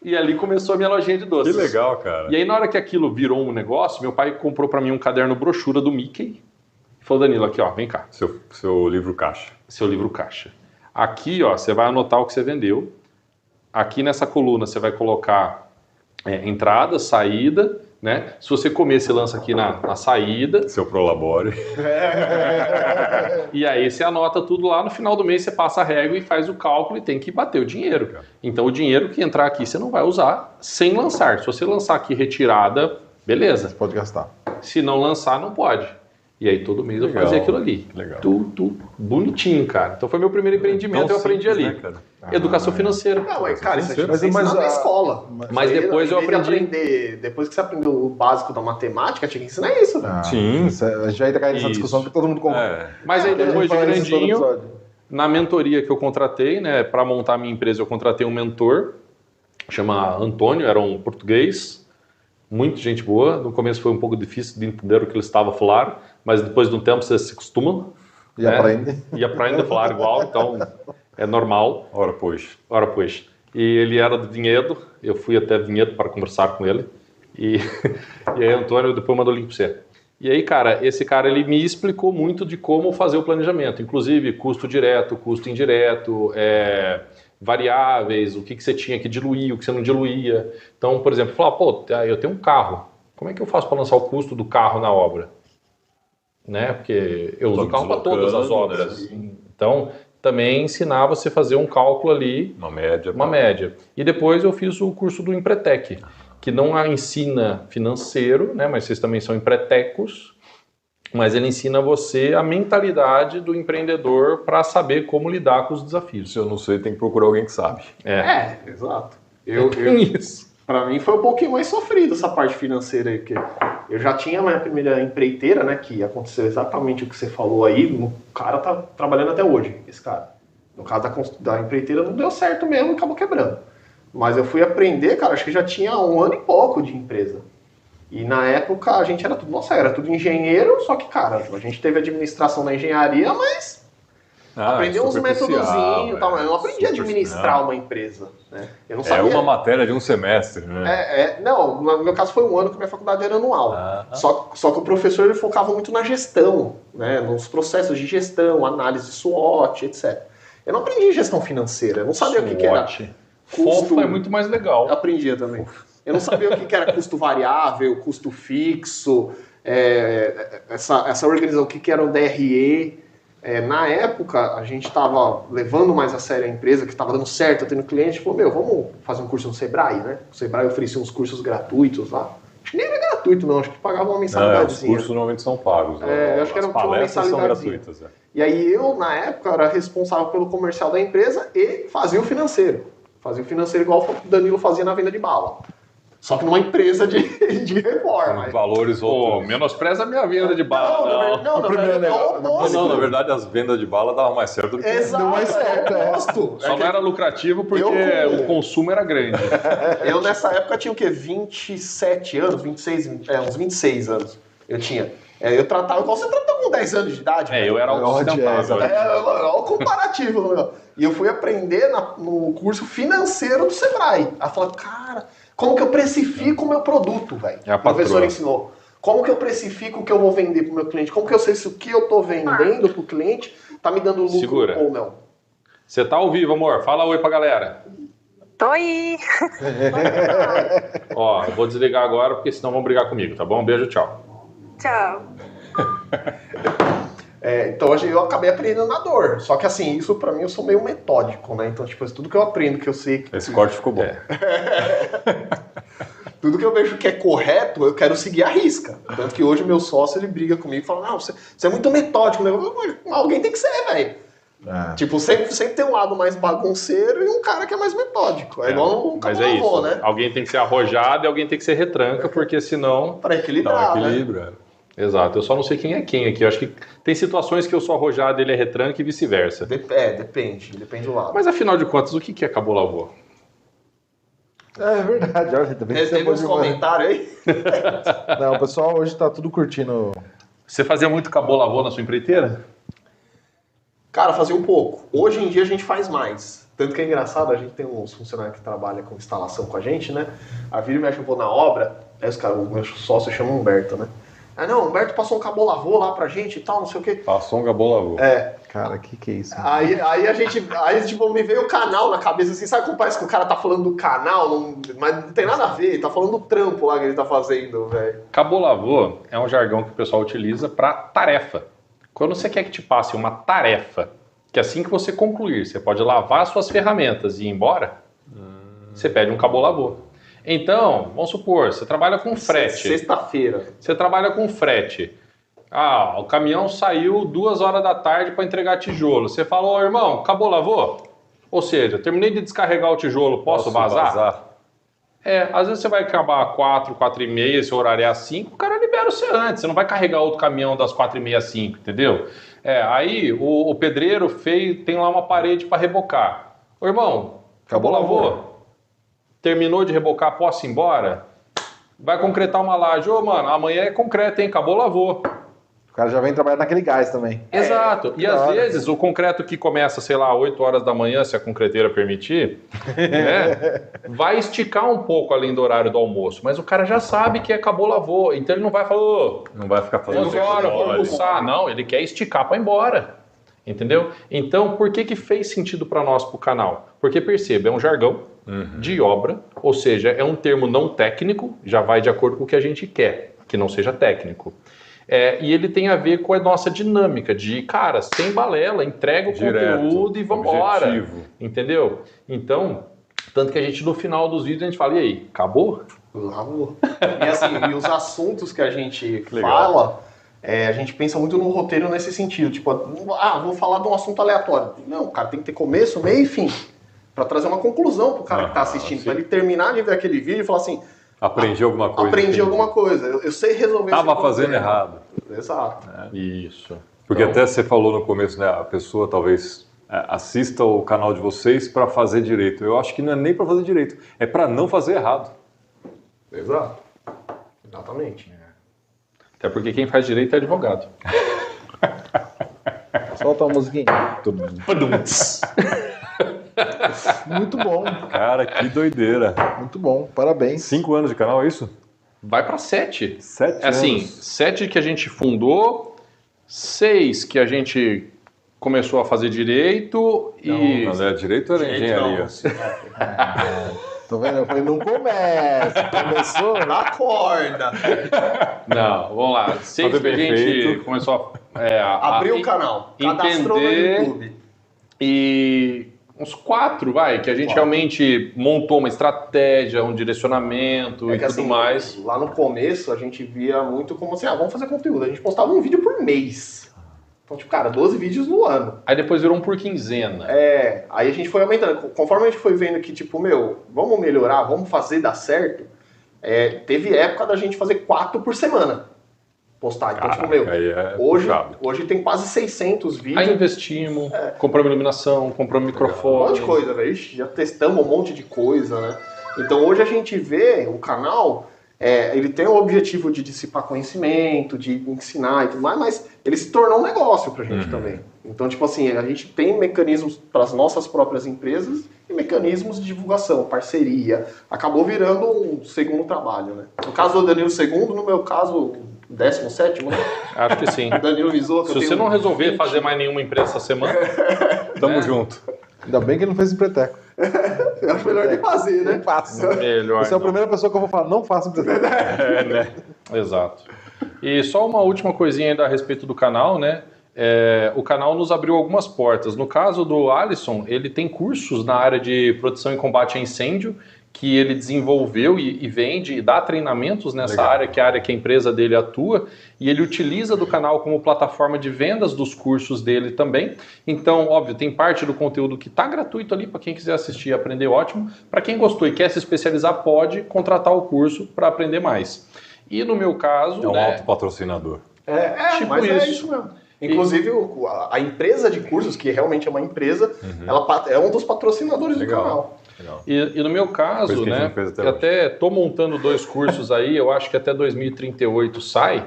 [SPEAKER 1] E ali começou a minha lojinha de doces.
[SPEAKER 3] Que legal, cara.
[SPEAKER 1] E aí na hora que aquilo virou um negócio, meu pai comprou para mim um caderno brochura do Mickey. E falou, Danilo, aqui ó, vem cá.
[SPEAKER 3] Seu livro caixa.
[SPEAKER 1] Seu livro caixa. Aqui ó, você vai anotar o que você vendeu. Aqui nessa coluna você vai colocar entrada, saída, né? Se você comer, você lança aqui na saída.
[SPEAKER 3] Seu Prolabore.
[SPEAKER 1] E aí você anota tudo lá, no final do mês você passa a régua e faz o cálculo e tem que bater o dinheiro. Então o dinheiro que entrar aqui você não vai usar sem lançar. Se você lançar aqui retirada, beleza.
[SPEAKER 4] Você pode gastar.
[SPEAKER 1] Se não lançar, não pode. E aí todo mês eu fazia aquilo ali.
[SPEAKER 3] Legal.
[SPEAKER 1] Tudo bonitinho, cara. Então foi meu primeiro empreendimento, eu aprendi ali.
[SPEAKER 3] Né, cara?
[SPEAKER 1] Educação financeira.
[SPEAKER 2] Não, mas, cara, isso é
[SPEAKER 4] Mas
[SPEAKER 2] na escola.
[SPEAKER 1] Mas
[SPEAKER 2] Isso aí,
[SPEAKER 1] depois eu
[SPEAKER 2] em vez de
[SPEAKER 1] aprendi.
[SPEAKER 2] depois que você aprendeu o básico da matemática, tinha que ensinar isso, velho.
[SPEAKER 3] Sim.
[SPEAKER 4] A gente já ia cair nessa
[SPEAKER 1] Isso.
[SPEAKER 4] discussão que todo mundo concorda.
[SPEAKER 1] Mas aí depois de grandinho,
[SPEAKER 4] grandinho.
[SPEAKER 1] na mentoria que eu contratei, né, para montar a minha empresa, eu contratei um mentor, chama Antônio, era um português, muito gente boa. No começo foi um pouco difícil de entender o que ele estava a falar, mas depois de um tempo você se acostuma.
[SPEAKER 4] E aprende.
[SPEAKER 1] E aprende a falar igual, então é normal.
[SPEAKER 3] Ora, pois.
[SPEAKER 1] Ora, pois. E ele era de Vinhedo, eu fui até Vinhedo para conversar com ele. E aí, Antônio, depois mandou o link para você. E aí, cara, esse cara ele me explicou muito de como fazer o planejamento, inclusive custo direto, custo indireto, variáveis, o que você tinha que diluir, o que você não diluía. Então, por exemplo, falar, pô, eu tenho um carro, como é que eu faço para lançar o custo do carro na obra? Né? Porque eu uso o carro para todas as obras. Então, também ensinar você a fazer um cálculo ali, uma média. E depois eu fiz o curso do Empretec, que não ensina financeiro, né? Mas vocês também são empretecos, mas ele ensina você a mentalidade do empreendedor para saber como lidar com os desafios.
[SPEAKER 3] Se eu não sei, tem que procurar alguém que sabe.
[SPEAKER 2] Exato.
[SPEAKER 1] Isso.
[SPEAKER 2] Pra mim foi um pouquinho mais sofrido essa parte financeira aí, porque eu já tinha a minha primeira empreiteira, né, que aconteceu exatamente o que você falou aí, o cara tá trabalhando até hoje, esse cara. No caso da empreiteira não deu certo mesmo e acabou quebrando. Mas eu fui aprender, cara, acho que já tinha 1 ano e pouco de empresa. E na época a gente era tudo engenheiro, só que, cara, a gente teve administração na engenharia, mas aprendeu uns métodozinhos e tal, mas eu não aprendi a administrar uma empresa, né? Eu não sabia.
[SPEAKER 3] É uma matéria de um semestre, né?
[SPEAKER 2] Não, no meu caso foi 1 ano que a minha faculdade era anual. Só que o professor ele focava muito na gestão, né? Nos processos de gestão, análise SWOT, etc. Eu não aprendi gestão financeira, eu não sabia o que era.
[SPEAKER 1] Fofo é muito mais legal.
[SPEAKER 2] Eu aprendia também. Eu não sabia o que era custo variável, custo fixo, essa organização, o que era o DRE. Na época, a gente estava levando mais a sério a empresa, que estava dando certo, tendo cliente, falou, vamos fazer um curso no Sebrae, né? O Sebrae oferecia uns cursos gratuitos lá. Acho que nem era gratuito, não. Acho que pagava uma mensalidadezinha.
[SPEAKER 3] Os cursos normalmente são pagos.
[SPEAKER 2] Acho que
[SPEAKER 3] as palestras são gratuitas.
[SPEAKER 2] E aí eu, na época, era responsável pelo comercial da empresa e fazia o financeiro. Fazia o financeiro igual o Danilo fazia na venda de bala. Só que numa empresa de reforma.
[SPEAKER 3] Valores outros.
[SPEAKER 1] Menospreza a minha venda de bala.
[SPEAKER 3] Não, na verdade as vendas de bala davam mais certo do que
[SPEAKER 2] Exato, mais certo.
[SPEAKER 1] Só não era lucrativo porque o consumo era grande.
[SPEAKER 2] Eu nessa época tinha o quê? 27 anos, 26, uns 26 anos eu tinha. Eu tratava igual você tratou com 10 anos de idade.
[SPEAKER 1] Eu era autossustentável.
[SPEAKER 2] Olha o comparativo. E eu fui aprender no curso financeiro do Sebrae. Aí eu falei, cara, como que eu precifico o meu produto, velho?
[SPEAKER 1] A
[SPEAKER 2] o professor ensinou. Como que eu precifico o que eu vou vender pro meu cliente? Como que eu sei se o que eu tô vendendo pro cliente tá me dando lucro ou não?
[SPEAKER 1] Você tá ao vivo, amor. Fala oi pra galera.
[SPEAKER 5] Tô aí.
[SPEAKER 1] Ó, eu vou desligar agora porque senão vão brigar comigo, tá bom? Beijo, tchau.
[SPEAKER 5] Tchau.
[SPEAKER 2] Então eu acabei aprendendo na dor. Só que assim, isso pra mim eu sou meio metódico, né? Então, tipo, tudo que eu aprendo, que eu sei...
[SPEAKER 3] Esse corte ficou bom.
[SPEAKER 2] Tudo que eu vejo que é correto, eu quero seguir a risca. Tanto que hoje meu sócio, ele briga comigo e fala, não, você é muito metódico. Alguém tem que ser, velho. Tipo, sempre tem um lado mais bagunceiro e um cara que é mais metódico. É igual um cabo né?
[SPEAKER 1] Alguém tem que ser arrojado e alguém tem que ser retranca, porque senão...
[SPEAKER 2] Para equilibrar,
[SPEAKER 3] Dá um equilíbrio,
[SPEAKER 1] Exato, eu só não sei quem é quem aqui. Eu acho que tem situações que eu sou arrojado e ele é retranca e vice-versa.
[SPEAKER 2] Depende do lado.
[SPEAKER 1] Mas afinal de contas, o que é Cabo Lavô?
[SPEAKER 4] É verdade, olha, também
[SPEAKER 2] Tem uns comentários aí?
[SPEAKER 4] Não, o pessoal hoje tá tudo curtindo.
[SPEAKER 1] Você fazia muito Cabo Lavô na sua empreiteira?
[SPEAKER 2] Cara, fazia um pouco. Hoje em dia a gente faz mais. Tanto que é engraçado, a gente tem uns funcionários que trabalham com instalação com a gente, né? A vira e mexe, eu vou na obra, aí os caras, o meu sócio chama Humberto, né? Ah, não, o Humberto passou um Cabo Lavô lá pra gente e tal, não sei o quê.
[SPEAKER 3] Passou um Cabo Lavô.
[SPEAKER 4] Cara, que é isso?
[SPEAKER 2] Aí tipo, me veio o canal na cabeça, assim, sabe como parece que o cara tá falando do canal, mas não tem nada a ver, ele tá falando do trampo lá que ele tá fazendo, velho.
[SPEAKER 1] Cabo Lavô é um jargão que o pessoal utiliza para tarefa. Quando você quer que te passe uma tarefa, que assim que você concluir, você pode lavar suas ferramentas e ir embora, você pede um Cabo Lavô. Então, vamos supor, você trabalha com frete.
[SPEAKER 2] Sexta-feira.
[SPEAKER 1] Você trabalha com frete. O caminhão saiu 2 horas da tarde para entregar tijolo. Você falou, irmão, Cabo Lavô? Ou seja, terminei de descarregar o tijolo, posso vazar? Às vezes você vai acabar 4, 4h30, seu horário é às 5, o cara libera você antes. Você não vai carregar outro caminhão das 4h30 às 5, entendeu? Aí o pedreiro tem lá uma parede para rebocar. Ô, irmão, Cabo Lavô? Terminou de rebocar, posso ir embora? Vai concretar uma laje. Ô, mano, amanhã é concreto, hein? Acabou, lavou.
[SPEAKER 4] O cara já vem trabalhar naquele gás também.
[SPEAKER 1] Exato. E às vezes o concreto que começa, sei lá, 8 horas da manhã, se a concreteira permitir, né, vai esticar um pouco além do horário do almoço. Mas o cara já sabe que acabou, lavou. Então ele não vai falar,
[SPEAKER 3] não vai ficar fazendo
[SPEAKER 1] 11 horas, vou almoçar. Não, ele quer esticar para ir embora. Entendeu? Então, por que fez sentido para nós, para o canal? Porque, perceba, é um jargão de obra, ou seja, é um termo não técnico, já vai de acordo com o que a gente quer, que não seja técnico. E ele tem a ver com a nossa dinâmica de, cara, sem balela, entrega o conteúdo e vambora. Objetivo. Entendeu? Então, tanto que a gente, no final dos vídeos, a gente fala, e aí, acabou?
[SPEAKER 2] Acabou. E assim, os assuntos que a gente fala... a gente pensa muito no roteiro nesse sentido, tipo, vou falar de um assunto aleatório. Não, o cara tem que ter começo, meio e fim, para trazer uma conclusão pro cara que tá assistindo, para ele terminar de ver aquele vídeo e falar assim...
[SPEAKER 3] Aprendi alguma coisa.
[SPEAKER 2] Aprendi alguma coisa, eu sei resolver esse problema.
[SPEAKER 3] Tava fazendo errado.
[SPEAKER 2] Exato.
[SPEAKER 1] Isso.
[SPEAKER 3] Porque até você falou no começo, né, a pessoa talvez assista o canal de vocês para fazer direito. Eu acho que não é nem para fazer direito, é para não fazer errado.
[SPEAKER 2] Exato. Exatamente.
[SPEAKER 1] Até porque quem faz direito é advogado.
[SPEAKER 4] Solta uma musiquinha. Muito bom.
[SPEAKER 3] Cara, que doideira.
[SPEAKER 4] Muito bom, parabéns.
[SPEAKER 3] 5 anos de canal, é isso?
[SPEAKER 1] Vai para 7.
[SPEAKER 3] 7 anos.
[SPEAKER 1] Assim, 7 que a gente fundou, 6 que a gente começou a fazer direito e...
[SPEAKER 3] Não era direito ou era engenharia?
[SPEAKER 4] Tô vendo? Eu falei, não começa. Começou?
[SPEAKER 2] Acorda.
[SPEAKER 1] Não, vamos lá. 6 que a gente começou a
[SPEAKER 2] abrir o canal. Cadastrou no YouTube.
[SPEAKER 1] E uns 4, que a gente realmente montou uma estratégia, um direcionamento e tudo
[SPEAKER 2] assim,
[SPEAKER 1] mais.
[SPEAKER 2] Lá no começo a gente via muito como assim, vamos fazer conteúdo. A gente postava um vídeo por mês. Então, tipo, cara, 12 vídeos no ano.
[SPEAKER 1] Aí depois virou um por quinzena.
[SPEAKER 2] Aí a gente foi aumentando. Conforme a gente foi vendo que, tipo, vamos melhorar, vamos fazer dar certo, teve época da gente fazer 4 por semana. Postar. Então, tipo, hoje tem quase 600 vídeos.
[SPEAKER 1] Aí investimos, compramos iluminação, compramos microfone.
[SPEAKER 2] Um monte de coisa, velho. Já testamos um monte de coisa, né? Então, hoje a gente vê o canal... ele tem o objetivo de dissipar conhecimento, de ensinar e tudo mais, mas ele se tornou um negócio pra gente também. Então, tipo assim, a gente tem mecanismos para as nossas próprias empresas e mecanismos de divulgação, parceria. Acabou virando um segundo trabalho, né? No caso do Danilo II, no meu caso, 17º, né?
[SPEAKER 1] Acho que sim.
[SPEAKER 2] O Danilo visou que
[SPEAKER 1] se você não resolver fazer mais nenhuma empresa essa semana,
[SPEAKER 3] tamo junto.
[SPEAKER 4] Ainda bem que ele não fez empreiteco.
[SPEAKER 2] Eu acho melhor nem fazer, né?
[SPEAKER 4] Nem faça.
[SPEAKER 1] Melhor.
[SPEAKER 4] Você é a primeira pessoa que eu vou falar, não faça empreiteco.
[SPEAKER 1] Né? Exato. E só uma última coisinha ainda a respeito do canal, né? O canal nos abriu algumas portas. No caso do Alisson, ele tem cursos na área de proteção e combate a incêndio, que ele desenvolveu e vende e dá treinamentos nessa área, que é a área que a empresa dele atua, e ele utiliza do canal como plataforma de vendas dos cursos dele também. Então, óbvio, tem parte do conteúdo que está gratuito ali para quem quiser assistir e aprender, ótimo. Para quem gostou e quer se especializar, pode contratar o curso para aprender mais. E no meu caso...
[SPEAKER 3] É um autopatrocinador.
[SPEAKER 1] Tipo
[SPEAKER 2] mas
[SPEAKER 1] isso.
[SPEAKER 2] é isso mesmo. Inclusive, a empresa de cursos, que realmente é uma empresa, ela é um dos patrocinadores do canal.
[SPEAKER 3] Legal.
[SPEAKER 1] E no meu caso,
[SPEAKER 3] que a gente
[SPEAKER 1] né,
[SPEAKER 3] não fez até
[SPEAKER 1] eu até estou montando 2 cursos aí, eu acho que até 2038 sai,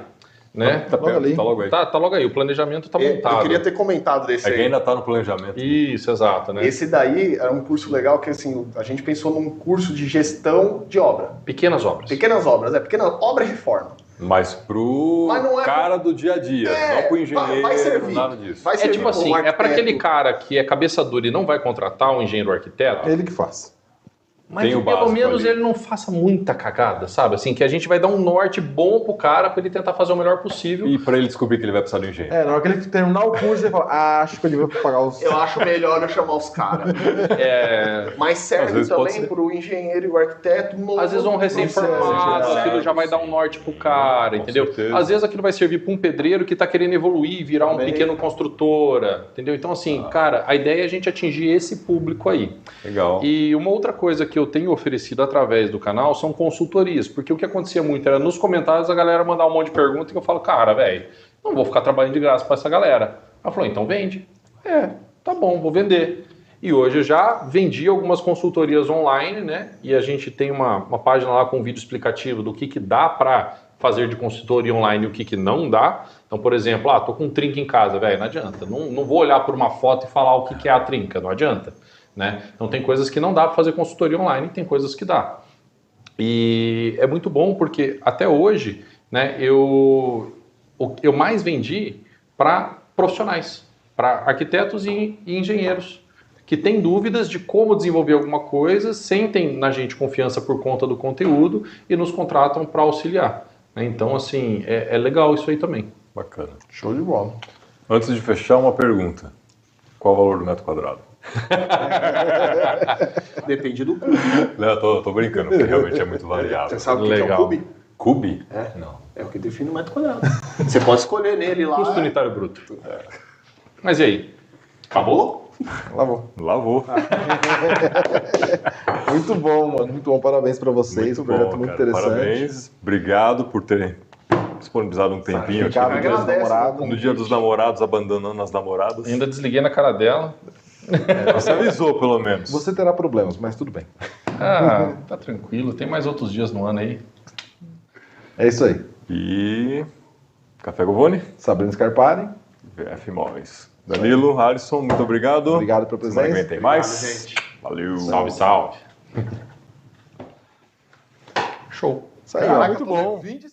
[SPEAKER 1] né?
[SPEAKER 3] Tá perto,
[SPEAKER 4] ali.
[SPEAKER 3] tá logo aí.
[SPEAKER 1] Tá logo aí, o planejamento está montado.
[SPEAKER 2] Eu queria ter comentado desse
[SPEAKER 3] É que
[SPEAKER 2] aí.
[SPEAKER 3] ainda tá no planejamento.
[SPEAKER 1] Isso, exato, né?
[SPEAKER 2] Esse daí é um curso legal que, assim, a gente pensou num curso de gestão de obra.
[SPEAKER 1] Pequenas obras.
[SPEAKER 2] Pequenas obras, pequena obra e reforma.
[SPEAKER 3] Mas pro
[SPEAKER 2] Mas não é
[SPEAKER 3] cara do dia a dia, não pro engenheiro,
[SPEAKER 2] vai servir.
[SPEAKER 3] nada disso.
[SPEAKER 2] Vai
[SPEAKER 1] É
[SPEAKER 2] servir
[SPEAKER 1] tipo assim,
[SPEAKER 2] um
[SPEAKER 1] é para aquele
[SPEAKER 2] arquiteto.
[SPEAKER 1] cara que é cabeça dura e não vai contratar um engenheiro arquiteto,
[SPEAKER 4] Ele que faz.
[SPEAKER 1] mas
[SPEAKER 3] Tem
[SPEAKER 1] que
[SPEAKER 3] o
[SPEAKER 1] pelo
[SPEAKER 3] básico
[SPEAKER 1] menos
[SPEAKER 3] ali.
[SPEAKER 1] ele não faça muita cagada, sabe? Assim, que a gente vai dar um norte bom pro cara para ele tentar fazer o melhor possível.
[SPEAKER 3] E pra ele descobrir que ele vai precisar de um engenheiro.
[SPEAKER 4] Na hora que ele terminar o curso, ele fala, acho que eu devia pagar os...
[SPEAKER 2] Eu acho melhor eu chamar os caras. Mas
[SPEAKER 3] Às
[SPEAKER 2] serve
[SPEAKER 3] vezes pode
[SPEAKER 2] também
[SPEAKER 3] ser.
[SPEAKER 2] para o engenheiro e o arquiteto novo.
[SPEAKER 1] Às vezes um recém-formado,
[SPEAKER 2] Serve,
[SPEAKER 1] aquilo já vai dar um norte pro cara, entendeu?
[SPEAKER 3] certeza.
[SPEAKER 1] Às vezes aquilo vai servir para um pedreiro que tá querendo evoluir, virar um
[SPEAKER 2] Também.
[SPEAKER 1] pequeno construtora, entendeu? Então assim, cara, a ideia é a gente atingir esse público aí.
[SPEAKER 3] Legal.
[SPEAKER 1] E uma outra coisa que eu tenho oferecido através do canal são consultorias, porque o que acontecia muito era nos comentários a galera mandar um monte de perguntas que eu falo, cara, velho, não vou ficar trabalhando de graça para essa galera. Ela falou, então vende. Tá bom, vou vender. E hoje eu já vendi algumas consultorias online, né? E a gente tem uma página lá com um vídeo explicativo do que dá para fazer de consultoria online e o que não dá. Então, por exemplo, tô com um trinca em casa, velho, não adianta. Não vou olhar por uma foto e falar o que é a trinca, não adianta. Né? Então tem coisas que não dá para fazer consultoria online, tem coisas que dá. E é muito bom porque até hoje, né, eu mais vendi para profissionais, para arquitetos e engenheiros que têm dúvidas de como desenvolver alguma coisa, sentem na gente confiança por conta do conteúdo e nos contratam para auxiliar. Né? Então, assim, é legal isso aí também.
[SPEAKER 3] Bacana.
[SPEAKER 2] Show de bola.
[SPEAKER 3] Antes de fechar, uma pergunta. Qual o valor do metro quadrado?
[SPEAKER 2] Depende do cube.
[SPEAKER 3] Não, tô brincando, porque realmente é muito variável.
[SPEAKER 2] Você sabe o que é o
[SPEAKER 1] Legal.
[SPEAKER 2] cube?
[SPEAKER 3] Cube?
[SPEAKER 2] É.
[SPEAKER 3] Não.
[SPEAKER 2] É o que define o metro quadrado. Você pode escolher nele lá.
[SPEAKER 1] Custo unitário bruto. Mas e aí? Acabou?
[SPEAKER 4] Lavou.
[SPEAKER 3] Lavou.
[SPEAKER 4] Muito bom, mano. Muito bom. Parabéns pra vocês. Um projeto muito
[SPEAKER 3] cara.
[SPEAKER 4] interessante.
[SPEAKER 3] Parabéns. Obrigado por terem disponibilizado um tempinho aqui.
[SPEAKER 4] Sacrificado
[SPEAKER 2] aqui.
[SPEAKER 4] dia dos
[SPEAKER 2] Agradece,
[SPEAKER 4] namorados.
[SPEAKER 3] No dia dos namorados, abandonando as namoradas.
[SPEAKER 1] Ainda desliguei na cara dela.
[SPEAKER 3] Você avisou, pelo menos.
[SPEAKER 4] Você terá problemas, mas tudo bem.
[SPEAKER 1] Tá tranquilo. Tem mais outros dias no ano aí.
[SPEAKER 4] É isso aí.
[SPEAKER 3] E... Café Govone,
[SPEAKER 4] Sabrina Scarpari,
[SPEAKER 3] VF Imóveis. Danilo, Alisson, muito obrigado.
[SPEAKER 4] obrigado pela
[SPEAKER 3] Semana que vem
[SPEAKER 4] presença.
[SPEAKER 3] tem mais.
[SPEAKER 2] Obrigado, gente.
[SPEAKER 3] Valeu.
[SPEAKER 1] Salve, salve. Show.
[SPEAKER 4] Isso aí, ó.
[SPEAKER 2] Caraca,
[SPEAKER 3] muito bom.
[SPEAKER 4] 20